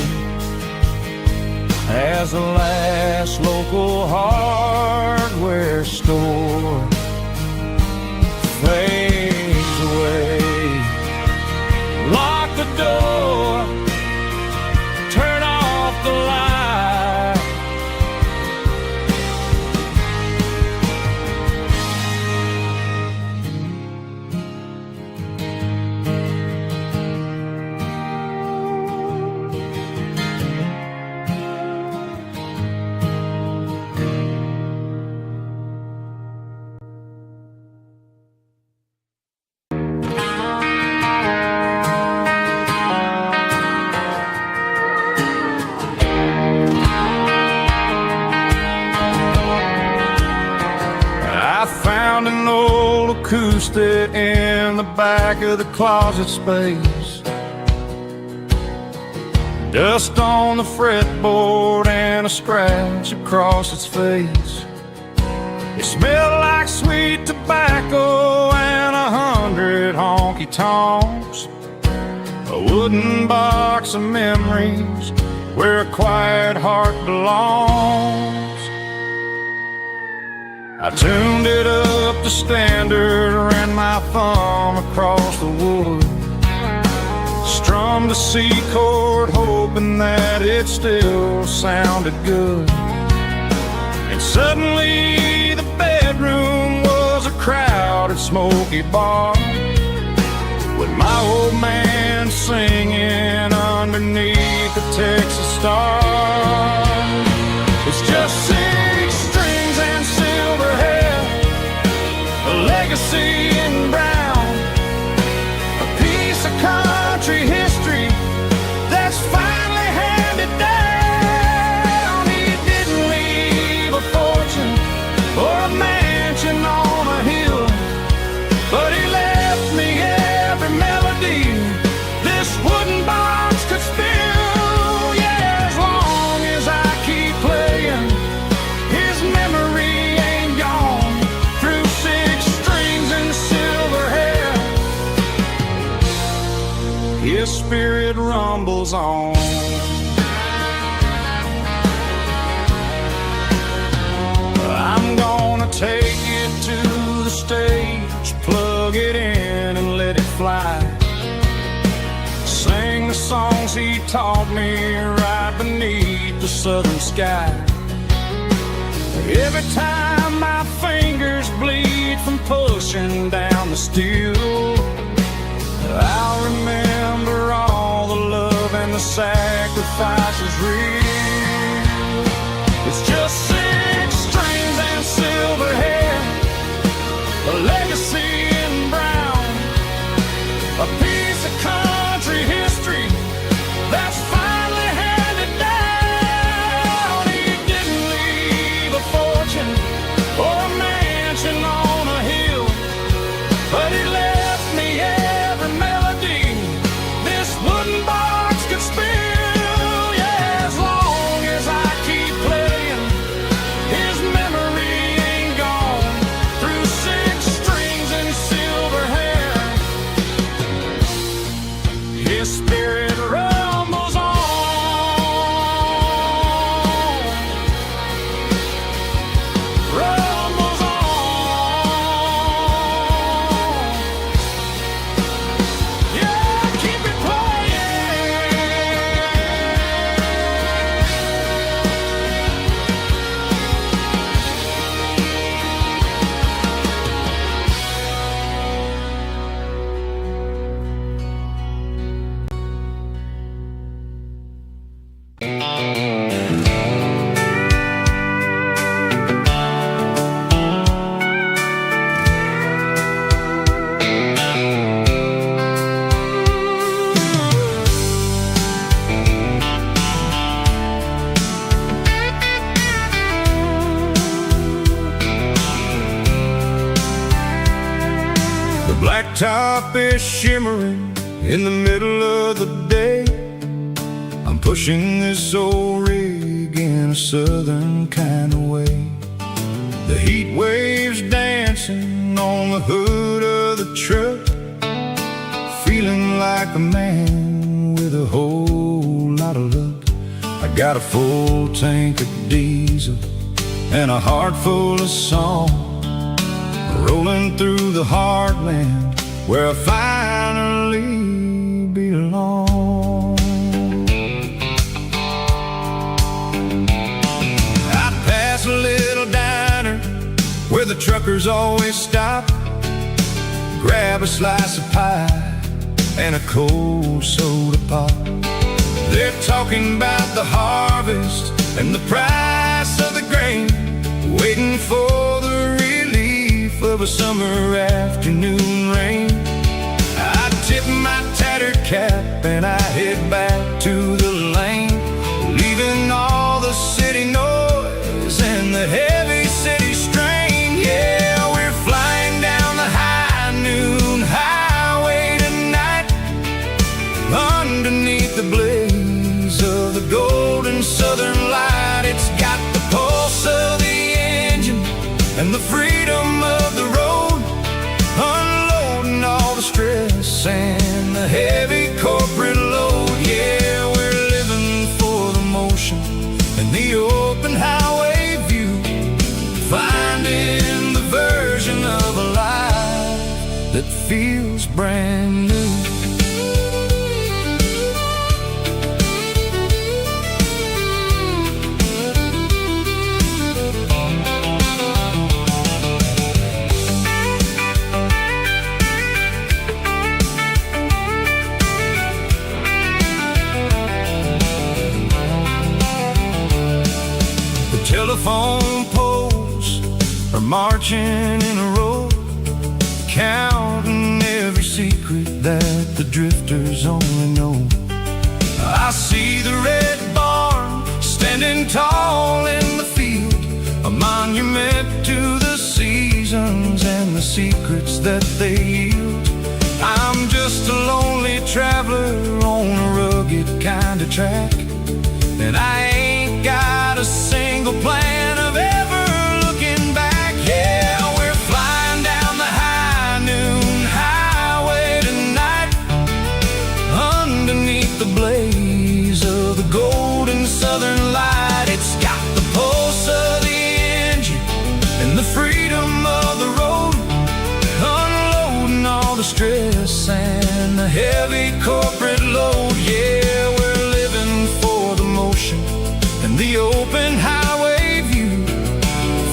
as the last local hardware store fades away. Lock the door, turn off the light. I found an old acoustic in the back of the closet space. Dust on the fretboard and a scratch across its face. It smelled like sweet tobacco and 100 honky-tonks. A wooden box of memories where a quiet heart belongs. I tuned it up to standard, ran my thumb across the wood, strummed a C chord, hoping that it still sounded good. And suddenly the bedroom was a crowded, smoky bar, with my old man singing underneath the Texas star. It's just 6 strings and silver hair, a legacy in brown, a piece of country history that's finally handed down. He didn't leave a fortune or a mansion on a hill, but he left me every melody this wooden box could spill. Yeah, as long as I keep playing, his memory ain't gone. Through 6 strings and silver hair, his spirit rumbles on. I'm gonna take it to the stage, plug it in and let it fly. Sing the songs he taught me right beneath the southern sky. Every time my fingers bleed from pushing down the steel, I'll remember all the love and the sacrifices real. It's just 6 strings and silver hair, a legacy in brown, a piece of country history that's finally handed down. He didn't leave a fortune or a mansion on a hill, but he left me every melody this wooden box could spill. Yeah, as long as I keep playing, his memory ain't gone. Through 6 strings and silver hair. His spirit rumbles on. Rumbles on. Yeah, keep it The blacktop is shimmering in the middle of the day. I'm pushing this old rig in a southern kind of way. The heat waves dancing on the hood of the truck, feeling like a man with a whole lot of luck. I got a full tank of diesel and a heart full of song, rolling through the heartland where I finally belong. I pass a little diner where the truckers always stop, grab a slice of pie and a cold soda pop. They're talking about the harvest and the price of the grain, waiting for the relief of a summer afternoon rain. I tip my tattered cap and I head back to the lane, leaving all the city noise and the heavy city strain. Yeah, we're flying down the high noon highway tonight, underneath the blaze of the golden southern light. It's got the pulse of the engine and the freedom of the road, unloading all the stress and the heavy corporate load. Yeah, we're living for the motion and the open highway view, finding the version of a life that feels brand new. Telephone poles are marching in a row, counting every secret that the drifters only know. I see the red barn standing tall in the field, a monument to the seasons and the secrets that they yield. I'm just a lonely traveler on a rugged kind of track, and I ain't got a single plan of ever looking back. Yeah, we're flying down the high noon highway tonight, underneath the blaze of the golden southern light. It's got the pulse of the engine and the freedom of the road, unloading all the stress and the heavy corporate load. Yeah, we're living for the motion and the open highway view,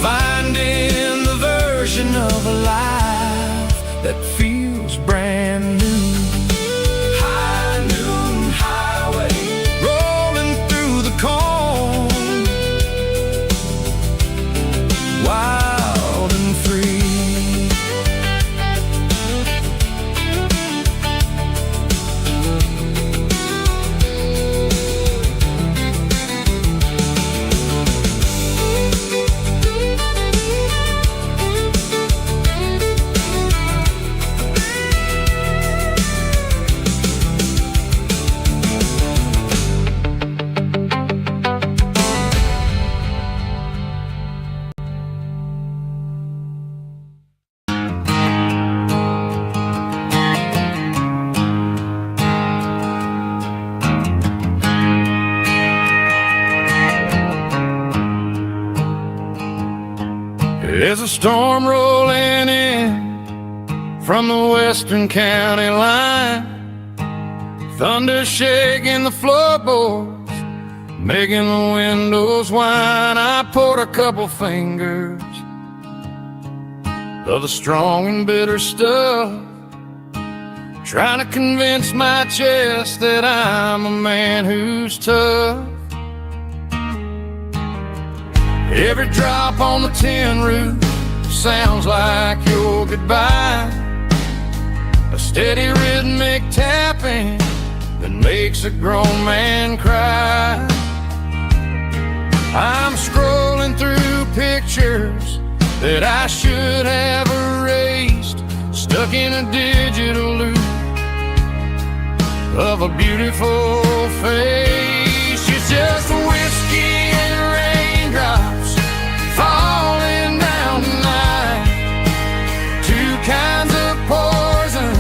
finding the version of a life that feels brand new. High noon highway, rolling through the corn, wild and free. storm rolling in from the western county line, thunder shaking the floorboards, making the windows whine. I poured a couple fingers of the strong and bitter stuff, trying to convince my chest that I'm a man who's tough. Every drop on the tin roof sounds like your goodbye, a steady rhythmic tapping that makes a grown man cry. I'm scrolling through pictures that I should have erased, stuck in a digital loop of a beautiful face. It's just whiskey and raindrops falling down tonight, two kinds of poison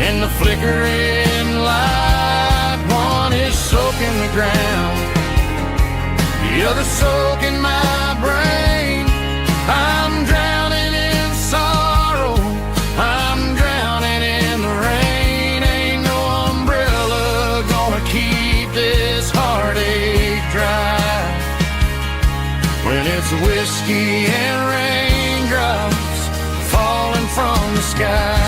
in the flickering light. One is soaking the ground, the other soaking my brain. I'm drowning in sorrow, I'm drowning in the rain. Ain't no umbrella gonna keep this heartache dry when it's whiskey and raindrops falling from the sky.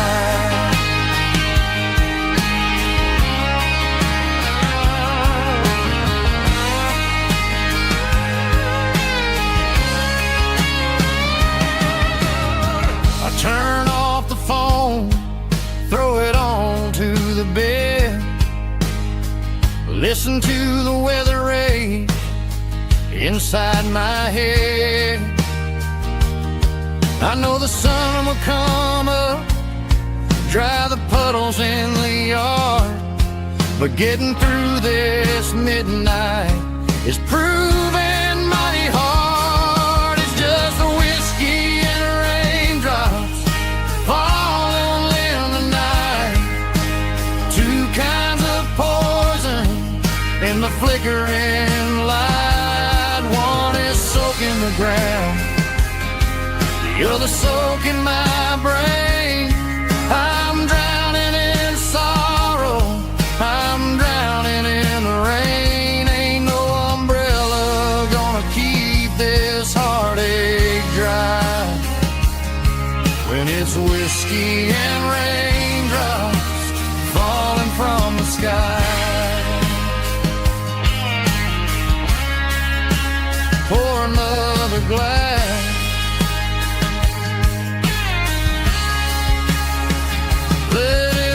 Turn off the phone, throw it on to the bed, listen to the weather rage inside my head. I know the sun will come up, dry the puddles in the yard, but getting through this midnight is proving mighty hard. It's just a whiskey and raindrops falling in the night, two kinds of poison in the flickering light. One is soaking the ground, the other soaking my brain. I'm drowning in sorrow, I'm drowning in the rain. Ain't no umbrella gonna keep this heartache dry when it's whiskey and raindrops falling from the sky. Pour another glass, let it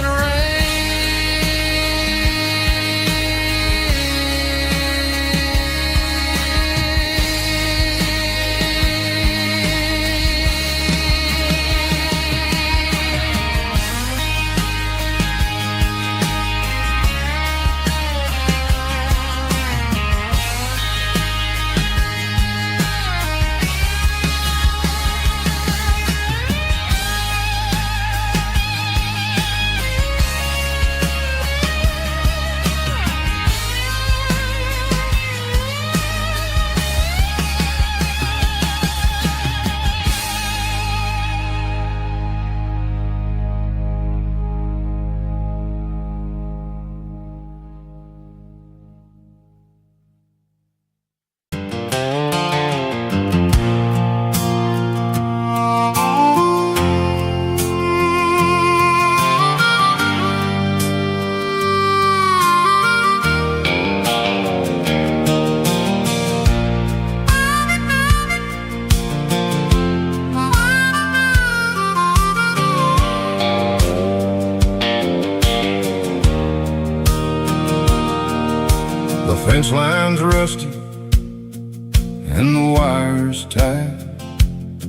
fence line's rusty and the wires tight,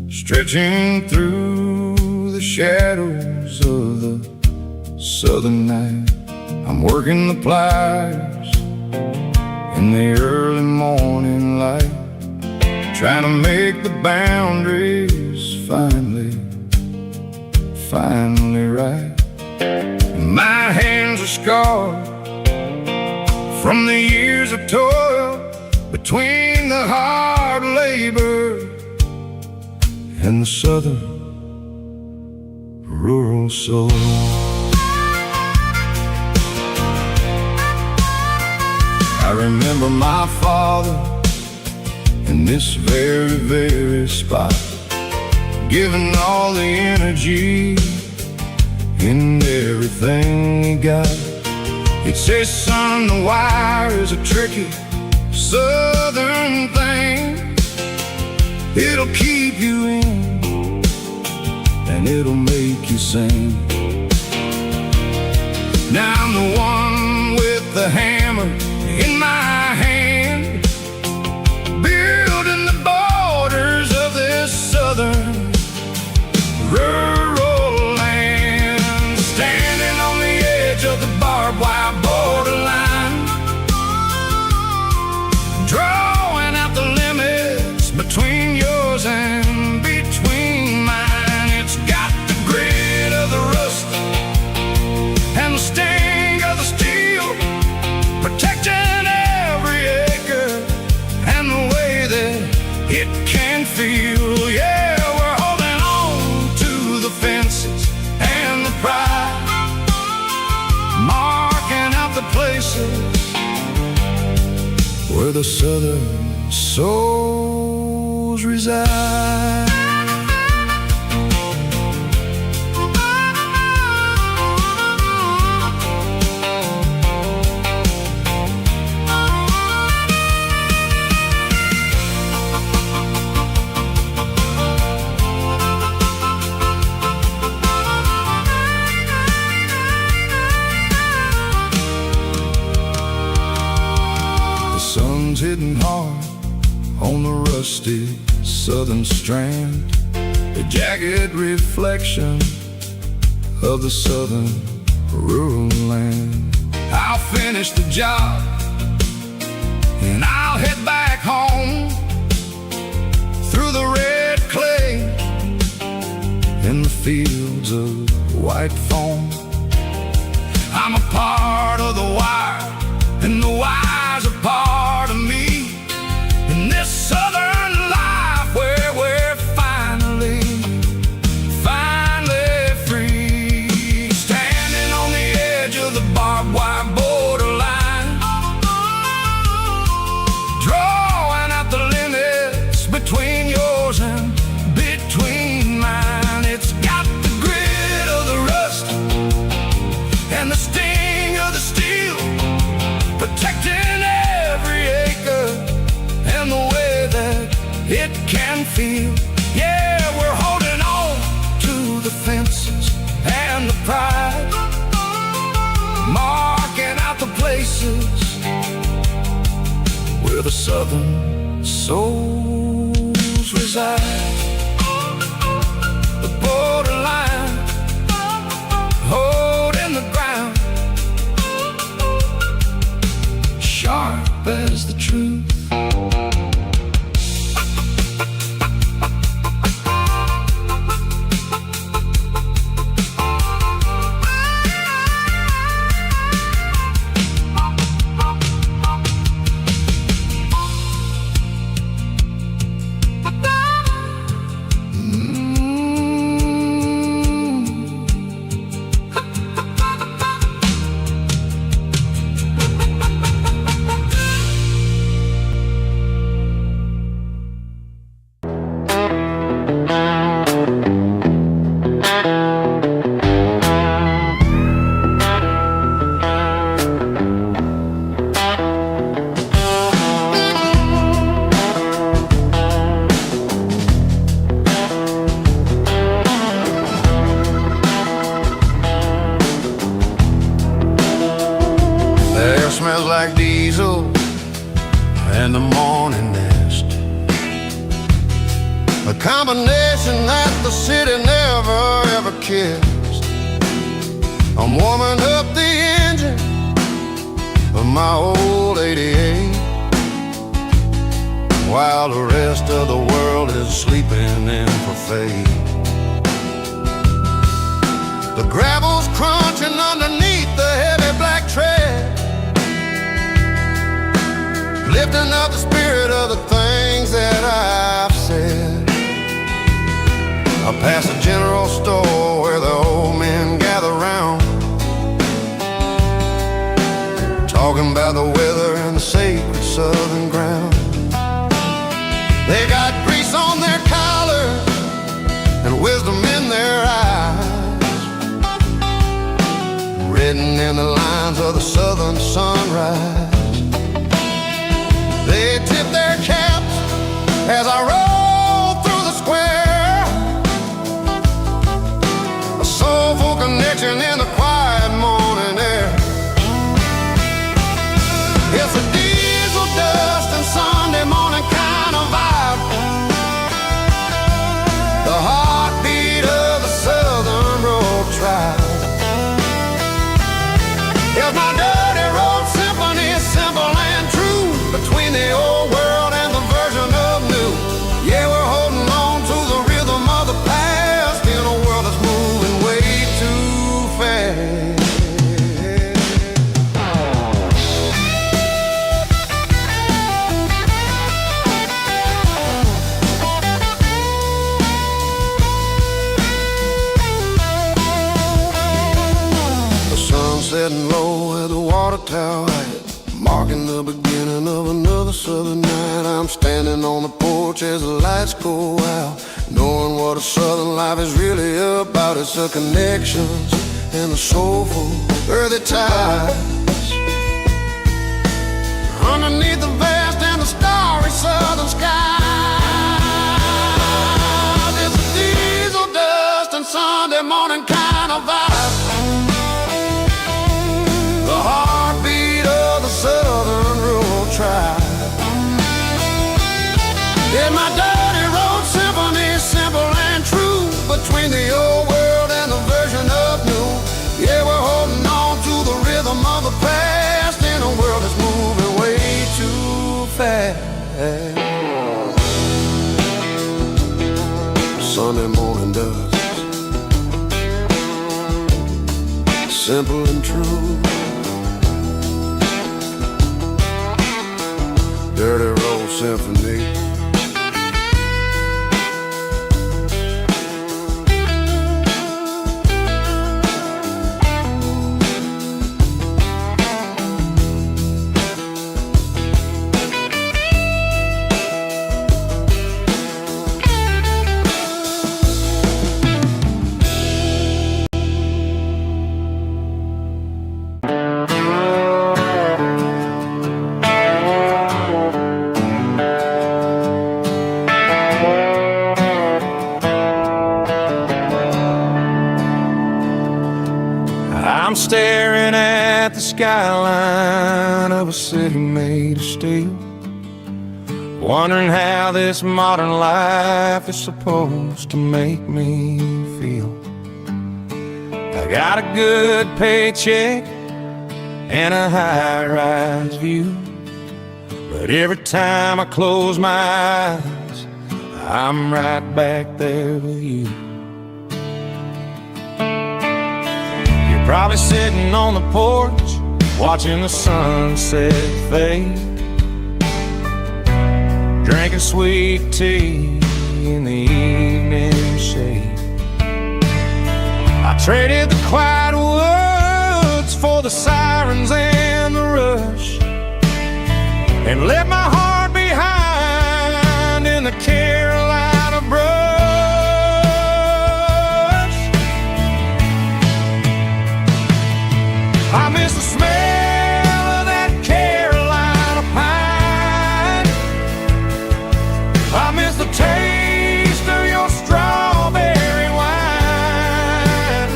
stretching through the shadows of the southern night. I'm working the pliers in the early morning light, trying to make the boundaries finally right. My hands are scarred from the years of toil, between the hard labor and the southern rural soul. I remember my father in this very, very spot, giving all the energy in everything he got. He'd say, son, the wire is a tricky southern thing. It'll keep you in and it'll make you sing. Now I'm the one with the hammer in my hand, building the borders of this southern rural land, standing on the edge of the barbed wire borderline, drawing out the limits between yours and between mine. It's got the grit of the rust and the sting of the steel, protecting every acre and the way that it can feel. Yeah, we're holding on to the fences and the pride, marking out the places where the southern souls reside. Sun's hitting hard on the rusty southern strand, a jagged reflection of the southern rural land. I'll finish the job and I'll head back home through the red clay in the fields of white foam. I'm a part of the wire and the wire's a part of me in this southern life where we're finally free, standing on the edge of the barbed wire borderline, drawing out the limits between yours and between mine. It's got the grit of the rust and the sting of the steel, protecting every acre and the way that it can feel. Yeah, we're holding on to the fences and the pride, marking out the places where the southern souls reside. The borderline, holding the ground, sharp as the truth. Smells like diesel and the morning mist, a combination that the city never ever kissed. I'm warming up the engine of my old 88 while the rest of the world is sleeping in for fate. The gravel's crunching underneath the heavy black tread, lifting up the spirit of the things that I've said. past the general store where the old men gather round, talking about the weather and the sacred southern ground. They got grease on their collars and wisdom in their eyes, written in the lines of the southern sunrise. They tip their caps as I roll through the square, a soulful connection in the quiet morning air. It's a diesel dust and Sunday morning kind of vibe, the heartbeat of the Southern Road Tribe. It's my dirty road symphony, simple and true, between the old world and the version of new. Yeah, we're holding on to the rhythm of the past in a world that's moving way too fast. The sun setting low at the water tower, marking the beginning of another southern night. I'm standing on the porch as the lights go out, knowing what a southern life is really about. It's the connections and the soulful earthy ties underneath the vast and the starry southern sky. It's a diesel dust and Sunday morning kind of vibe, the heartbeat of the Southern Rural Tribe. In my dirty road symphony, simple and true, between the old world and the version of new. Yeah, we're holding on to the rhythm of the past in a world that's moving way too fast. Sunday morning dust, simple and true, dirty road symphony. I'm staring at the skyline of a city made of steel, wondering how this modern life is supposed to make me feel. I got a good paycheck and a high-rise view, but every time I close my eyes, I'm right back there with you. Probably sitting on the porch, watching the sunset fade, drinking sweet tea in the evening shade. I traded the quiet woods for the sirens and the rush, and left my heart behind in the Carolina brush. I miss the smell of that Carolina pine. I miss the taste of your strawberry wine.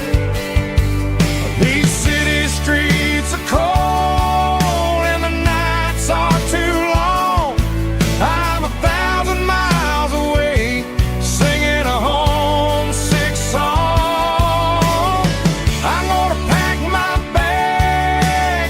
These city streets are cold and the nights are too long. I'm 1,000 miles away, singing a homesick song. I'm gonna pack my bag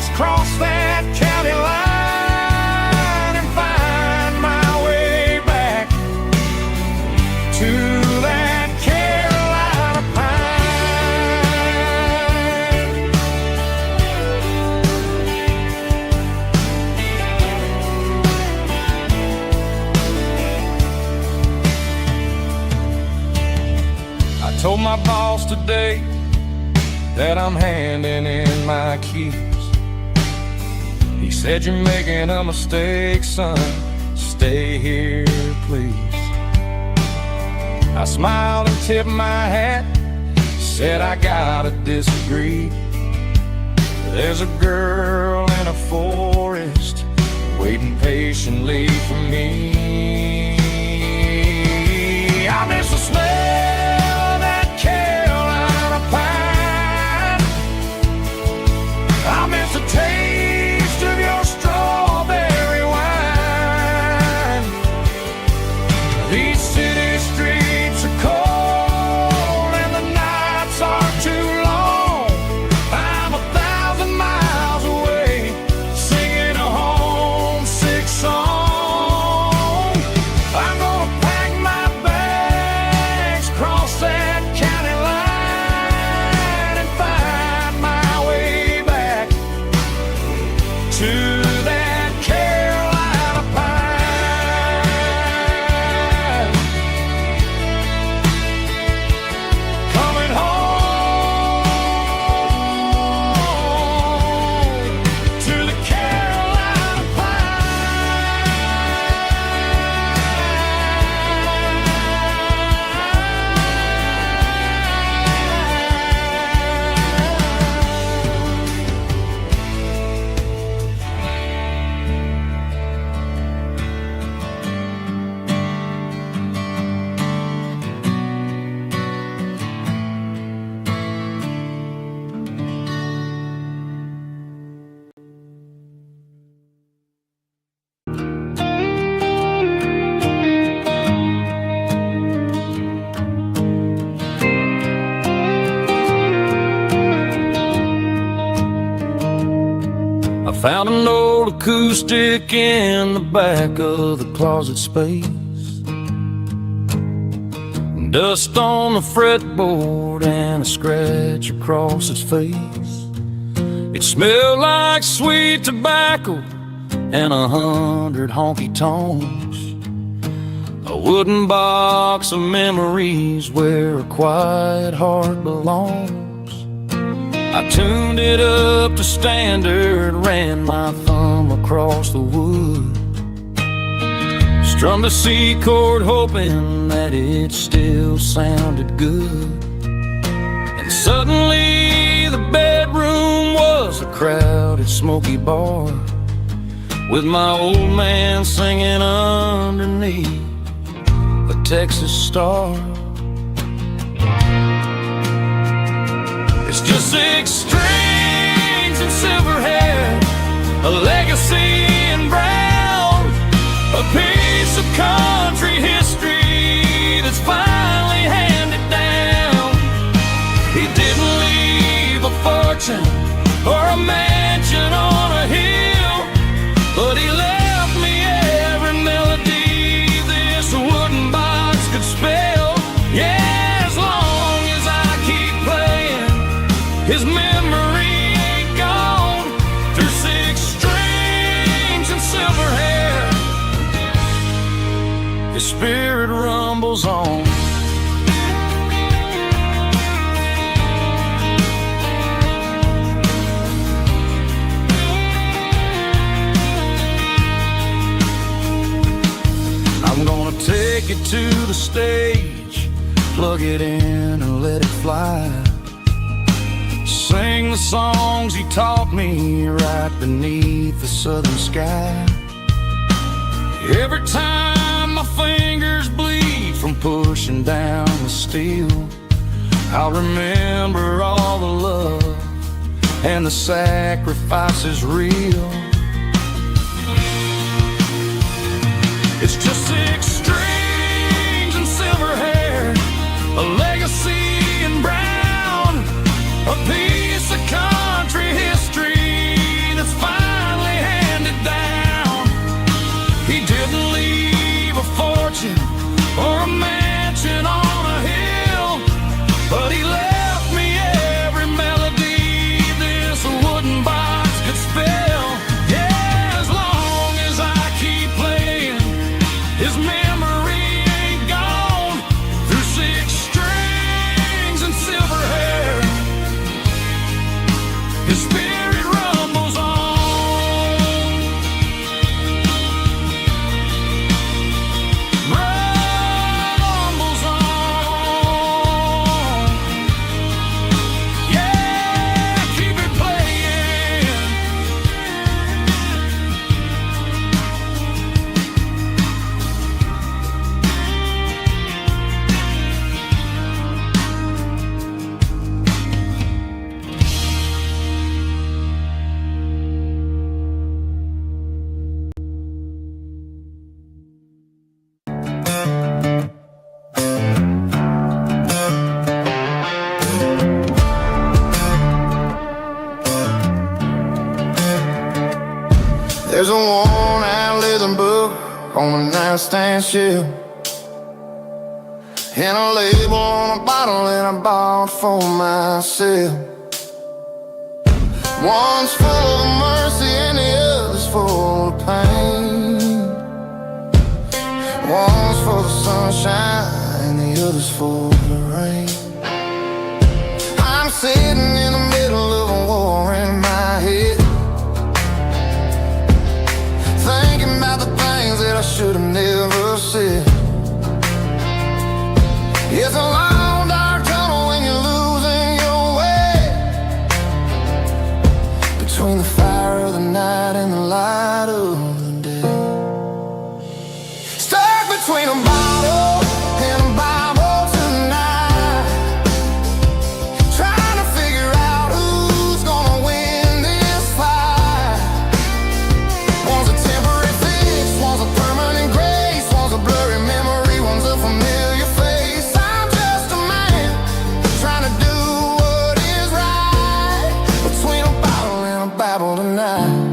today that I'm handing in my keys. He said, "You're making a mistake, son. Stay here, please." I smiled and tipped my hat, said, "I gotta disagree. There's a girl in a forest waiting patiently for me. I miss the smell of that Carolina pine. I miss the taste of your strawberry wine. These city streets are cold and the nights are too long. I'm 1,000 miles away, singing a homesick song. I'm gonna pack my bags, cross that county line, and find my way back to that Carolina pine. Coming home to the Carolina I found an old acoustic in the back of the closet space. Dust on the fretboard and a scratch across its face. It smelled like sweet tobacco and 100 honky tonks. A wooden box of memories where a quiet heart belongs. I tuned it up to standard, ran my thumb across the wood, strummed a C chord hoping that it still sounded good. And suddenly the bedroom was a crowded smoky bar, with my old man singing underneath the Texas star. It's just 6 strings and silver hair, a legacy in brown, a piece of country history that's finally handed down. He didn't leave a fortune or a mansion on a hill, but he left me every melody this wooden box could spell. Yeah, as long as I keep playing, his memory ain't gone. Through 6 strings and silver hair, his spirit rumbles on. I'm gonna take it to the stage, plug it in and let it fly. Sing the songs he taught me right beneath the southern sky. Every time my fingers bleed from pushing down the steel, I'll remember all the love and the sacrifices real. It's just 6 strings and silver hair, a legacy in brown, a piece of country history that's finally handed down. He didn't leave a fortune or a mansion on a hill, but he left me every melody this wooden box could spell. The spirit rumbles on, rumbles on. Yeah, keep it playing. There's a worn-out leather book on the nightstand shelf, and a label on a bottle that I bought for myself. One's full of mercy and the other's full of pain. One's for the sunshine and the other's for the rain. I'm sitting in the middle of a war in my head, thinking about the things that I should have never said. It's a long dark tunnel when you're losing your way, between the fire of the night and the light of the day. Stuck between a bottle and a Bible tonight, trying to figure out who's gonna win this fight. One's a temporary fix, one's a permanent grace, one's a blurry memory, one's a familiar face. I'm just a man trying to do what is right, between a bottle and a Bible tonight.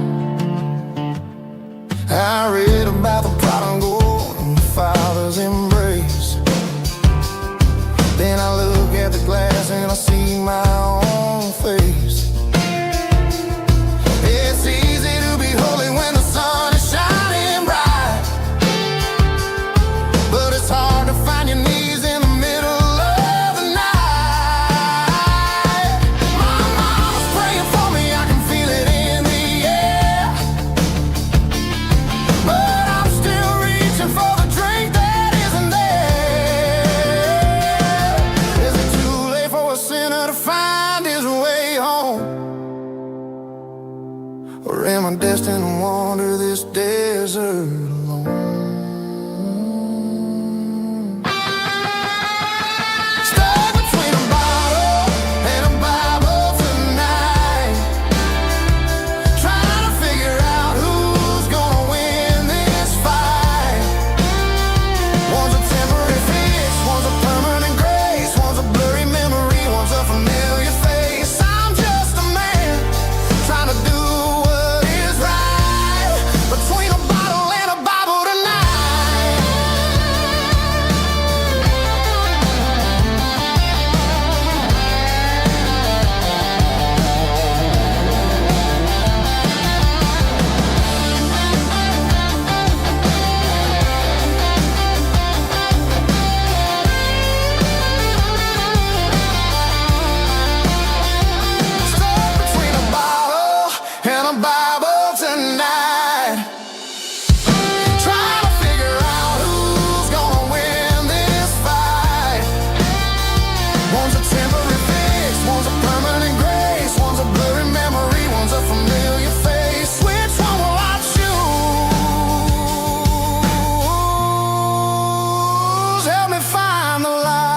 I read about the prodigal and the father's embrace. Then I look at the glass and I see my own face. It's easy to be holy when the sun is shining bright, but it's hard to find your knees in the middle of the night. My mama's praying for me, I can feel it in the air, but I'm still reaching for the drink that isn't there. Is it too late for a sinner to find his way home? Or am I destined to wander this desert alone? Stuck between a bottle and a Bible tonight, trying to figure out who's gonna win this fight. One's a temporary fix, one's a permanent grace, one's a blurry memory, one's a familiar face. I'm just a man trying to do what is right, between a bottle and a Bible tonight. Stuck between a bottle and a Bible tonight, trying to figure out who's gonna win this fight. One's a temporary fix, one's a permanent grace, one's a blurry memory, one's a familiar face. Which one will I choose? Help me find the light.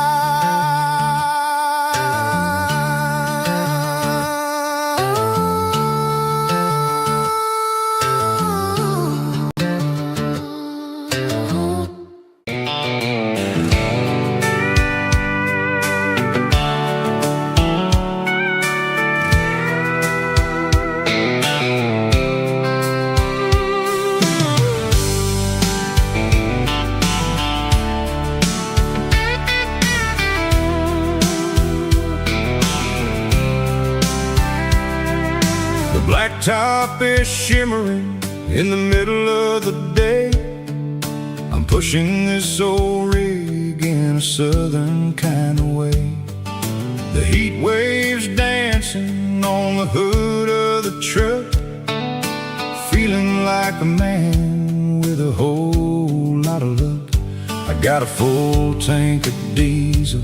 The blacktop is shimmering in the middle of the day. I'm pushing this old rig in a southern kind of way. The heat waves dancing on the hood like a man with a whole lot of luck. I got a full tank of diesel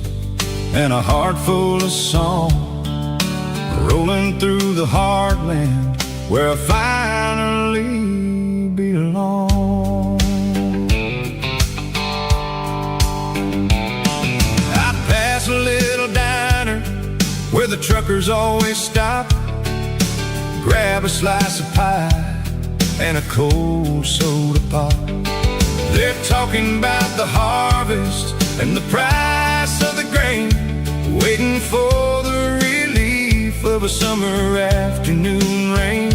and a heart full of song, rolling through the heartland where I finally belong. I pass a little diner where the truckers always stop, grab a slice of pie and a cold soda pop. They're talking about the harvest and the price of the grain, waiting for the relief of a summer afternoon rain.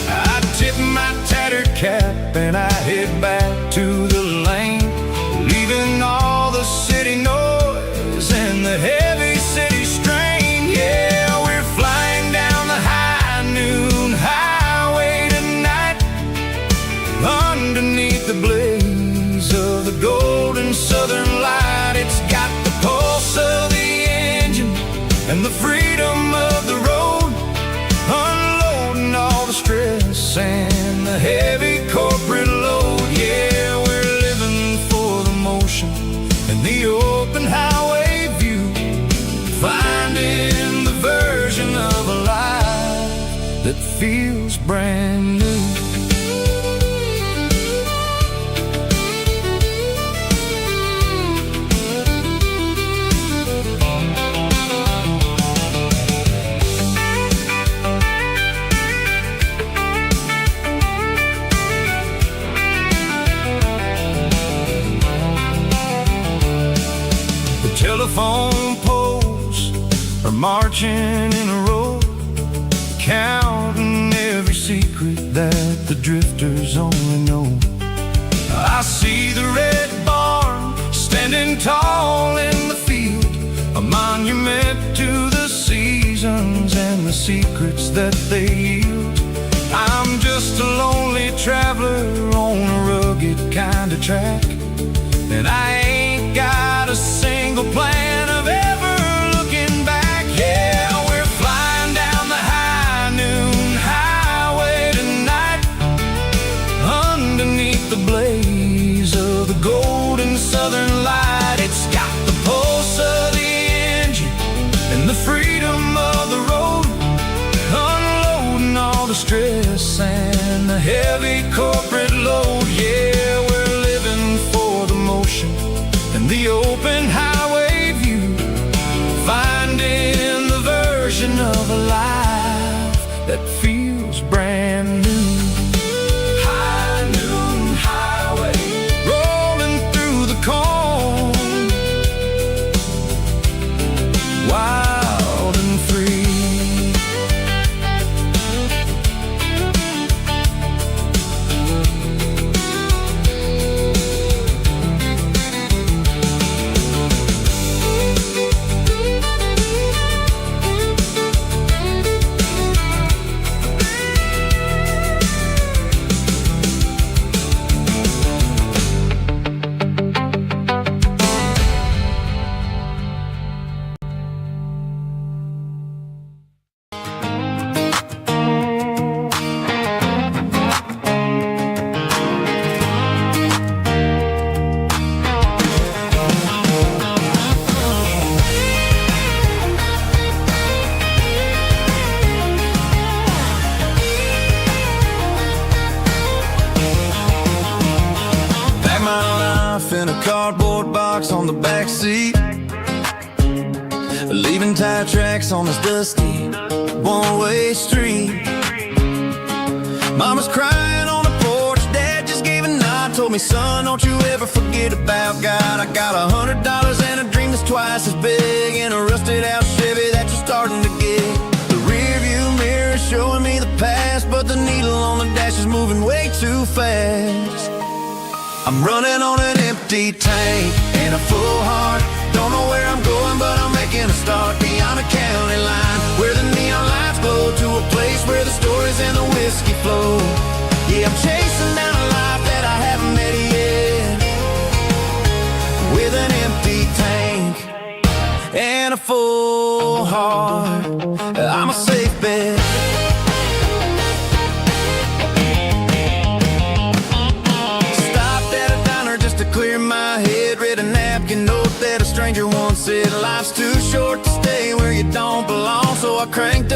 I tip my tattered cap and I head back to the lane, leaving all the city noise and the heavy city strain. Yeah, we're flying down the high noon highway tonight, underneath the blaze of the golden southern light. It's got the pulse of the engine and the freedom of the road, unloading all the stress and the heavy corporate load. Yeah, we're living for the motion and the open highway view, finding the version of a life that feels brand new. Telephone poles are marching in a row, counting every secret that the drifters only know. I see the red barn standing tall in the field, a monument to the seasons and the secrets that they yield. I'm just a lonely traveler on a rugged kind of track, and I ain't got a single plan of ever looking back. Yeah, we're flying down the high noon highway tonight, underneath the blaze of the golden southern light. It's got the pulse of the engine and the freedom of the road, unloading all the stress and the heavy corporate load. Yeah, we're living for the motion and the open highway view, finding the version of a life that feels brand new. High noon highway, rolling through the corn, wild and free. In a cardboard box on the back seat, leaving tire tracks on this dusty one-way street. Mama's crying on the porch, Dad just gave a nod, told me, son, don't you ever forget about God. I got $100 and a dream that's twice as big, and a rusted out Chevy that you're starting to get. The rear view mirror is showing me the past, but the needle on the dash is moving way too fast. I'm running on an empty tank and a full heart. Don't know where I'm going, but I'm making a start beyond a county line, where the neon lights glow, to a place where the stories and the whiskey flow. Yeah, I'm chasing down a life that I haven't met yet, with an empty tank and a full heart. I'm a safe bet.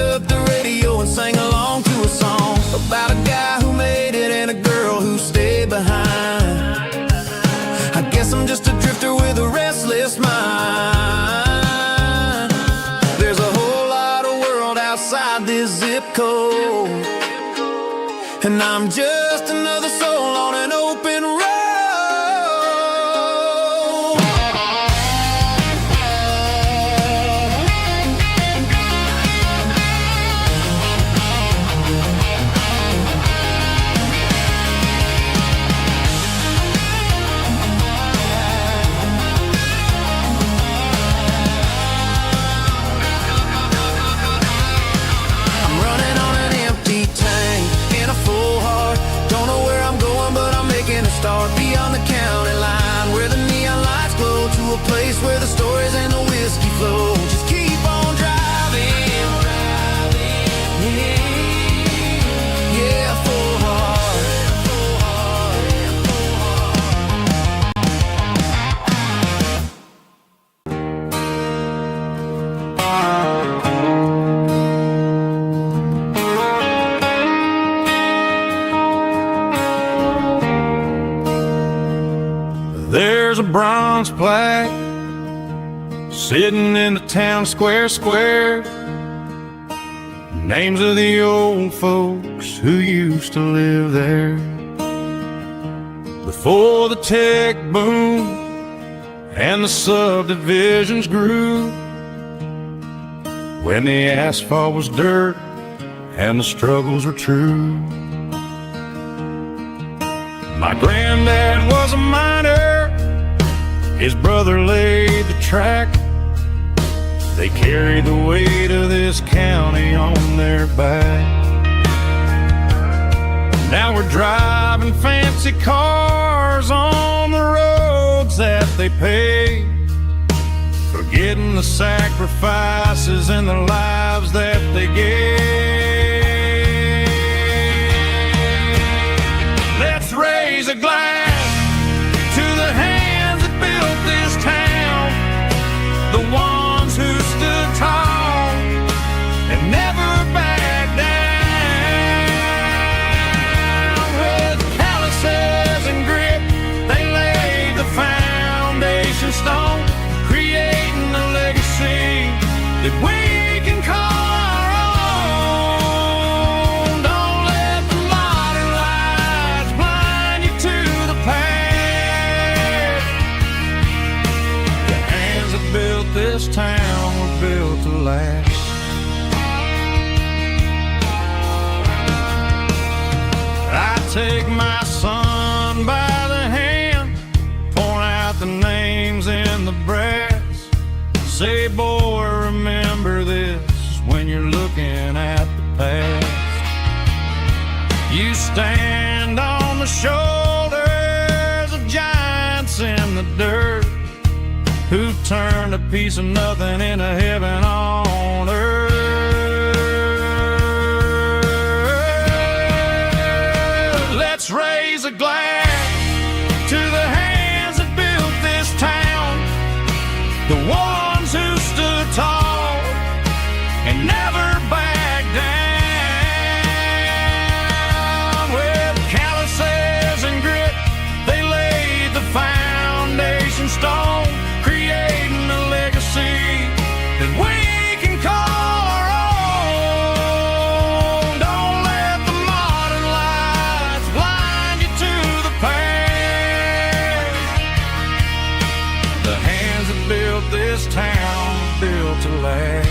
up the radio and sang along to a song about a guy who made it and a girl who stayed behind. I guess I'm just a drifter with a restless mind. There's a whole lot of world outside this zip code, and I'm just another soul on an open road. Start beyond the county line, where the neon lights glow, to a place where the stories and the whiskey flow. Just keep on driving, yeah, full heart. There's a bronze plaque sitting in the town square. Names of the old folks who used to live there before the tech boom and the subdivisions grew, when the asphalt was dirt and the struggles were true. My granddad was a miner, his brother laid the track. They carried the weight of this county on their back. Now we're driving fancy cars on the roads that they paved, forgetting the sacrifices and the lives that they gave. Let's raise a glass to the hands that built this town, the ones who stood tall and never backed down. With calluses and grit, they laid the foundation stone, creating a legacy that we can call our own. Don't let the modern lights blind you to the past. The hands that built this town were built to last. I take my son by the hand, point out the names in the brass. Say, boy, remember this when you're looking at the past. You stand on the shoulders of giants in the dirt, who turned a piece of nothing into heaven on earth. Let's raise a glass to the hands that built this town, the ones who stood tall and never backed down. With calluses and grit, they laid the foundation stone, creating a legacy that we can call our own. Don't let the modern lights blind you to the past. The hands that built this town built to last.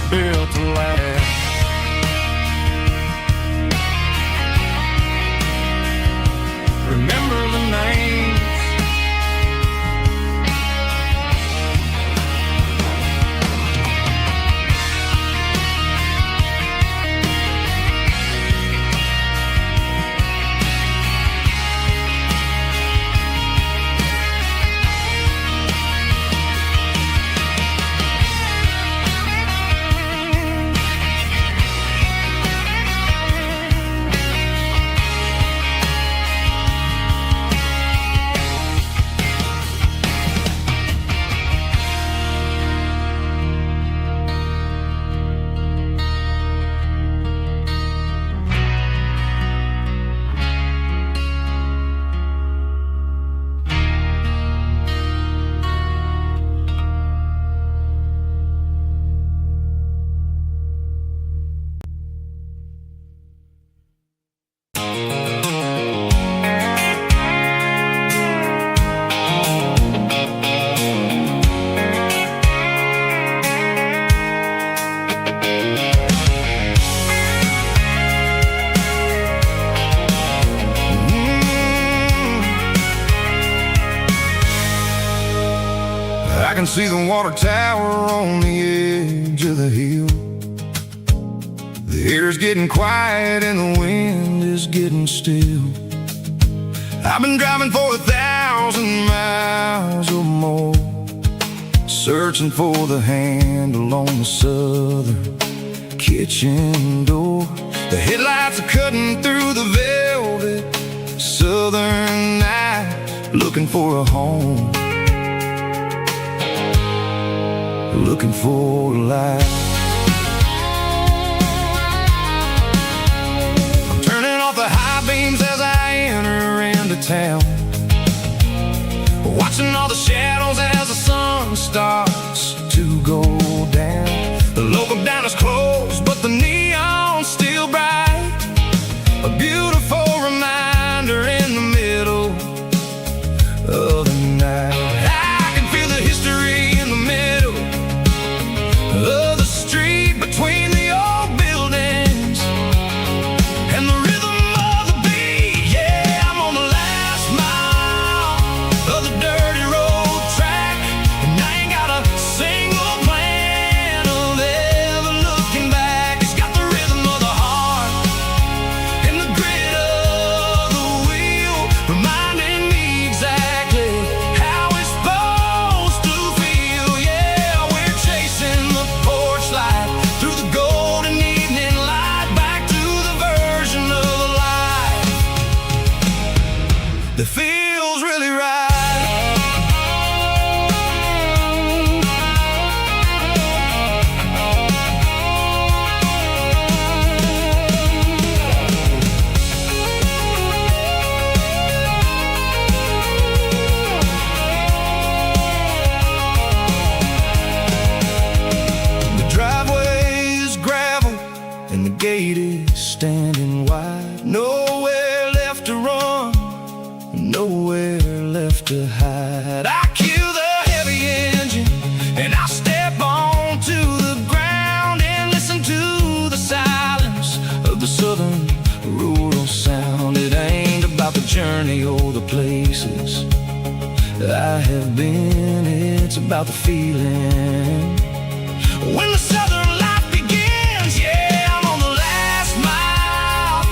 Built to last. Remember the names. I can see the water tower on the edge of the hill. The air's getting quiet and the wind is getting still. I've been driving for 1,000 miles or more, searching for the handle on the southern kitchen door. The headlights are cutting through the velvet southern night, looking for a home, looking for a life. I'm turning off the high beams as I enter into town, watching all the shadows as the sun starts to go down. The local diner's closed, but the neon's still bright, a beautiful reminder in the middle of the night. I can feel the history in the middle of the street, between the old buildings and the rhythm of the beat. Yeah, I'm on the last mile of the dirty road track, and I ain't got a single plan of ever looking back. It's got the rhythm of the heart and the grit of the wheel, reminding me exactly how it's supposed to feel. Yeah, we're chasing the porch light through the golden evening light, back to the version of life that feels really right. The driveway is gravel and the gate is standing wide. Nowhere left to run, nowhere left to hide. I cue the heavy engine and I step onto the ground and listen to the silence of the southern rural sound. It ain't about the journey or the places I have been, it's about the feeling when the southern life begins. Yeah, I'm on the last mile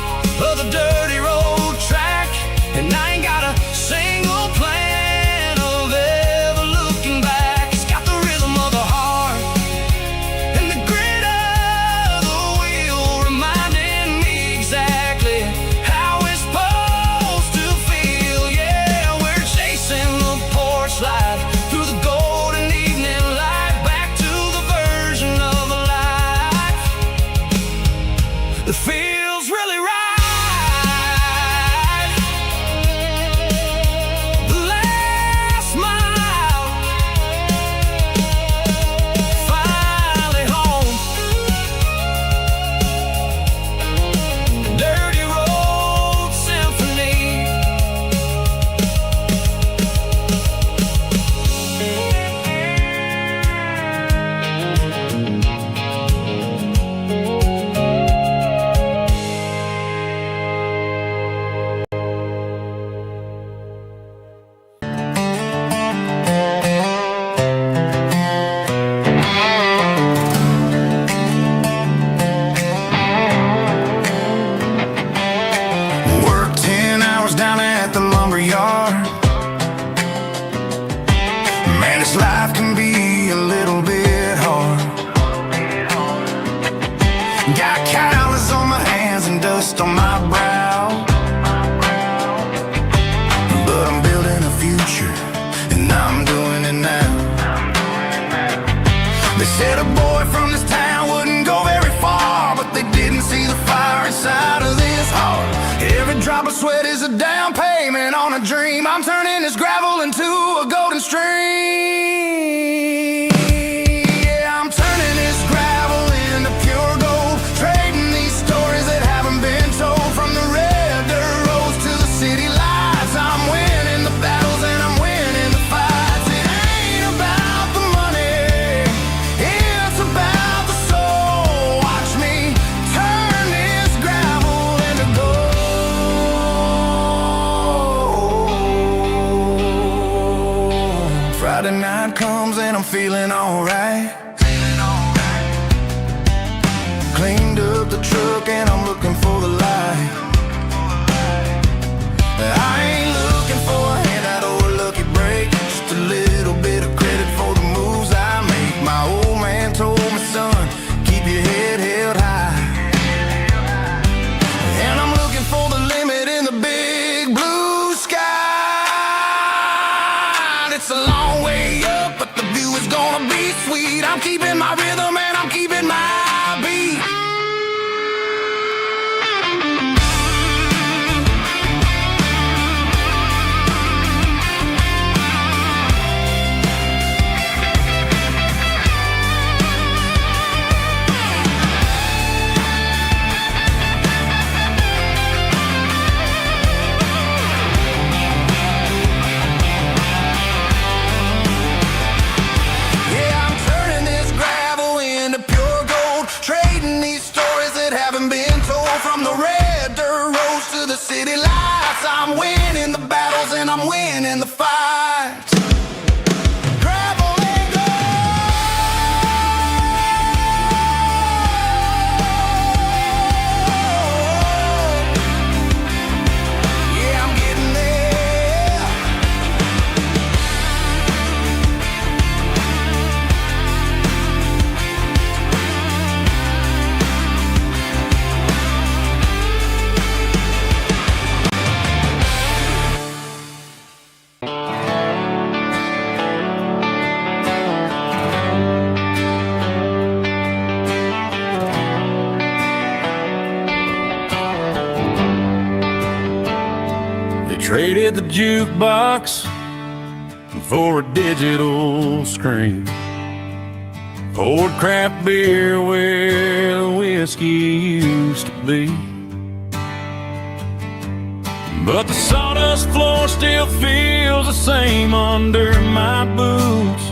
of the dirty road track, and I ain't got a single plan of ever looking back. It's got the rhythm of the heart and the grit of the wheel, reminding me exactly how it's supposed to feel. Yeah, we're chasing the porch light through the golden evening light, back to the version of life that feels really right. The last mile, finally home. Dirty road symphony. Worked 10 hours down at the lumber yard. Man, this life can be a little bit hard. Got calluses on my hands and dust on my brow, but I'm building a future and I'm doing it now. They said a boy from this town wouldn't go very far, but they didn't see the fire inside of this heart. Every drop of sweat is a down payment on a dream. I'm turning this gravel into a golden stream. Yeah, I'm turning this gravel into pure gold, trading these stories that haven't been told. From the red dirt roads to the city lights, I'm winning the battles and I'm winning the fights. It ain't about the money, it's about the soul. Watch me turn this gravel into gold. Friday night and I'm feeling alright. Cleaned up the truck and I'm looking for the light. I ain't looking for a handout or a lucky break, just a little bit of credit for the moves I make. My old man told me, son, keep your head held high. And I'm looking for the limit in the big blue sky. It's a long way up, but the view is gonna be sweet. I'm keeping my rhythm and I'm keeping my beat. City lights, I'm winning the battles and I'm winning the fights. Gravel and gold. Yeah, I'm getting there. Traded the jukebox for a digital screen, poured craft beer where the whiskey used to be. But the sawdust floor still feels the same under my boots,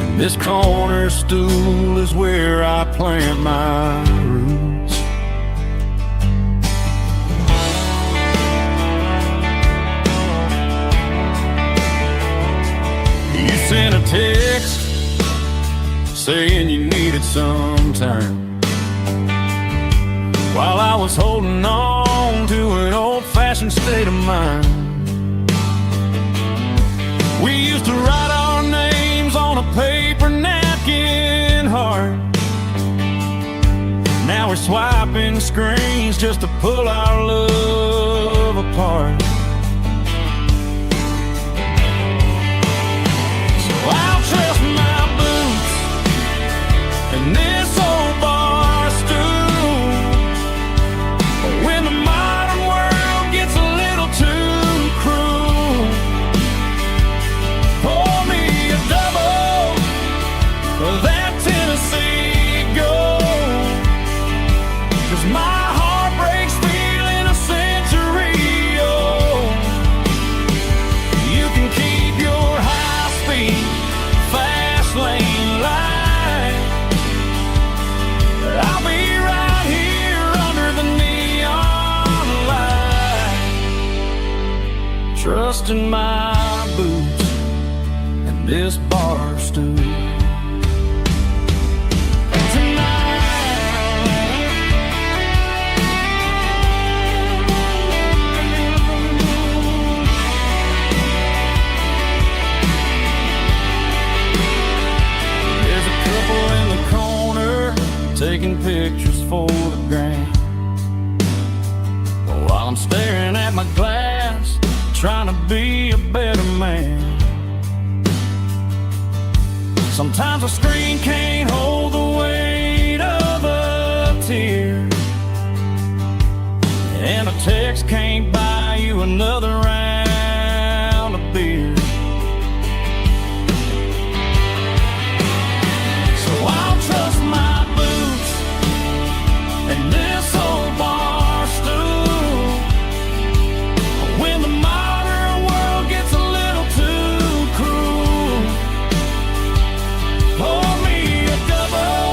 and this corner stool is where I plant my roots. Sent a text saying you needed some time, while I was holding on to an old-fashioned state of mind. We used to write our names on a paper napkin heart. Now we're swiping screens just to pull our love apart. I'll trust my boots and this old bar stool. When the modern world gets a little too cruel, pour me a double of that Tennessee Gold, 'cause my heart breaks feeling a century old. You can keep your high-speed fast lane light, but I'll be right here under the neon light, trusting my boots and this bar stool. Taking pictures for the gram, while I'm staring at my glass, trying to be a better man. Sometimes a screen can't hold the weight of a tear, and a text can't buy you another round of beer. So I'll trust my and this old bar stool. When the modern world gets a little too cruel, pour me a double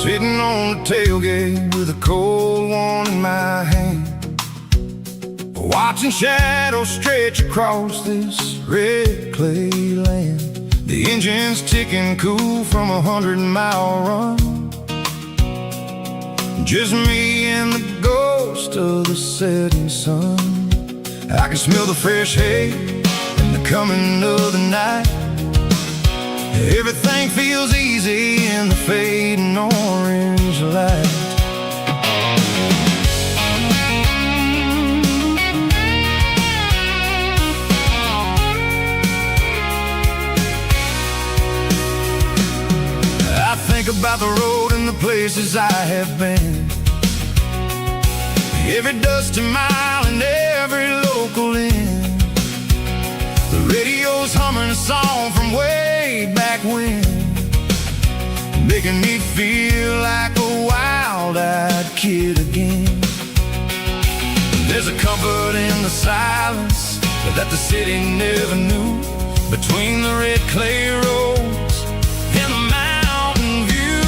Sitting on the tailgate with a cold one in my hand, watching shadows stretch across this red clay land. The engine's ticking cool from 100-mile run. Just me and the ghost of the setting sun. I can smell the fresh hay and the coming of the night. Everything feels easy in the fading orange light. I think about the road and the places I have been, every dusty mile and every local inn. The radio's humming a song from way back when, making me feel like a wild-eyed kid again. There's a comfort in the silence that the city never knew, between the red clay roads and the mountain view.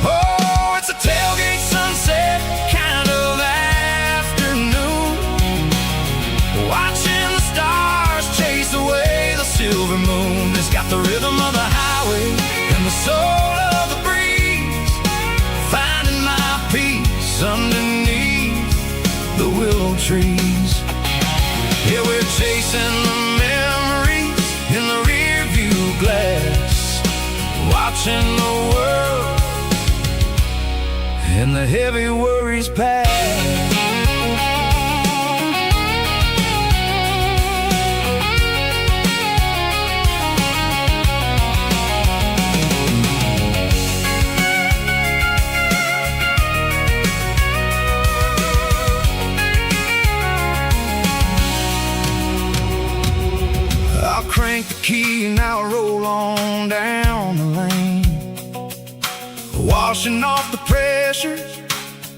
Oh, it's a tailgate sunset kind of afternoon, watching the stars chase away the silver moon. It's got the rhythm of the highway and the soul of the breeze, finding my peace underneath the willow trees. Yeah, we're chasing the memories in the rear view glass, watching the world and the heavy worries pass. I'll crank the key and I'll roll on down the lane, washing off the pressure,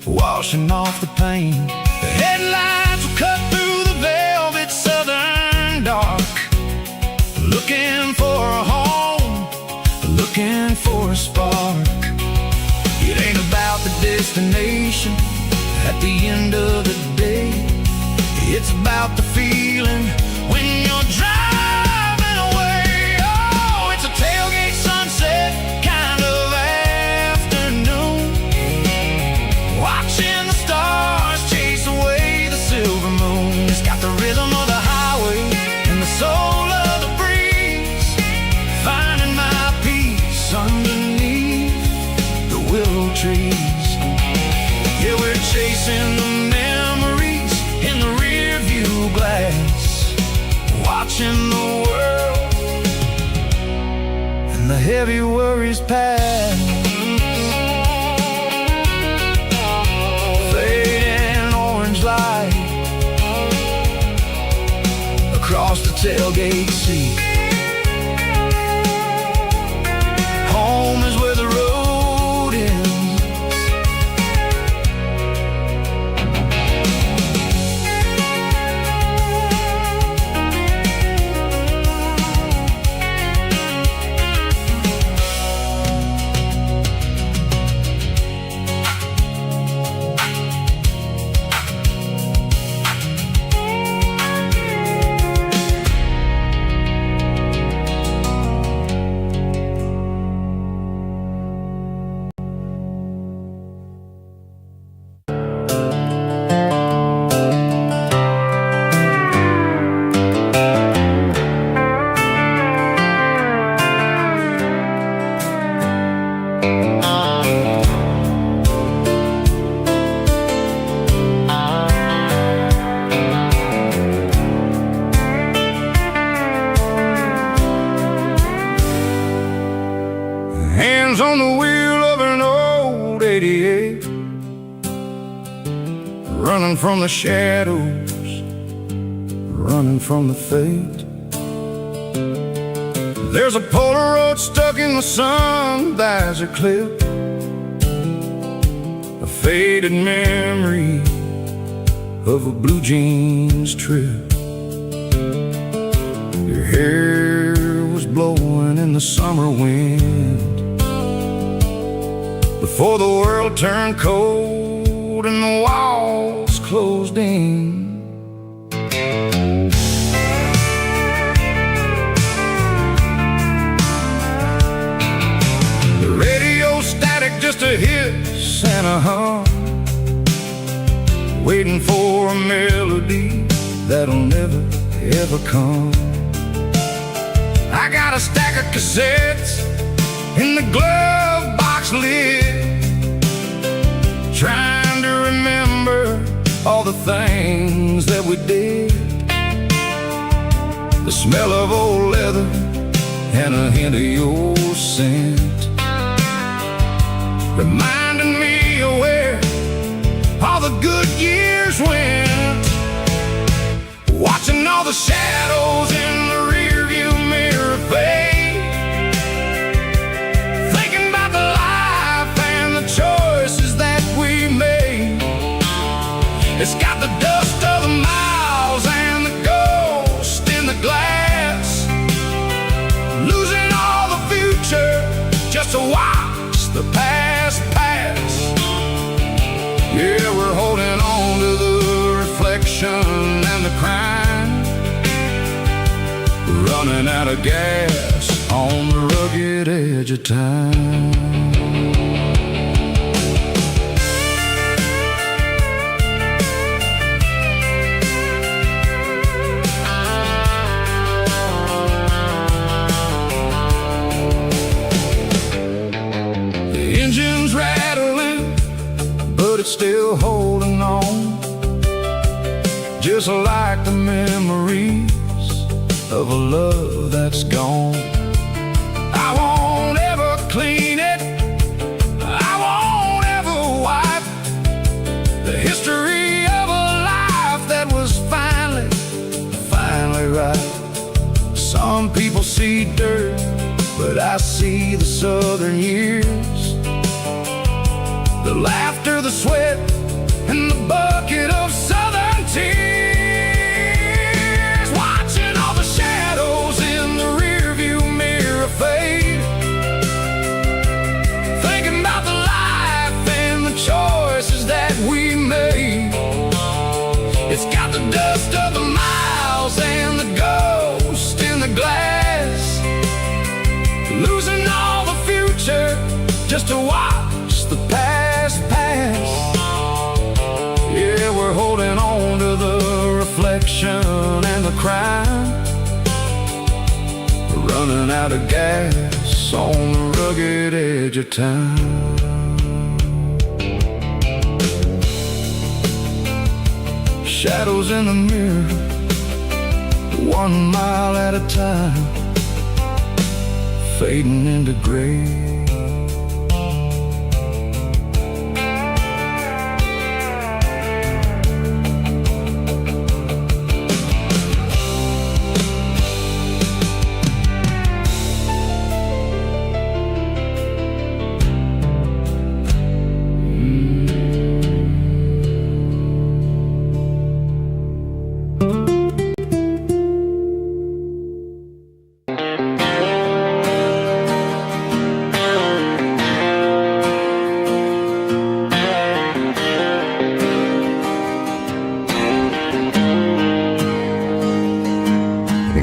washing off the pain. The headlights will cut through the velvet southern dark, looking for a home, looking for a spark. It ain't about the destination at the end of the day, it's about the feeling when you're driving away. Oh, it's a tailgate sunset kind of afternoon, watching the stars chase away the silver moon. It's got the rhythm of the highway and the soul of the breeze, finding my peace underneath the willow trees. Yeah, we're chasing the memories in the rear view glass, watching the world and the heavy worries pass. Fading orange light across the tailgate seat. Home is where the road ends. Hands on the wheel of an old 88, running from the shadows, running from the fate. There's a Polaroid stuck in the sun, there's a clip, a faded memory of a blue jeans trip. Your hair was blowing in the summer wind, before the world turned cold and the walls closed in. The radio static, just a hiss and a hum, waiting for a melody that'll never ever come. I got a stack of cassettes in the glove box lid, trying to remember all the things that we did. The smell of old leather and a hint of your scent, reminding me of where all the good years went. Watching all the shadows in the rearview mirror fade, thinking about the life and the choices that we made. It's got the dust of the miles and the ghost in the glass, losing all the future just to watch the past pass. Yeah, we're holding on to the reflection and the crime, running out of gas on the rugged edge of time. The engine's rattling, but it's still holding on, just like the memories of a love that's gone. I won't ever clean it, I won't ever wipe the history of a life that was finally right. Some people see dirt, but I see the southern years, the laughter, the sweat, and the bucket of southern tears. Watching all the shadows in the rearview mirror fade, thinking about the life and the choices that we made. It's got the dust of the miles and the ghost in the glass, losing all the future just to watch the past pass. Yeah, we're holding on to the reflection and the crime, running out of gas on the rugged edge of time. Shadows in the mirror, 1 mile at a time, fading into gray.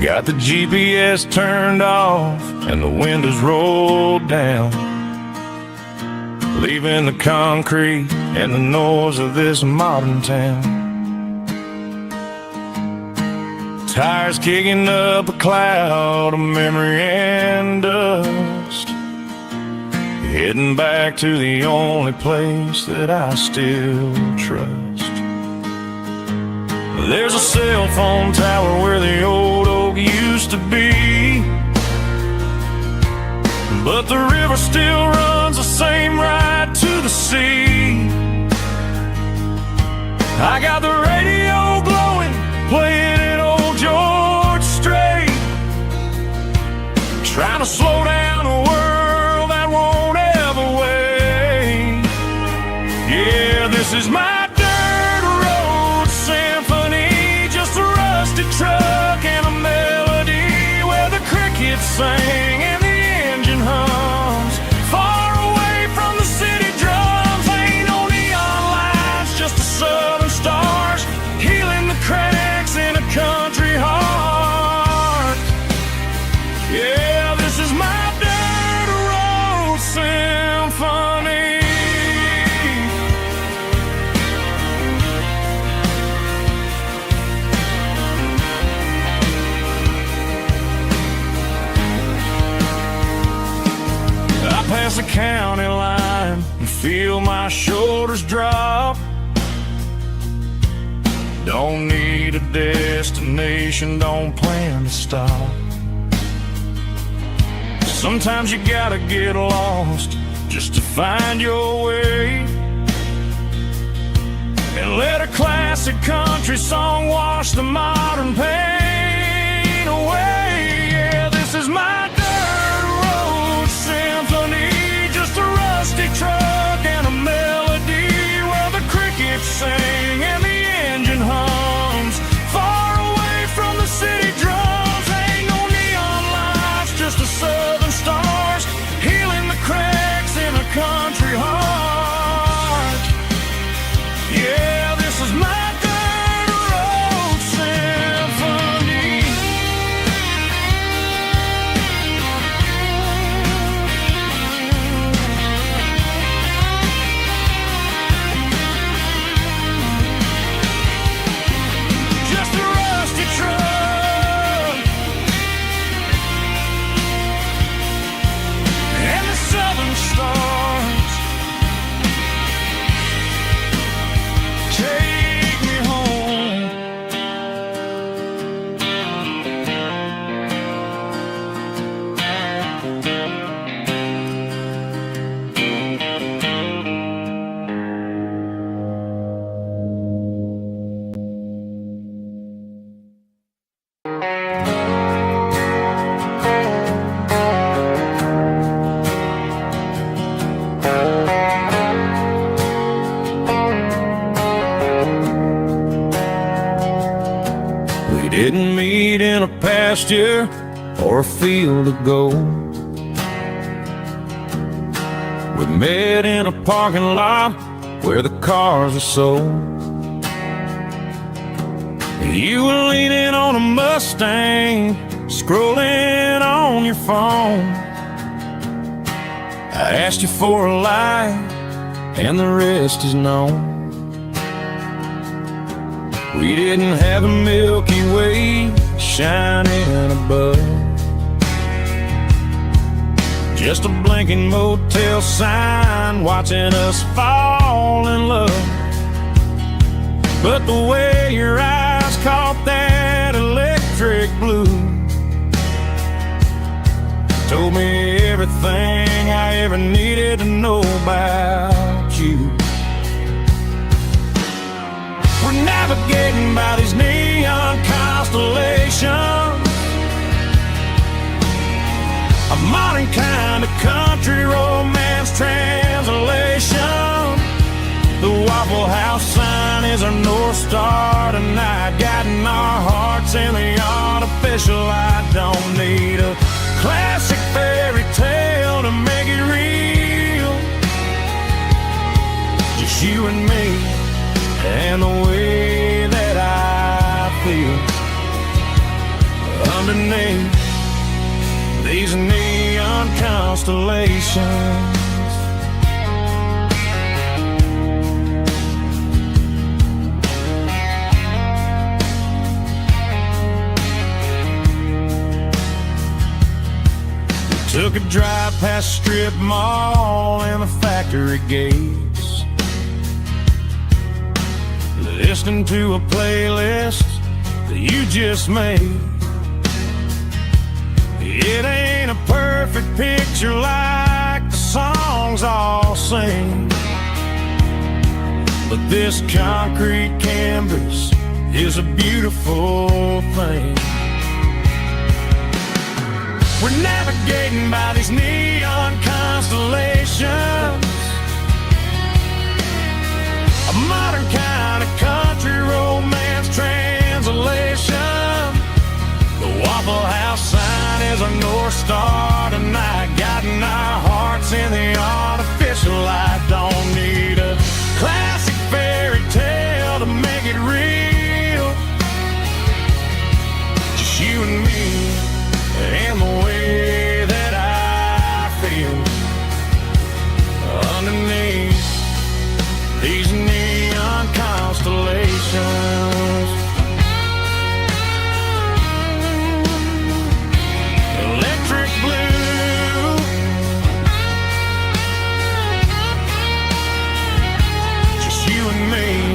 Got the GPS turned off and the windows rolled down, leaving the concrete and the noise of this modern town. Tires kicking up a cloud of memory and dust, heading back to the only place that I still trust. There's a cell phone tower where the old oak used to be, but the river still runs the same right to the sea. I got the radio glowing, playing an old George Strait, trying to slow down a world that won't ever wait. Yeah, this is my truck and a melody where the crickets sing and the engine hums, far away from the city my shoulders drop. Don't need a destination, don't plan to stop. Sometimes you gotta get lost just to find your way, and let a classic country song wash the modern pain away. Yeah, this is my dirt road symphony, just a rusty truck and a melody where the crickets sing and the engine hums far away from the city drums. Ain't no neon lights, just the southern stars healing the cracks in a country heart. Yeah, this is my dirt road symphony. Just a rusty truck and the southern stars take me home. We didn't meet in a pasture or a field of gold. We met in a parking lot where the cars are sold. You were leaning on a Mustang, scrolling on your phone. I asked you for a light, and the rest is known. We didn't have a Milky Way shining above, just a blinking motel sign watching us fall in love. But the way your eyes caught that electric blue told me everything I ever needed to know about you. We're navigating by these neon constellations, a modern kind of country romance translation. The Waffle House sign is our North Star tonight, guiding our hearts in the artificial light. Don't need a classic fairy tale to make it real, just you and me and the way that I feel underneath these neon constellations. We took a drive past strip mall and the factory gates, listening to a playlist that you just made. It ain't a perfect picture like the songs all sing, but this concrete canvas is a beautiful thing. We're navigating by these neon constellations, a modern kind of country romance translation. The Waffle House sign is our North Star tonight, guiding our hearts in the artificial light. Don't need a classic fairy tale to make it real, just you and me and the way that I feel underneath these neon constellations. Electric blue me.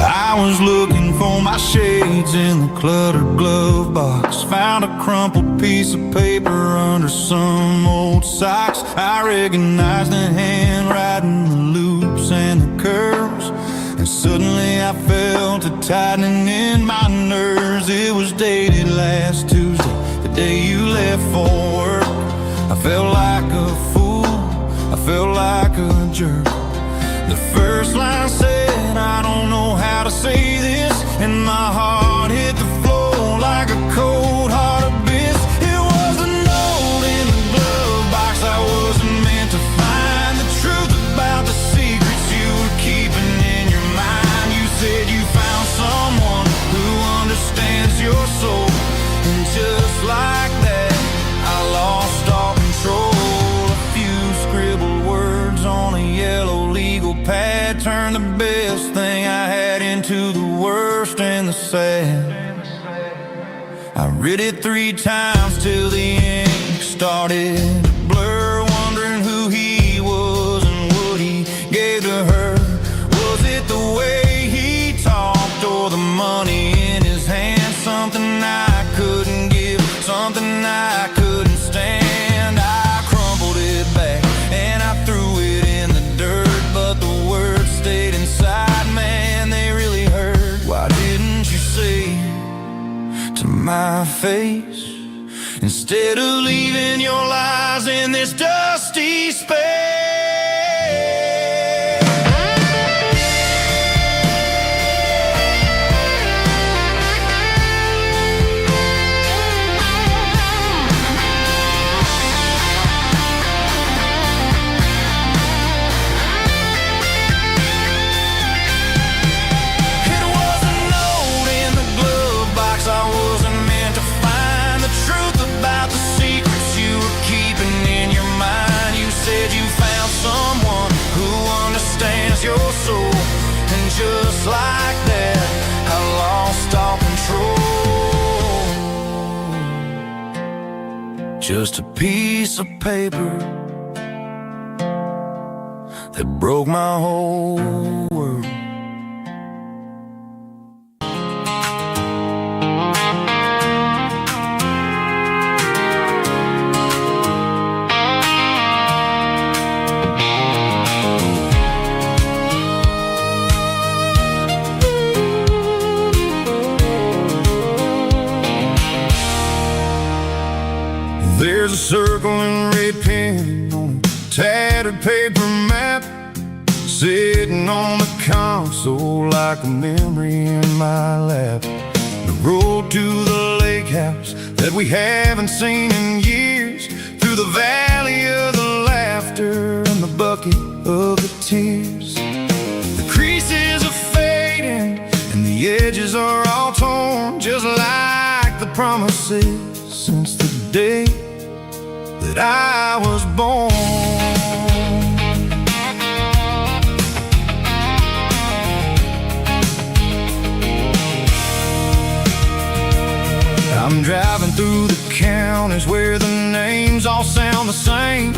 I was looking for my shades in the cluttered glove box. Found a crumpled piece of paper under some old socks. I recognized the handwriting, the loops and the curves, and suddenly I felt a tightening in my nerves. It was dated last Tuesday, the day you left for work. I felt like a fool, I felt like a jerk. The first line said, I don't know how to say this, and my heart hit the floor like a cold heart abyss. It was a note in the glove box I wasn't meant to find. The truth about the secrets you were keeping in your mind. You said you found someone who understands your soul, and just like that, I lost all control. A few scribbled words on a yellow legal pad turned the best thing I had into the worst and the sad. I read it 3 times till the ink started to blur, wondering who he was and what he gave to her. Was it the way he talked or the money in his hand? Something I couldn't give, something I couldn't stand. I crumpled it back and I threw it in the dirt, but the words stayed inside, man, they really hurt. Why didn't you say to my face, instead of leaving your lies in this dusty space? Your soul, and just like that, I lost all control. Just a piece of paper that broke my whole world. There's a circle in red pen on a tattered paper map, sitting on the console like a memory in my lap. The road to the lake house that we haven't seen in years, through the valley of the laughter and the bucket of the tears. The creases are fading and the edges are all torn, just like the promises since the day that I was born. I'm driving through the counties where the names all sound the same,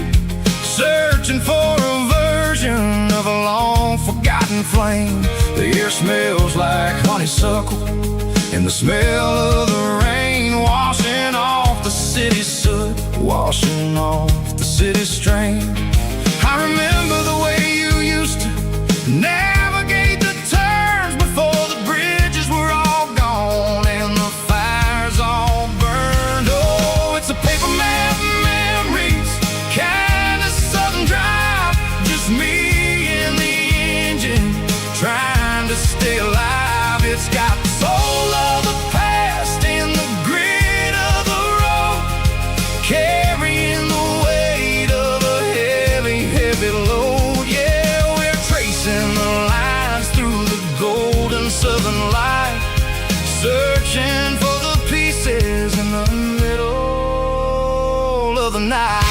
searching for a version of a long forgotten flame. The air smells like honeysuckle, and the smell of the rain washing off the city's soot, washing off the city's strain. I remember the way you used to navigate the turns before the bridges were all gone and the fires all burned. Oh, it's a paper map memories, kind of sudden drive, just me and the engine trying to stay alive. It's got the soul of the past and the grit of night.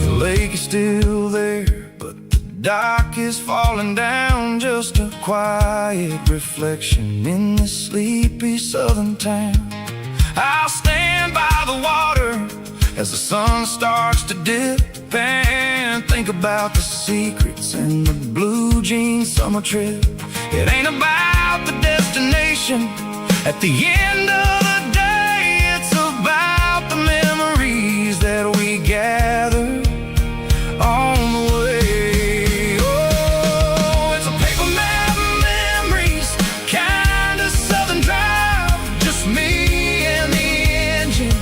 The lake is still there, but the dock is falling down, just a quiet reflection in this sleepy southern town. I'll stand by the water as the sun starts to dip and think about the secrets and the blue jean summer trip. It ain't about the destination at the end of the day, it's about the memories that we gather on the way. Oh, it's a paper map of memories, kind of southern drive, just me and the engine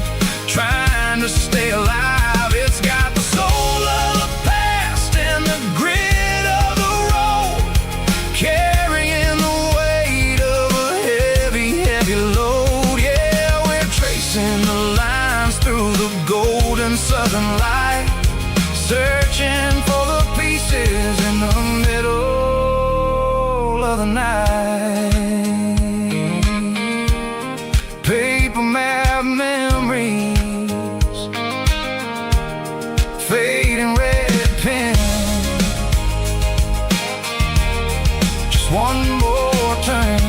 trying to stay alive. It's got the soul of the past and the grit of the road, carrying the weight of a heavy, heavy load. Yeah, we're tracing the lines through the golden southern light, searching for the pieces in the middle of the night. Paper map memories, fading red pen, just one more turn.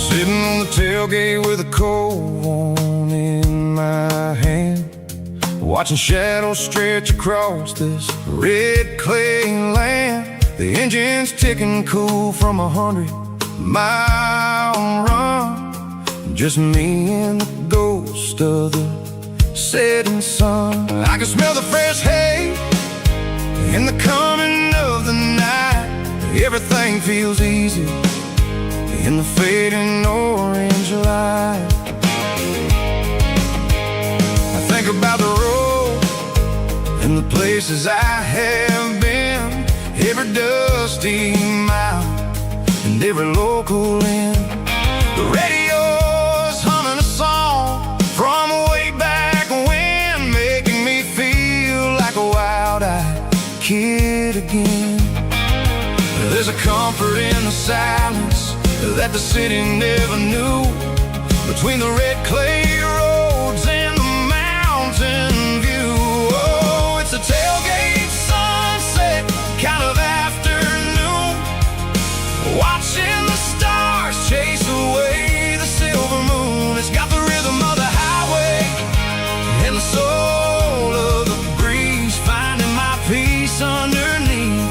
Sitting on the tailgate with a cold one in my hand, watching shadows stretch across this red clay land. The engine's ticking cool from 100-mile run, just me and the ghost of the setting sun. I can smell the fresh hay in the coming of the night. Everything feels easy in the fading orange light. I think about the road and the places I have been, every dusty mile and every local inn. The radio's humming a song from way back when, making me feel like a wild-eyed kid again. There's a comfort in the silence that the city never knew, between the red clay roads and the mountain view. Oh, it's a tailgate sunset kind of afternoon, watching the stars chase away the silver moon. It's got the rhythm of the highway and the soul of the breeze, finding my peace underneath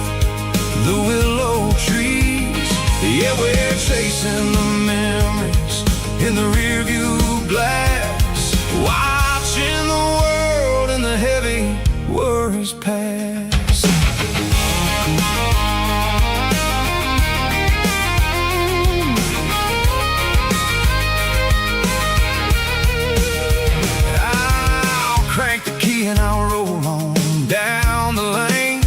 the willow trees. Yeah, we're chasing the memories in the rearview glass, watching the world and the heavy worries pass. I'll crank the key and I'll roll on down the lane,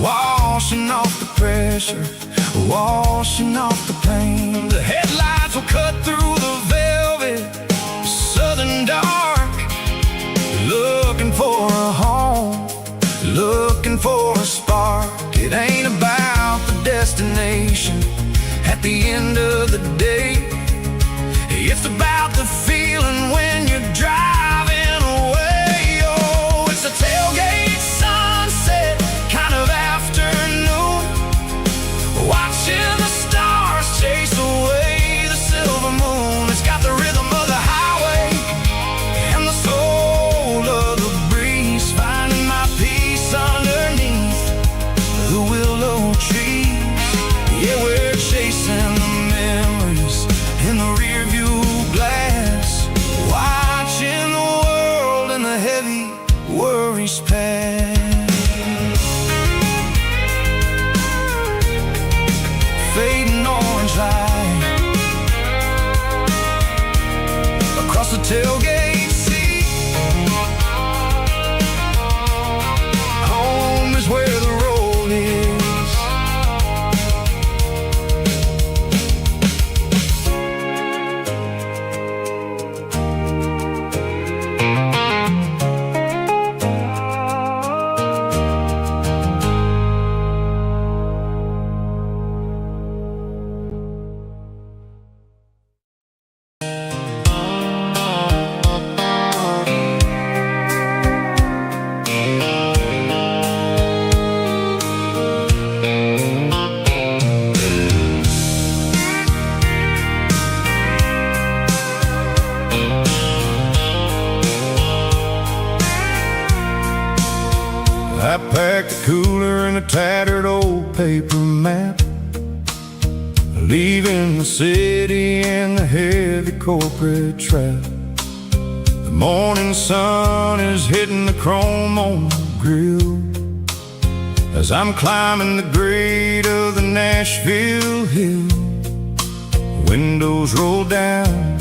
washing off the pressure, washing off the pain. The headlights will cut through the velvet southern dark, looking for a home, looking for a spark. It ain't about the destination at the end of the day, it's about the feeling when you're driving away. Oh, it's a tailgate sunset kind of afternoon, watching the stars chase away the tailgate seat. Home is where the road is. I packed a cooler and a tattered old paper map, leaving the city and the heavy corporate trap. The morning sun is hitting the chrome on the grill as I'm climbing the grade of the Nashville hill. The windows roll down,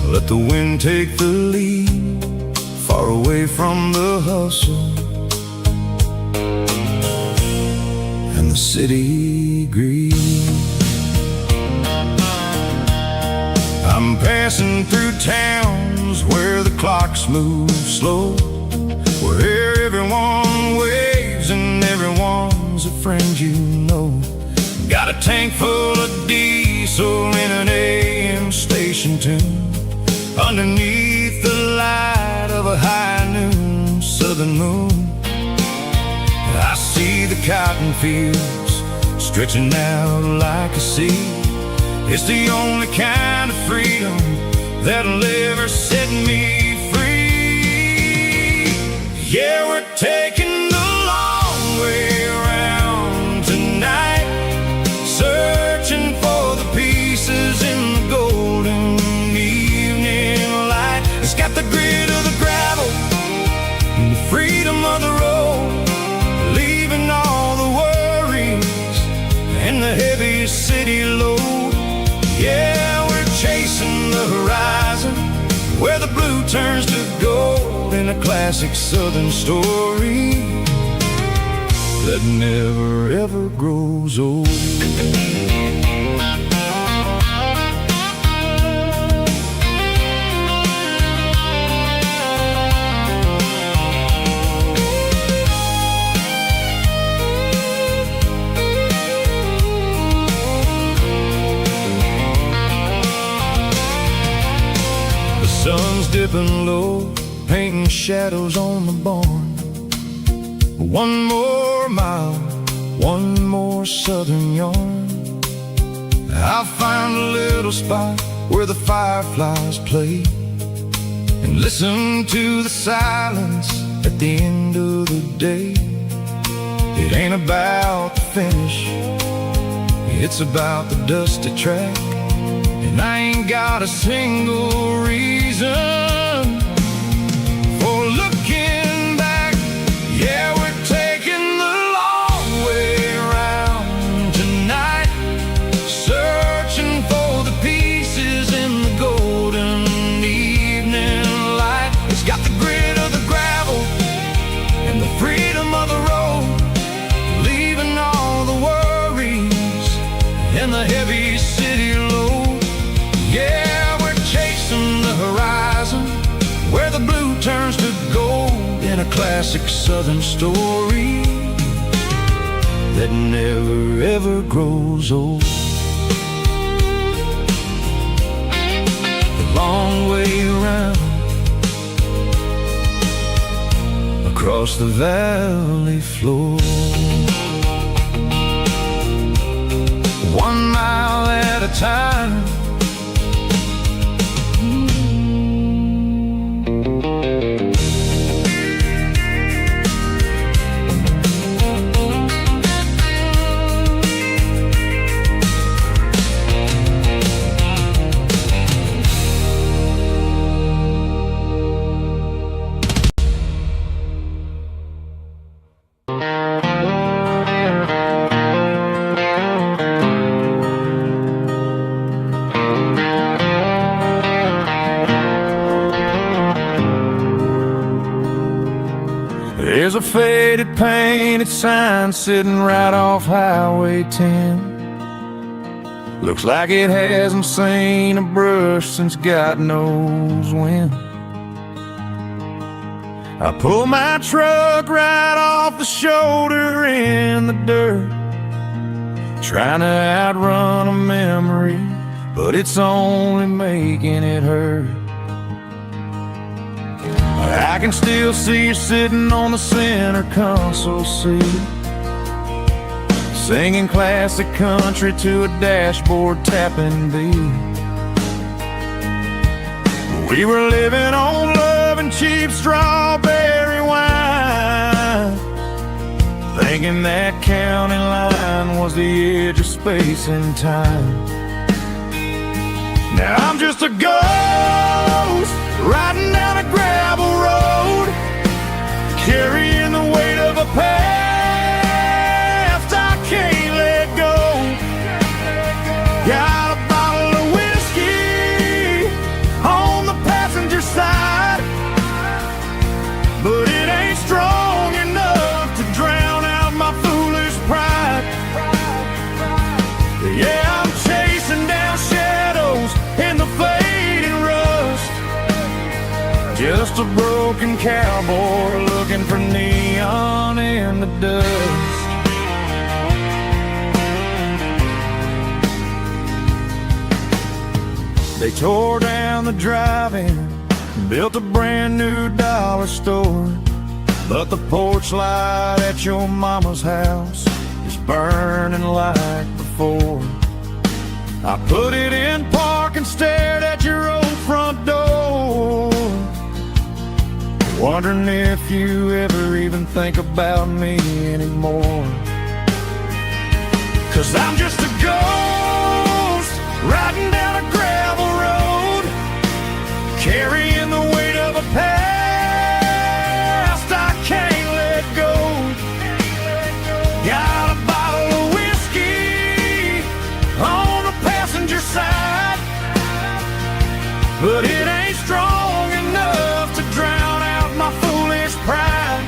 let the wind take the lead, far away from the hustle and the city greed. I'm passing through towns where the clocks move slow, where everyone waves and everyone's a friend you know. Got a tank full of diesel in an AM station tune, underneath the light of a high noon southern moon. I see the cotton fields stretching out like a sea. It's the only kind of freedom that'll ever set me free. Yeah, we're taking the long way around tonight, searching for the pieces in the golden evening light. It's got the grit of the gravel and the freedom of the road, leaving all the worries and the heavy city load. Yeah, we're chasing the horizon where the blue turns to gold, in a classic southern story that never ever grows old. Sun's dipping low, painting shadows on the barn. One more mile, one more southern yarn. I'll find a little spot where the fireflies play and listen to the silence at the end of the day. It ain't about the finish, it's about the dusty track. And I ain't got a single reason for looking back. Yeah, we're taking the long way around tonight, searching for the pieces in the golden evening light. It's got the grit of the gravel and the freedom of the road, leaving all the worries and the heavy city load. Yeah, we're chasing the horizon where the blue turns to gold, in a classic southern story that never ever grows old. The long way around across the valley floor, 1 mile at a time. There's a faded painted sign sitting right off Highway 10. Looks like it hasn't seen a brush since God knows when. I pull my truck right off the shoulder in the dirt, trying to outrun a memory, but it's only making it hurt. I can still see you sitting on the center console seat, singing classic country to a dashboard tapping beat. We were living on love and cheap strawberry wine, thinking that county line was the edge of space and time. Now I'm just a ghost riding down a gravel road, carrying the weight of a past I can't let go. Got a bottle of whiskey on the passenger side, but it ain't strong enough to drown out my foolish pride. Yeah, I'm chasing down shadows in the fading rust, just a broken cowboy looking for neon in the dust. They tore down the drive-in, built a brand new dollar store, but the porch light at your mama's house is burning like before. I put it in park and stared at your old front door, wondering if you ever even think about me anymore. 'Cause I'm just a ghost riding down a gravel road, carrying the weight of a past I can't let go. Got a bottle of whiskey on the passenger side, but it ain't strong enough to drown out my foolish pride.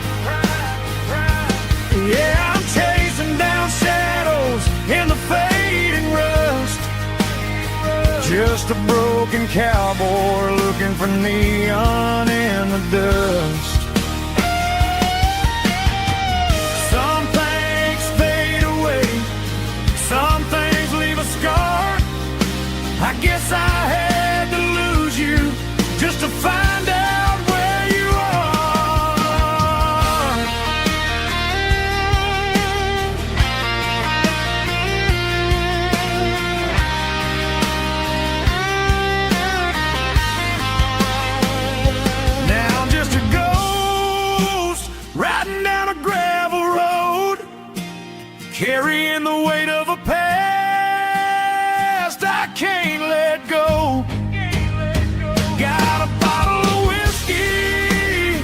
Yeah, I'm chasing down shadows in the fading rust, just a broken cowboy looking for neon in the dust. Some things fade away, some things leave a scar. I guess I had to lose you just to find out where you are. Now I'm just a ghost riding down a gravel road, carrying the weight of a past I can't let go. Got a bottle of whiskey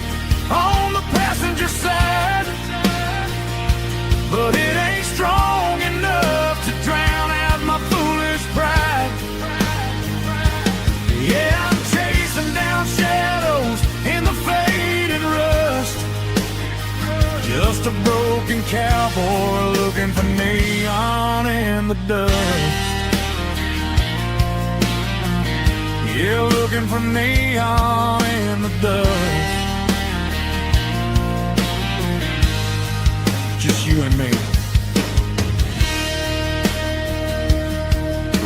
on the passenger side, but it ain't strong enough to drown out my foolish pride. Yeah, I'm chasing down shadows in the fading rust, just a broken cowboy looking for neon in the dust. Yeah, looking for neon in the dust. Just you and me.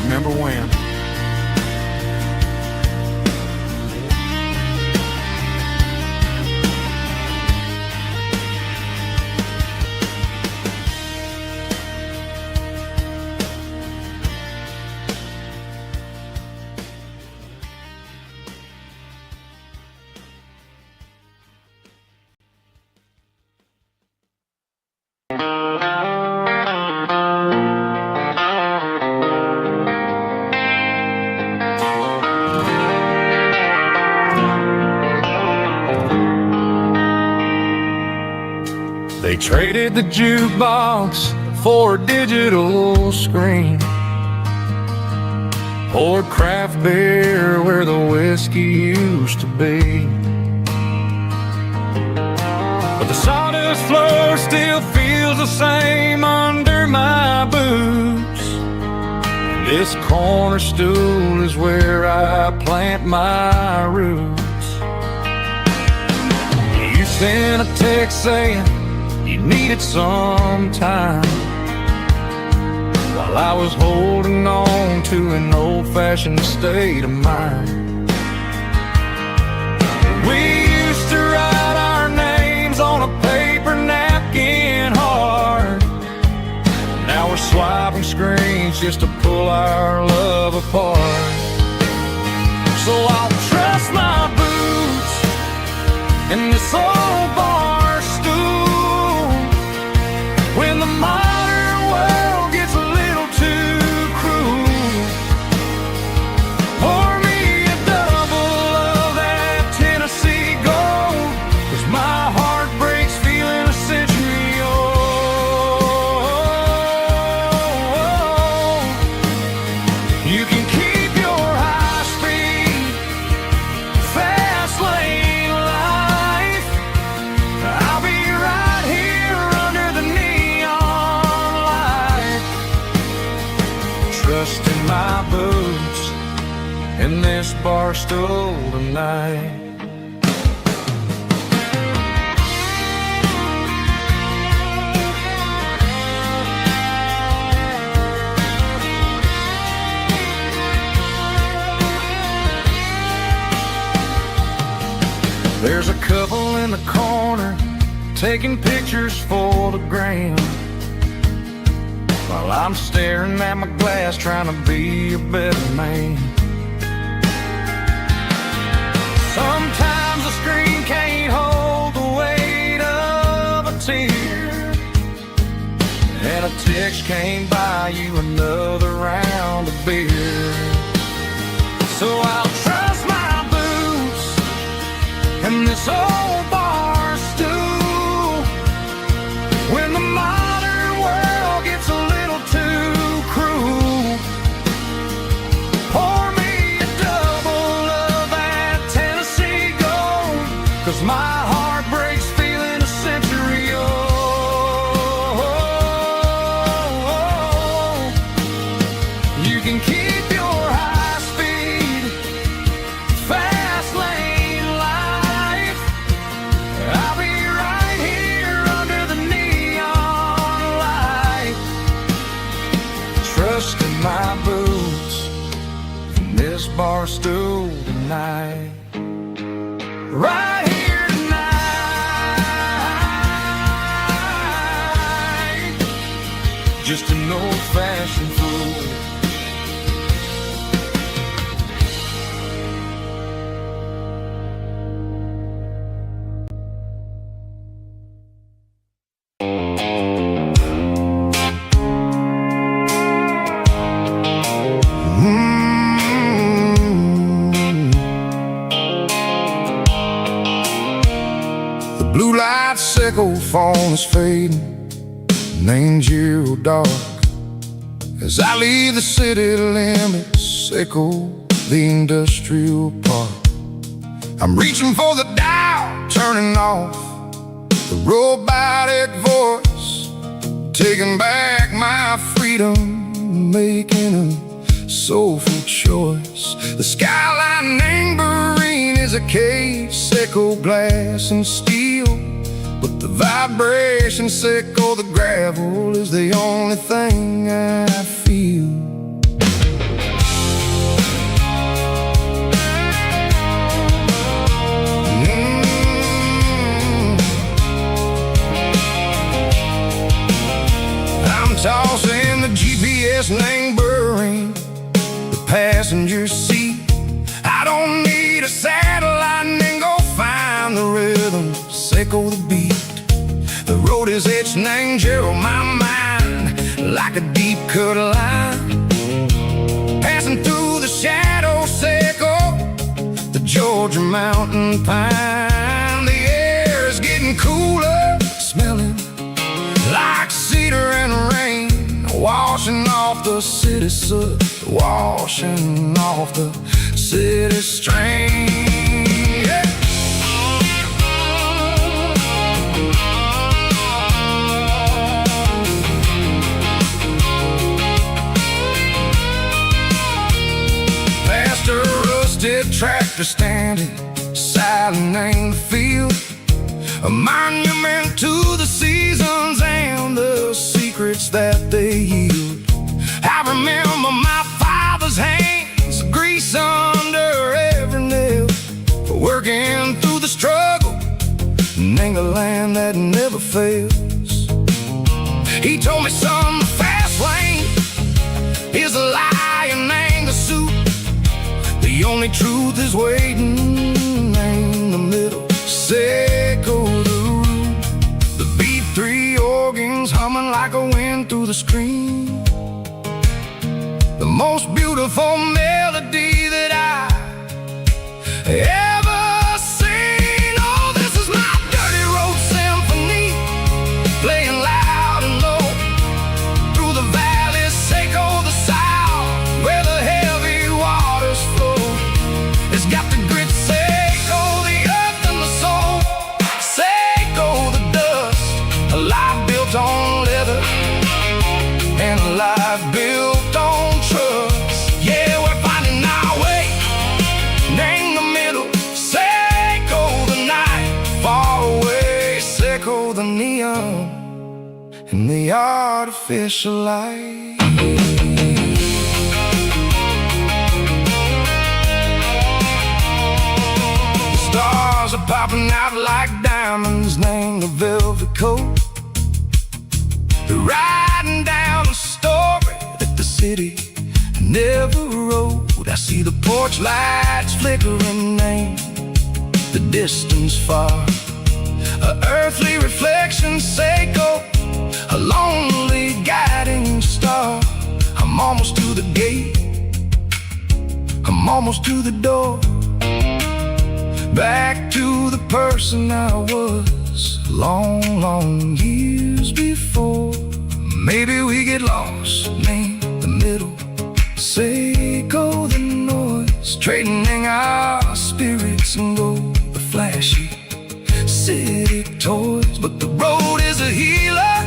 Remember when? They traded the jukebox for a digital screen, poured craft beer where the whiskey used to be. But the song blues floor still feels the same under my boots. This corner stool is where I plant my roots. You sent a text saying you needed some time, while I was holding on to an old-fashioned state of mind. We used to write our names on a paper napkin hard. Now we're swiping screens just to pull our love apart. So I'll trust my boots in this old bar stool when the modern world gets a little too cruel. Pour me a double of that Tennessee Gold, 'cause my heart breaks feeling a century old. You can keep your high-speed, fast lane life. I'll be right here under the neon light, trusting my boots in this bar stool tonight. There's a couple in the corner taking pictures for the gram, while I'm staring at my glass trying to be a better man. Sometimes the screen can't hold the weight of a tear, and a text can't buy you another round of beer. So I'll trust my boots and this old bar stool when the modern world gets a little too cruel. Pour me a double of that Tennessee Gold, 'cause my heart breaks feeling a century old. You can keep your high-speed, fast lane life. I'll be right here under the neon light, trusting my boots in this bar stool tonight. Right here tonight, just an old-fashioned fool. The blue light sickle phone is fading, named Giro dark. As I leave the city limits, echo the industrial park. I'm reaching for the dial, turning off the robotic voice, taking back my freedom, making a soulful choice. The skyline named Marine is a case, echo glass and steel, but the vibrations echo the gravel is the only thing I feel. I'm tossing the GPS neighboring the passenger seat. I don't need a satellite and go find the rhythm, echo the beat. The road is etched named Gerald my mind like a deep cut line, passing through the shadows, echo the Georgia mountain pine. The air is getting cooler, smelling like cedar and rain, washing off the city soot, washing off the city strain. Yeah. red tractor standing silent in the field, a monument to the seasons and the secrets that they yield. I remember my father's hands, grease under every nail, working through the struggle, and the land that never fails. He told me, son, the fast lane is a lion and the soup. The only truth is waiting in the middle. Seco the root, the B3 organs humming like a wind through the screen. The most beautiful melody that I ever seen. Oh, this is my dirty road symphony, playing loud and low through the valleys, Seco the south, where the heavy waters flow. It's got the grit, Seco the earth and the soul, Seco the dust, a life built on leather and a life built on trust. Yeah, we're finding our way in the middle. Seco the night, far away. Seco the neon and the artificial light. The stars are popping out like diamonds, named the velvet coat. They're riding down the story that the city never wrote. I see the porch lights flickering, name the distance far, a earthly reflection, Seco, a lonely guiding star. I'm almost to the gate, I'm almost to the door, back to the person I was long, long years before. Maybe we get lost in the middle, Seco the noise, trading our spirits and go the flashy city toys. But the road is a healer,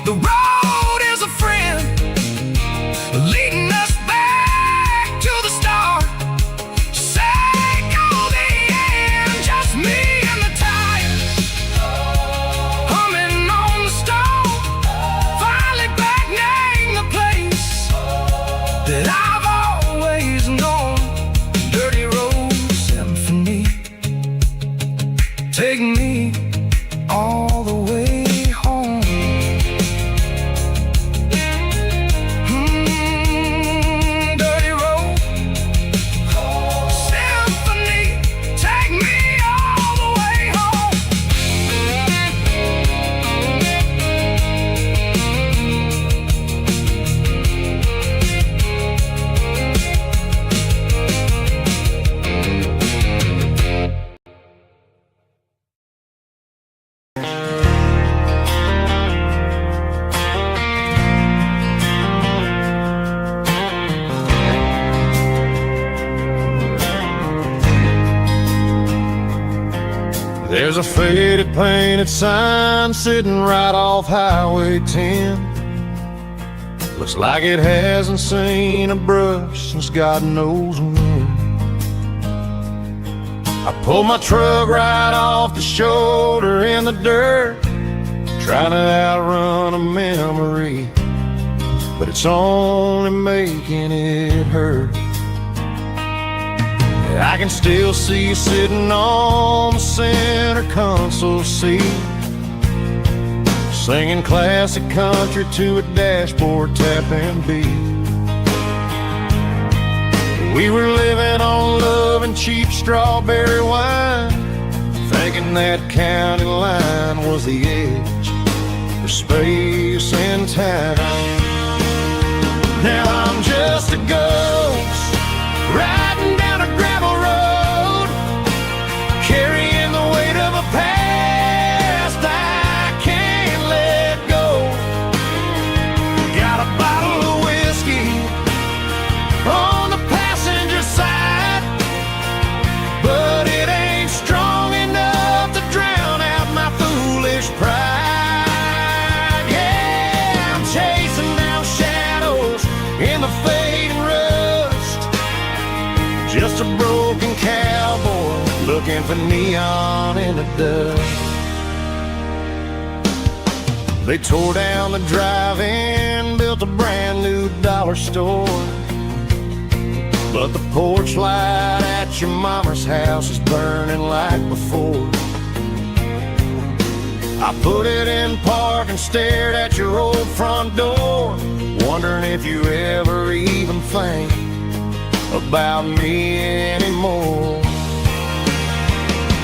the road is a friend, leading us back to the start. Seco the end, just me and the tires, humming on the stove, finally back name the place that I've always known. Dirty road symphony, take me all the way home. Dirty road symphony, take me all the way home. There's a faded painted sign sitting right off Highway 10. Looks like it hasn't seen a brush since God knows when. I pulled my truck right off the shoulder in the dirt, trying to outrun a memory, but it's only making it hurt. I can still see you sitting on the center console seat, singing classic country to a dashboard tapping beat. We were living on love and cheap strawberry wine, thinking that county line was the edge for space and time. Now I'm just a ghost riding down a gravel road, carrying the weight of a past I can't let go. Got a bottle of whiskey on the passenger side, but it ain't strong enough to drown out my foolish pride. Yeah, I'm chasing down shadows in the fading road. a broken cowboy looking for neon in the dust. They tore down the drive-in, built a brand new dollar store, but the porch light at your mama's house is burning like before. I put it in park and stared at your old front door, wondering if you ever even think about me anymore.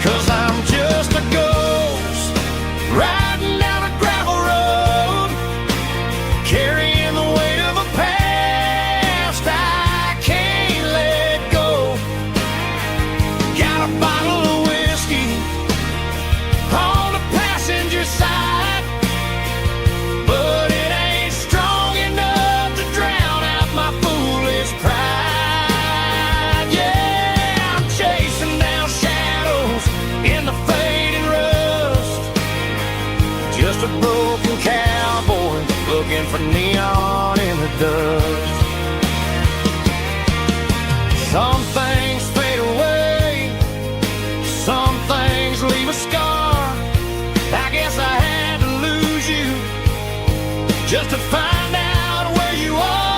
'Cause I'm just a ghost riding down a gravel road, carrying the weight of a past I can't let go. Got a bottle of whiskey on the passenger side, but it ain't strong enough to drown out my foolish pride. Yeah, I'm chasing down shadows in the fading rust, just a broken cowboy looking for neon in the dust. Some things fade away, some things leave a scar. I guess I had to lose you just to find out where you are.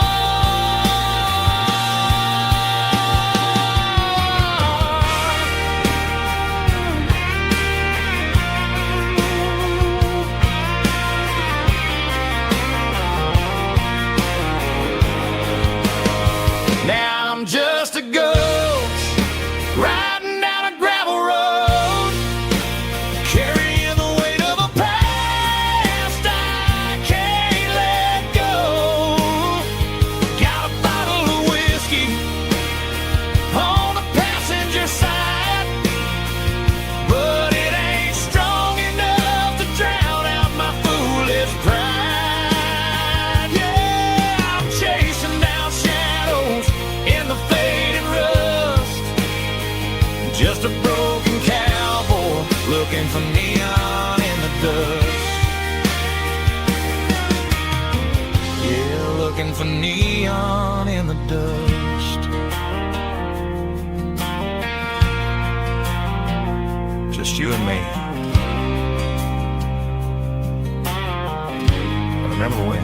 Now I'm just a ghost riding down a gravel road, carrying the weight of a past I can't let go. Got a bottle of whiskey on the passenger side, but it ain't strong enough to drown out my foolish pride. Yeah, I'm chasing down shadows in the fading rust, just a broken cowboy looking for neon in the dust. Yeah, looking for neon in the dust. Just you and me. I remember when.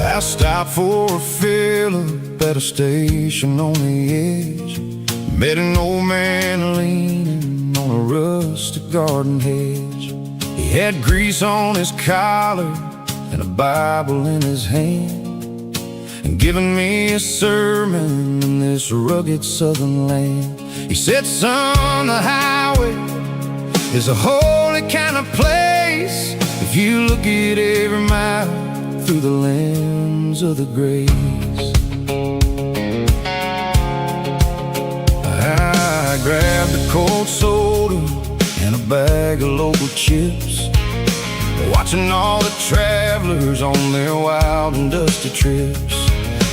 I stopped for a fill-up at a station on the edge. Met an old man leaning on a rustic garden hedge. He had grease on his collar and a Bible in his hand, and giving me a sermon in this rugged southern land. He said, son, the highway is a holy kind of place if you look at every mile through the lens of the grace. I grabbed a cold soda and a bag of local chips, watching all the travelers on their wild and dusty trips.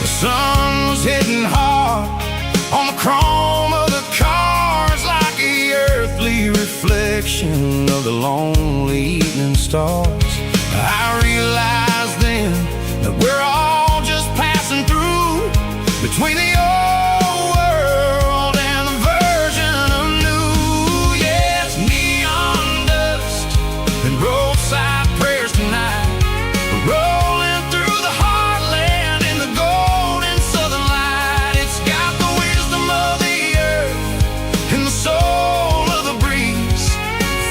The sun was hitting hard on the chrome of the cars, like the earthly reflection of the lonely evening stars. I realized then that we're all just passing through between the old world and the version of new. Yeah, it's neon dust and roadside prayers tonight, rolling through the heartland in the golden southern light. It's got the wisdom of the earth and the soul of the breeze,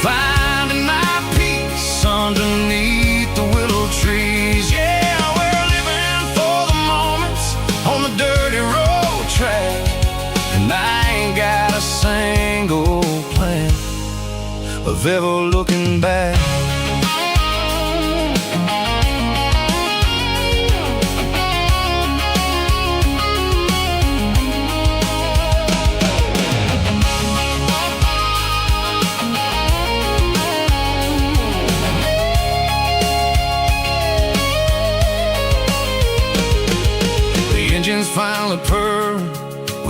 finding my peace underneath the willow trees. Yeah, we're living for the moments on the dirty road track, and I ain't got a single plan of ever looking back.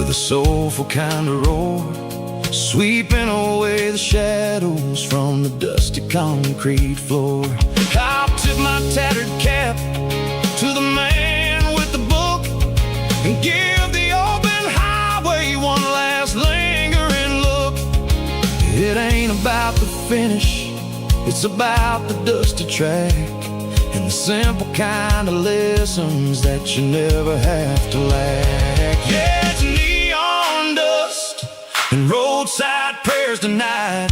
with a soulful kind of roar, sweeping away the shadows from the dusty concrete floor. I'll tip my tattered cap to the man with the book and give the open highway one last lingering look. It ain't about the finish, it's about the dusty track and the simple kind of lessons that you never have to lack. Yeah, it's neon dust and roadside prayers tonight,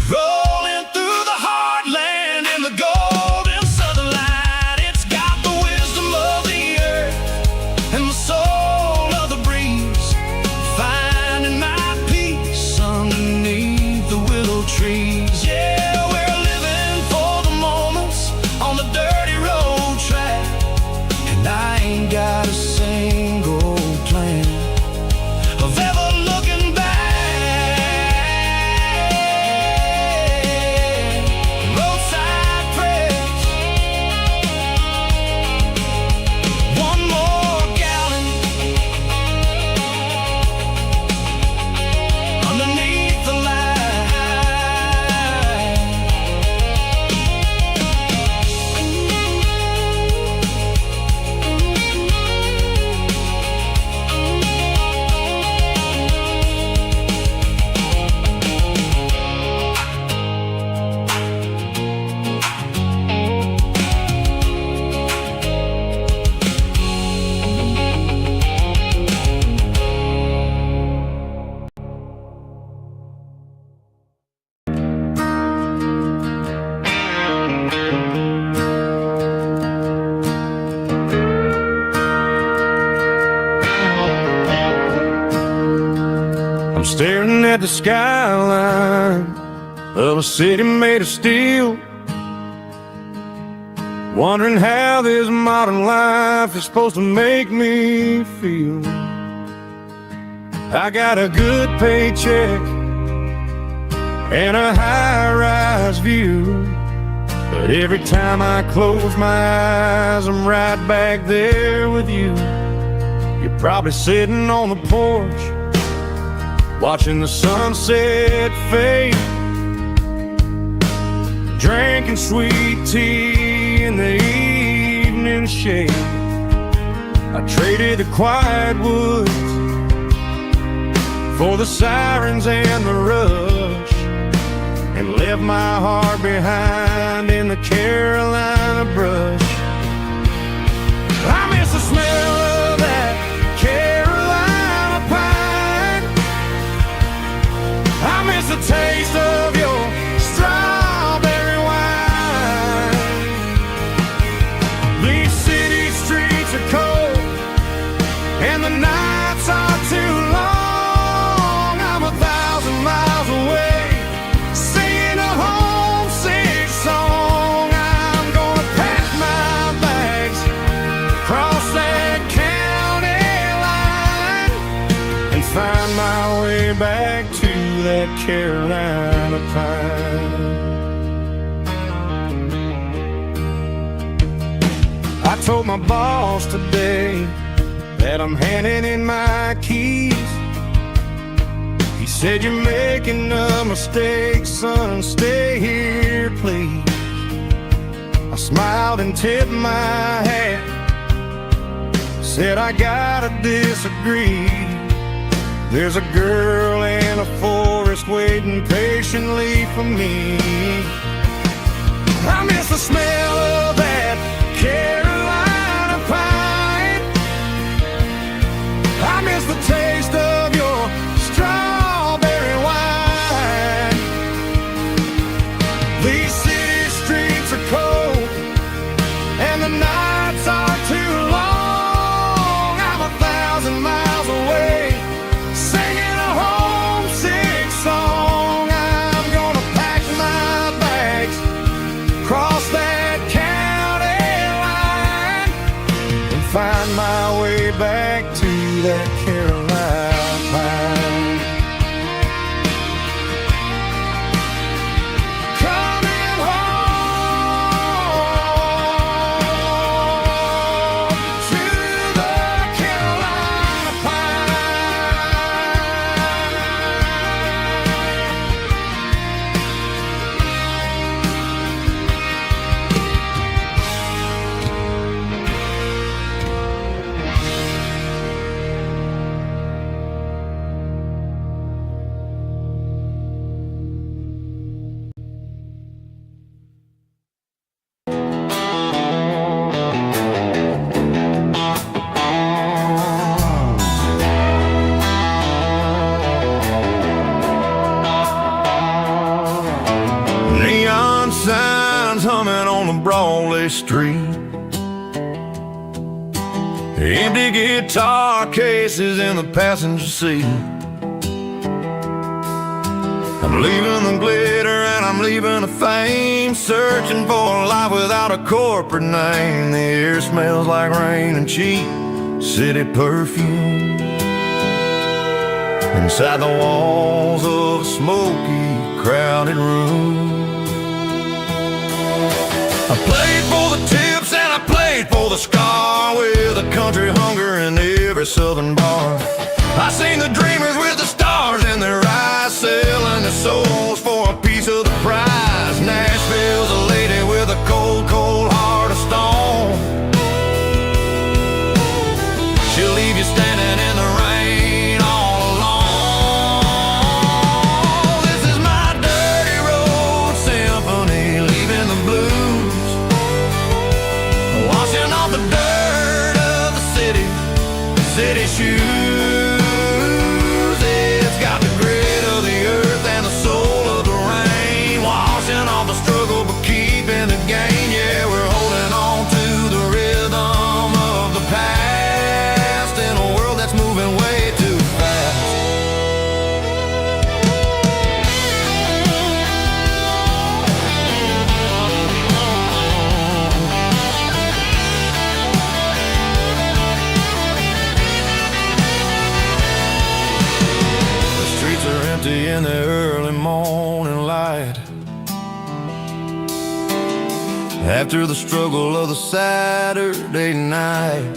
rolling through the heartland in the golden southern light. It's got the wisdom of the earth and the soul of the breeze, finding my peace underneath the willow trees. Yeah, we're living for the moments on the dirty road track, and I ain't got a single plan of ever looking back. Roadside prayers, one more gallon underneath the light. I'm staring at the skyline of a city made of steel, wondering how this modern life is supposed to make me feel. I got a good paycheck and a high-rise view, but every time I close my eyes, I'm right back there with you. You're probably sitting on the porch, watching the sunset fade, drinking sweet tea in the evening shade. I traded the quiet woods for the sirens and the rush, and left my heart behind in the Carolina brush. I miss the smell of that Carolina pine. I miss the taste of your strawberry wine. These city streets are cold and the nights are too long. I'm 1,000 miles away, singing a homesick song. I'm gonna pack my bags, cross that county line, and find my way back to that Carolina pine. I told my boss today that I'm handing in my keys. He said, "You're making a mistake, son, stay here, please." I smiled and tipped my hat, said, "I gotta disagree. There's a girl in a forest waiting patiently for me." I miss the smell of that Carolina pine. I miss the taste of your strawberry wine. These city streets are cold and the nights are too long. I'm 1,000 miles away, singing a homesick song. I'm gonna pack my bags, cross that county line, and find my way back to that Carolina pine. Coming home to the Carolina pine. city street. Empty guitar cases in the passenger seat. I'm leaving the glitter and I'm leaving the fame, searching for a life without a corporate name. The air smells like rain and cheap city perfume. Inside the walls of a smoky, crowded room. I played for the tips and I played for the scar, with a country hunger in every southern bar. I seen the dreamers with the stars in their eyes, selling their souls for a piece of the prize. Nashville's a lady with a cold, cold heart of stone. She'll leave you standing in the rain all alone. This is my dirty road symphony, leaving the blues, washing off the dirt of the city shoes. It's got the grit of the earth and the soul of the rain, washing off the struggle but keeping the gain. Yeah, we're holding on to the rhythm of the past in a world that's moving way too fast. In the early morning light, after the struggle of the Saturday night,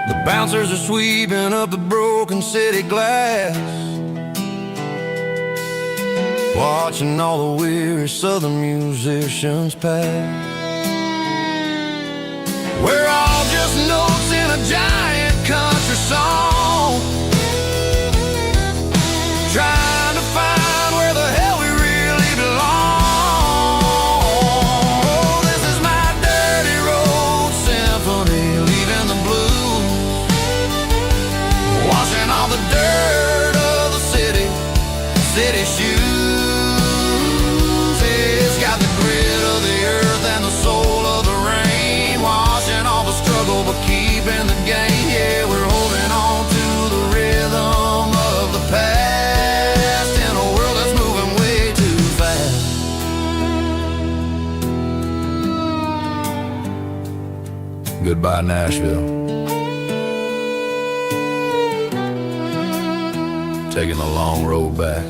the bouncers are sweeping up the broken city glass, watching all the weary southern musicians pass. We're all just notes in a giant country song, trying to find where the hell we really belong. Oh, this is my dirty road symphony, leaving the blues, washing all the dirt of the city shoes. It's got the grit of the earth and the soul of the rain, washing all the struggle but keeping the gain. Yeah, we're holding on to the rhythm of the past. Goodbye, Nashville. Taking the long road back.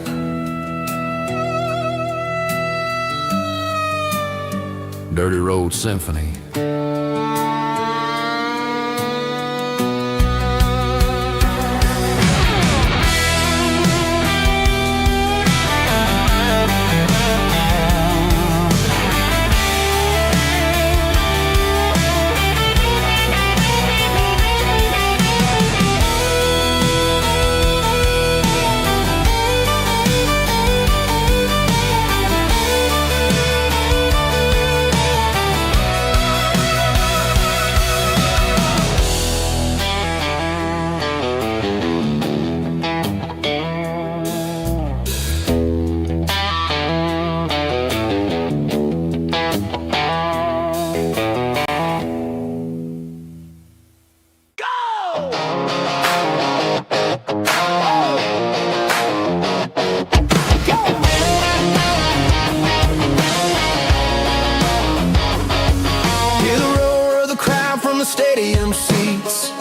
Dirty Road Symphony. Stadium seats,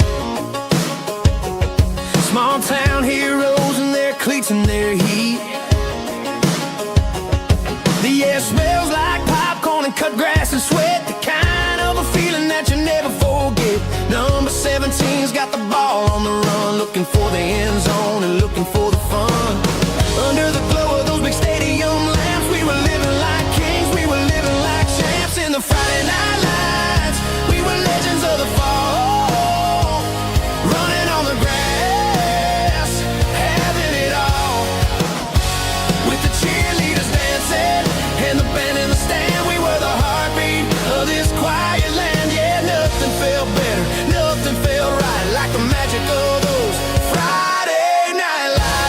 small town heroes in their cleats and their heat. The air smells like popcorn and cut grass and sweat, the kind of a feeling that you never forget. Number 17's got the ball on the run, looking for the end zone and looking for the fun. Under the glow of those big stadium lamps, we were living like kings, we were living like champs in the Friday night lights. We were legends of the fall, running on the grass, having it all, with the cheerleaders dancing and the band in the stand. We were the heartbeat of this quiet land. Yeah, nothing felt better, nothing felt right like the magic of those Friday night lights.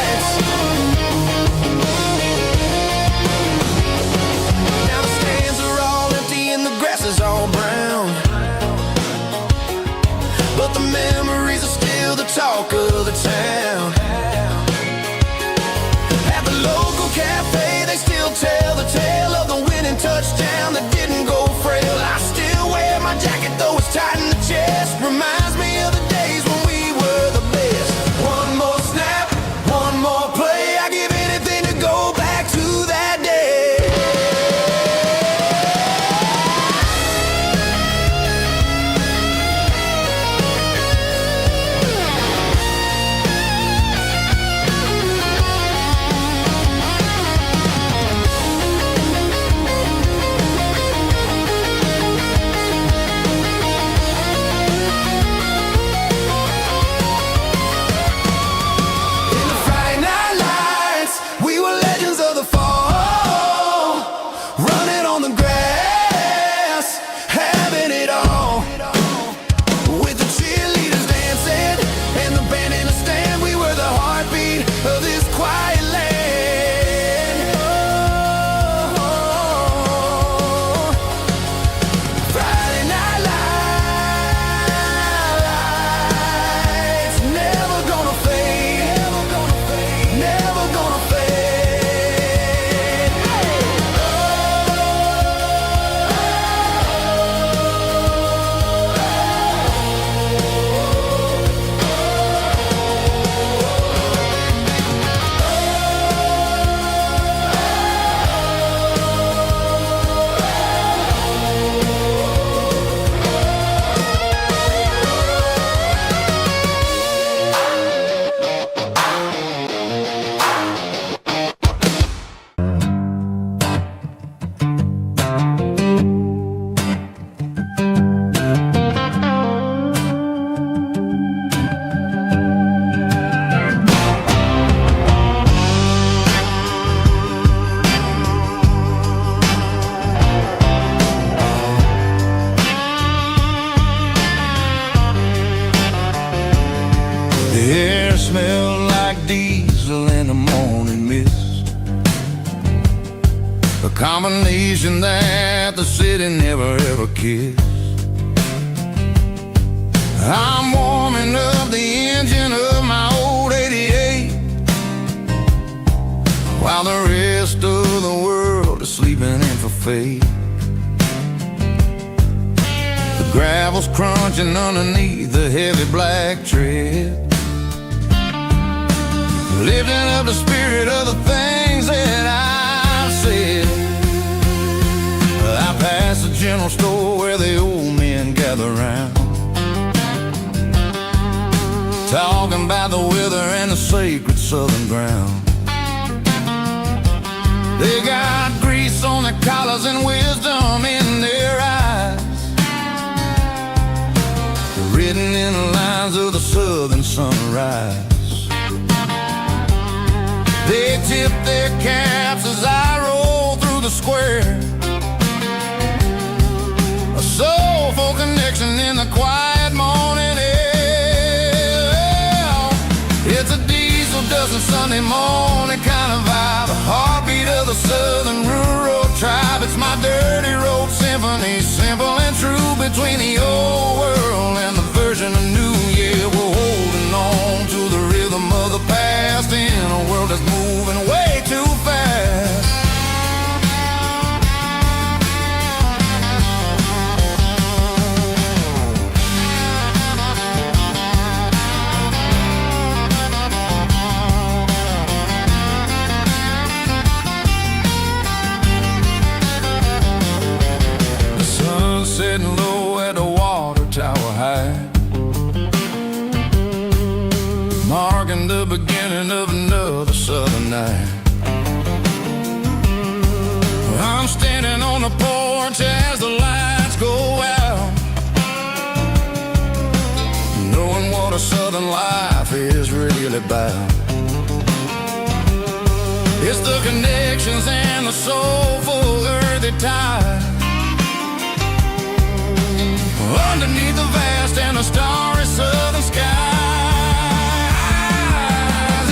of the town. At the local cafe, they still tell the tale of the winning touchdown that didn't go frail. I still wear my jacket, though it's tight in the chest. Reminds me of the days when we were the best. One more snap, one more play. I give anything to go back to that day. The air smelled like diesel in the morning mist, a combination that the city never ever kissed. I'm warming up the engine of my old 88, while the rest of the world is sleeping in for fate. The gravel's crunching underneath the heavy black tread, lifting up the spirit of the things that I've said. I pass the general store where the old men gather round, talking about the weather and the sacred southern ground. They got grease on their collars and wisdom in their eyes, written in the lines of the southern sunrise. They tip their caps as I roll through the square, a soulful connection in the quiet morning air. It's a diesel dozen Sunday morning kind of vibe, a heartbeat of the southern rural tribe. It's my dirty road symphony, simple and true, between the old world and the version of new. Yeah, we're holding on to the rhythm of the past in a world that's moving way too fast. The sun setting low at the water tower high, marking the beginning of another southern night. I'm standing on the porch as the lights go out, knowing what a southern life is really about. It's the connections and the soulful earthy tide, underneath the vast and the starry southern skies.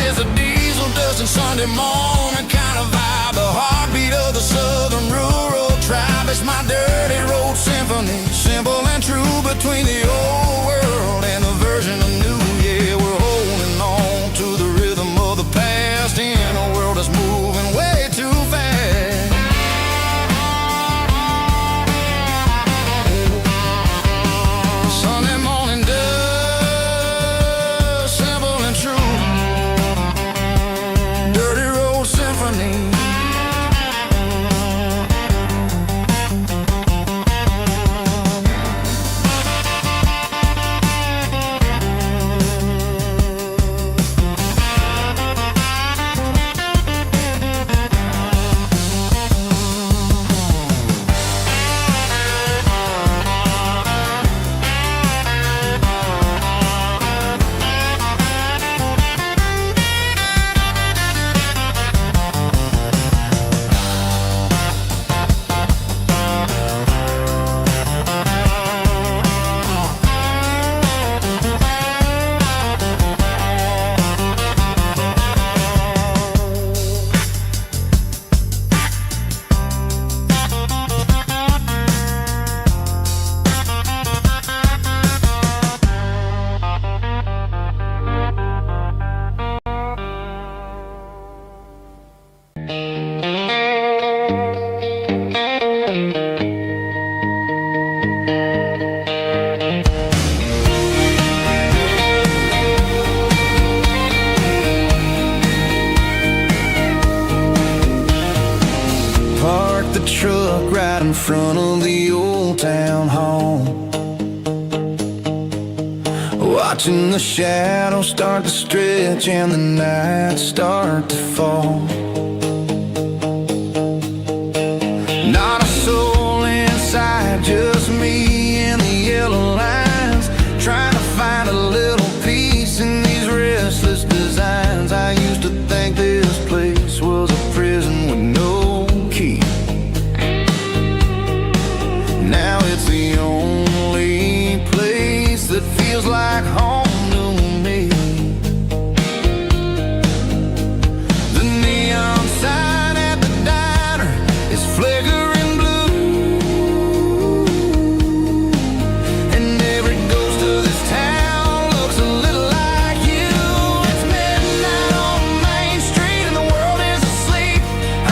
It's a diesel dusting Sunday morning kind of vibe, the heartbeat of the southern rural tribe. It's my dirty road symphony, simple and true, between the old world and the version of new. Yeah, we're holding right in front of the old town hall, watching the shadows start to stretch and the nights start to fall. Not a soul inside, just me and the yellow lines, trying to find a little peace in these restless designs. I used to think this place was a prison with no key. Now it's the only place that feels like home to me. The neon sign at the diner is flickering blue, and every ghost of this town looks a little like you. It's midnight on Main Street and the world is asleep.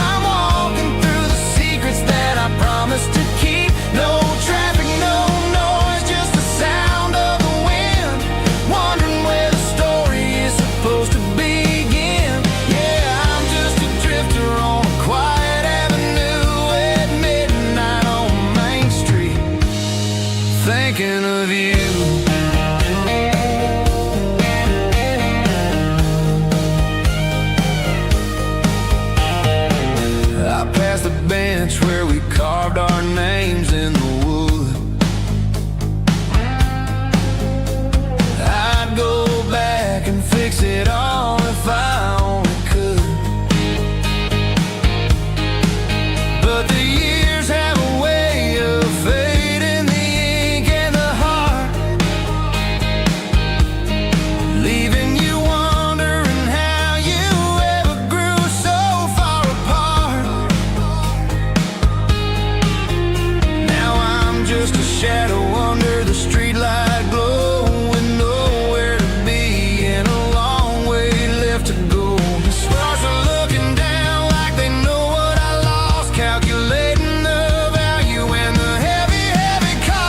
I'm walking through the secrets that I promised to keep. No traffic, no noise, just the sound of the wind, wondering where the story is supposed to begin. Yeah, I'm just a drifter on a quiet avenue at midnight on Main Street, thinking of you. I passed the bench where we carved our names in the wood. I'd go back and fix it all if I only could, but the years have a way of fading the ink and the heart, leaving you wondering how you ever grew so far apart. Now I'm just a shadow under the streetlight glow, with nowhere to be and a long way left to go. The stars are looking down like they know what I lost, calculating the value and the heavy, heavy cost.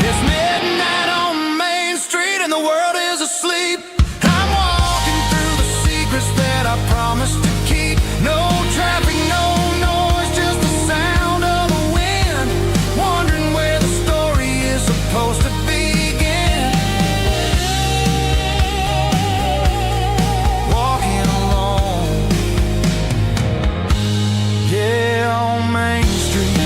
It's midnight on Main Street and the world is asleep. I'm walking through the secrets that I promised to keep. No traffic, no noise, just the sound of the wind, wondering where the story is supposed to begin. Walking alone, yeah, on Main Street.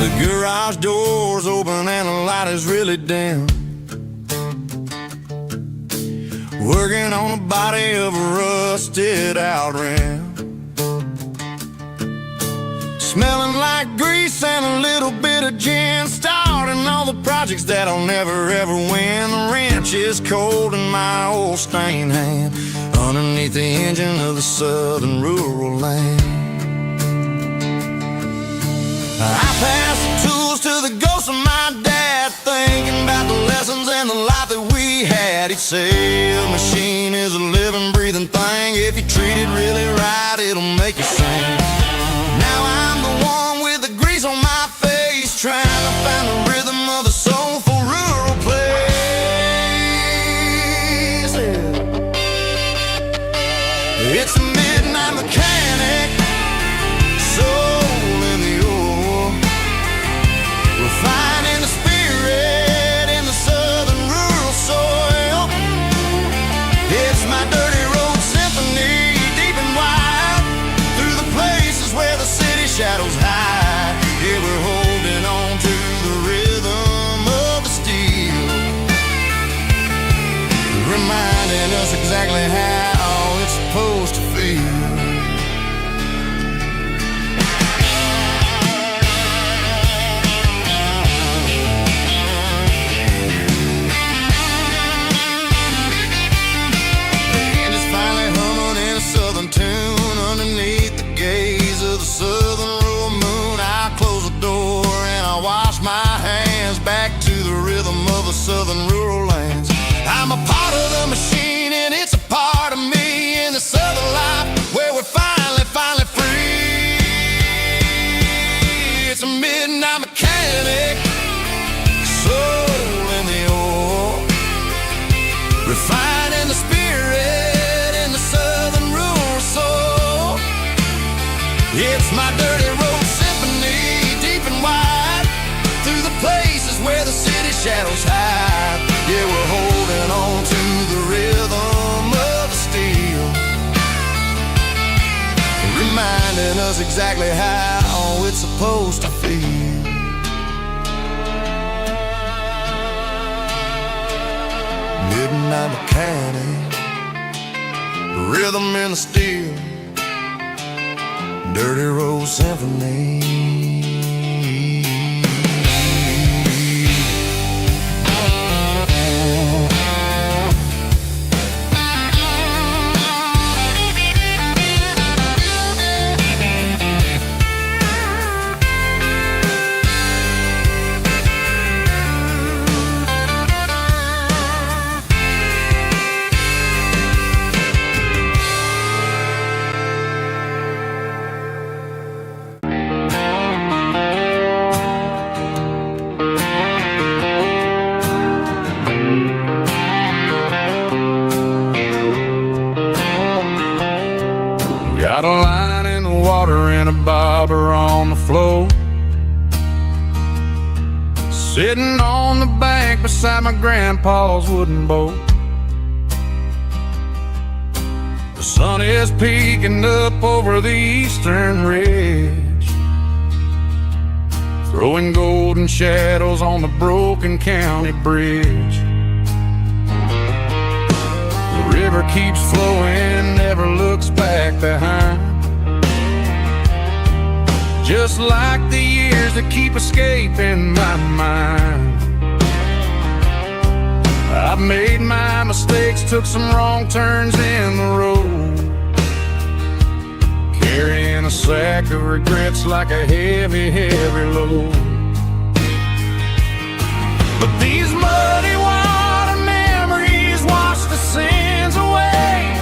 The garage door's open and the light is really dim, working on the body of a rusted out rim, smelling like grease and a little bit of gin, starting all the projects that I'll never ever win. The wrench is cold in my old stained hand, underneath the engine of the southern rural land. I pass the tools to the ghost of my dad, thinking about the lessons and the life that we had. He'd say a machine is a living, breathing thing. If you treat it really right, it'll make you sing. Now I'm the one with the grease on my face, trying to find the rhythm of the soulful rural place. It's a midnight mechanic, soul in the ore, refining the spirit in the southern rural soil. It's my dirty road symphony, deep and wide, through the places where the city shadows hide. Yeah, we're holding on supposed to feel. Southern tune underneath the gaze of the southern rural moon. I close the door and I wash my hands back to the rhythm of the southern rural lands. I'm a part of the machine and it's a part of me in the southern life where we're finally free. It's a midnight mechanic, soul in the ore, refined in the spirit. It's my dirty road symphony, deep and wide, through the places where the city shadows hide. Yeah, we're holding on to the rhythm of the steel, reminding us exactly how it's supposed to feel. Midnight mechanic, rhythm in the steel, dirty road symphony. Got a line in the water and a bobber on the floor, sitting on the bank beside my grandpa's wooden boat. The sun is peeking up over the eastern ridge, throwing golden shadows on the broken county bridge. The river keeps flowing, never looks back behind, just like the years that keep escaping my mind. I've made my mistakes, took some wrong turns in the road, carrying a sack of regrets like a heavy, heavy load. But these muddy water memories wash the sins away.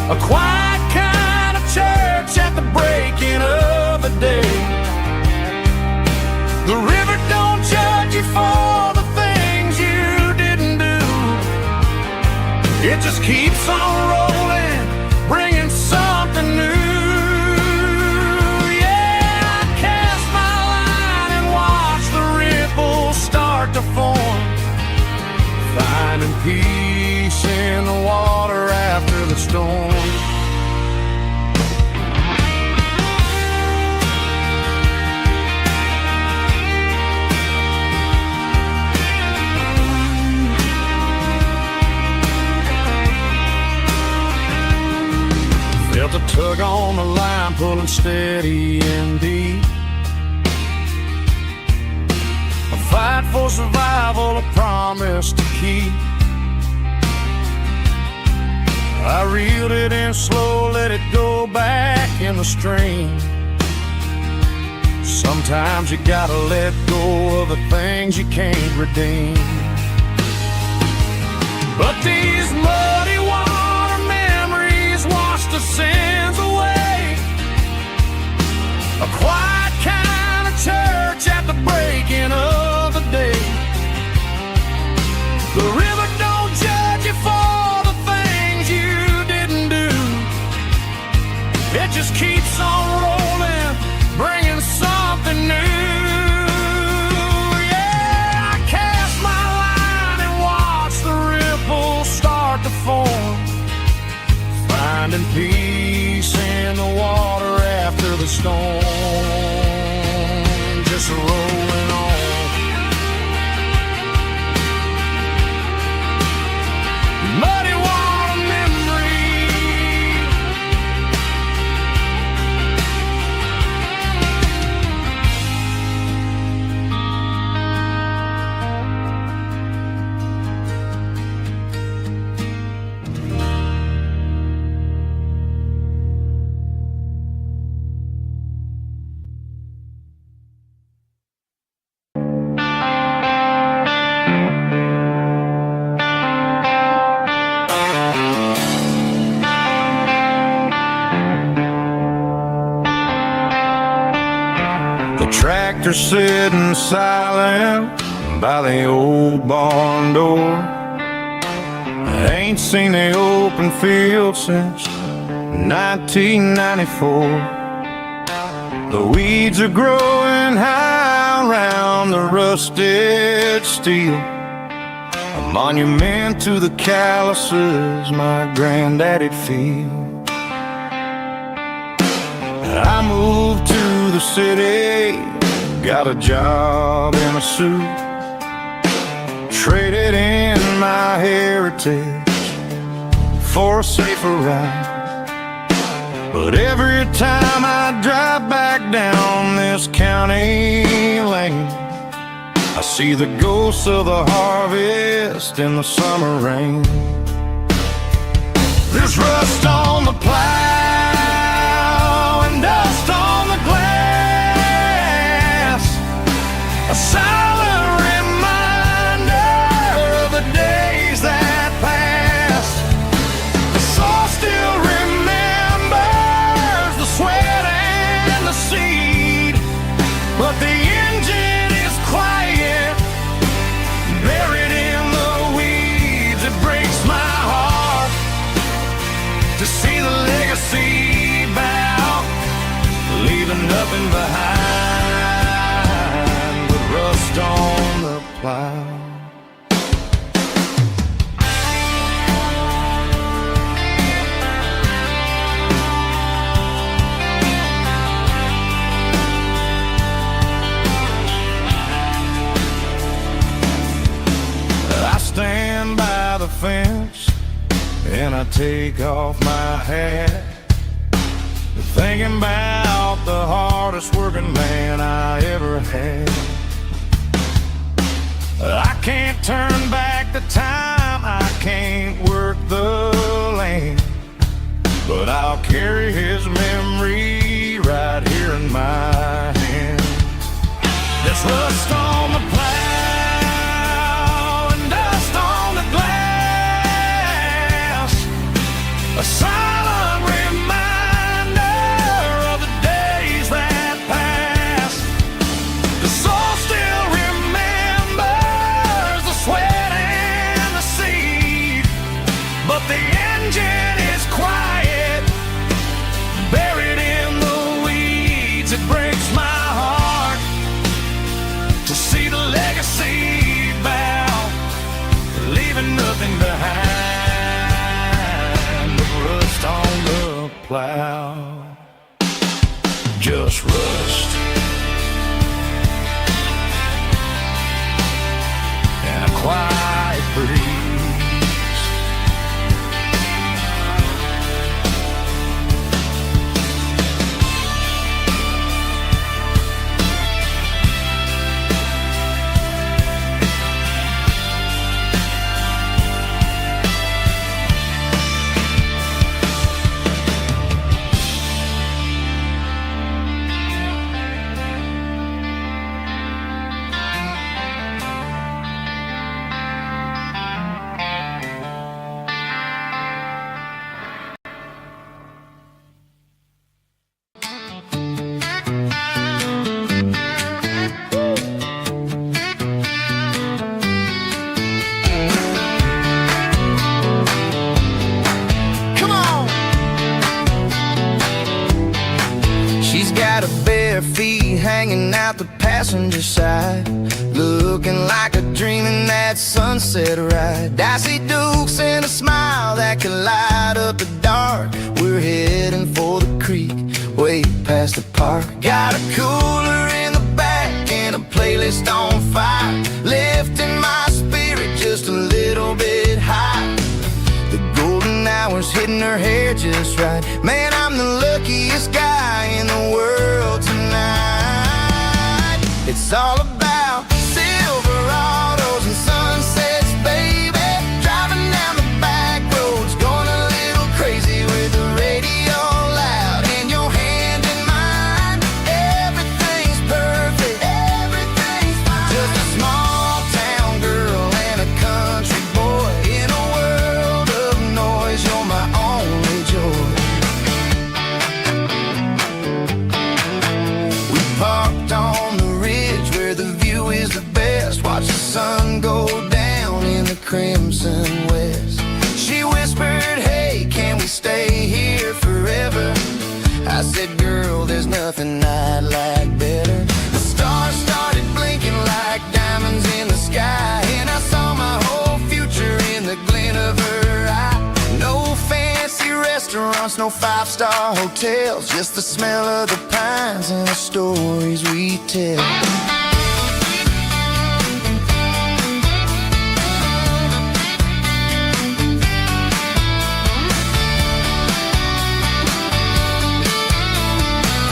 A quiet kind of church at the breaking of the day. The river don't judge you for the things you didn't do. It just keeps on rolling, bringing something new. Yeah, I cast my line and watch the ripples start to form, finding peace in the water after the storm. Felt a tug on the line, pulling steady and deep. A fight for survival, a promise to keep. I reeled it in slow, let it go back in the stream. Sometimes you gotta let go of the things you can't redeem. But these muddy water memories wash the sins away. A quiet kind of church at the breaking of the day. The river don't judge you for the things you didn't do. It just keeps on rolling, bringing something new. Yeah, I cast my line and watch the ripples start to form, finding peace in the water after the storm. Just rolling on. Muddy water memories tractor sitting silent by the old barn door. I ain't seen the open field since 1994. The weeds are growing high around the rusted steel, a monument to the calluses my granddaddy'd feel. I moved to the city, got a job in a suit, traded in my heritage for a safer ride. But every time I drive back down this county lane, I see the ghosts of the harvest in the summer rain. There's rust on the plow and dust on the glass, a silent reminder of the days that passed. The soul still remembers the sweat and the seed, but the engine is quiet, buried in the weeds. It breaks my heart to see the legacy bow, leaving nothing behind but rust on the plow. I stand by the fence and I take off my hat, thinking about the hardest working man I ever had. I can't turn back the time, I can't work the land, but I'll carry his memory right here in my hand. There's rust on the plow and dust on the glass, a silent reminder of the days that passed. The soul still remembers the sweat and the seed, but the engine is quiet, buried in the weeds. It breaks my heart to see the legacy bow, leaving nothing behind but rust on the plow. Just rust and a quiet breeze. Come on. She's got her bare feet hanging out the passenger side, looking like a dream in that sunset ride. I see Dukes and a smile that can light up the dark. We're heading for the creek, way past the park. Got a cooler in the back and a playlist on fire, lifting my spirit just a little bit high. The golden hours hitting her hair just right. Man, I'm the luckiest guy in the world tonight. It's all about Silverados and sunsets, baby. Driving down the back roads, going a little crazy with the radio loud and your hand in mine. Everything's perfect, everything's fine. Just a small town girl and a country boy in a world of noise. You're my only joy. We parked on the nothing I'd like better. The stars started blinking like diamonds in the sky, and I saw my whole future in the glint of her eye. No fancy restaurants, no five-star hotels, just the smell of the pines and the stories we tell.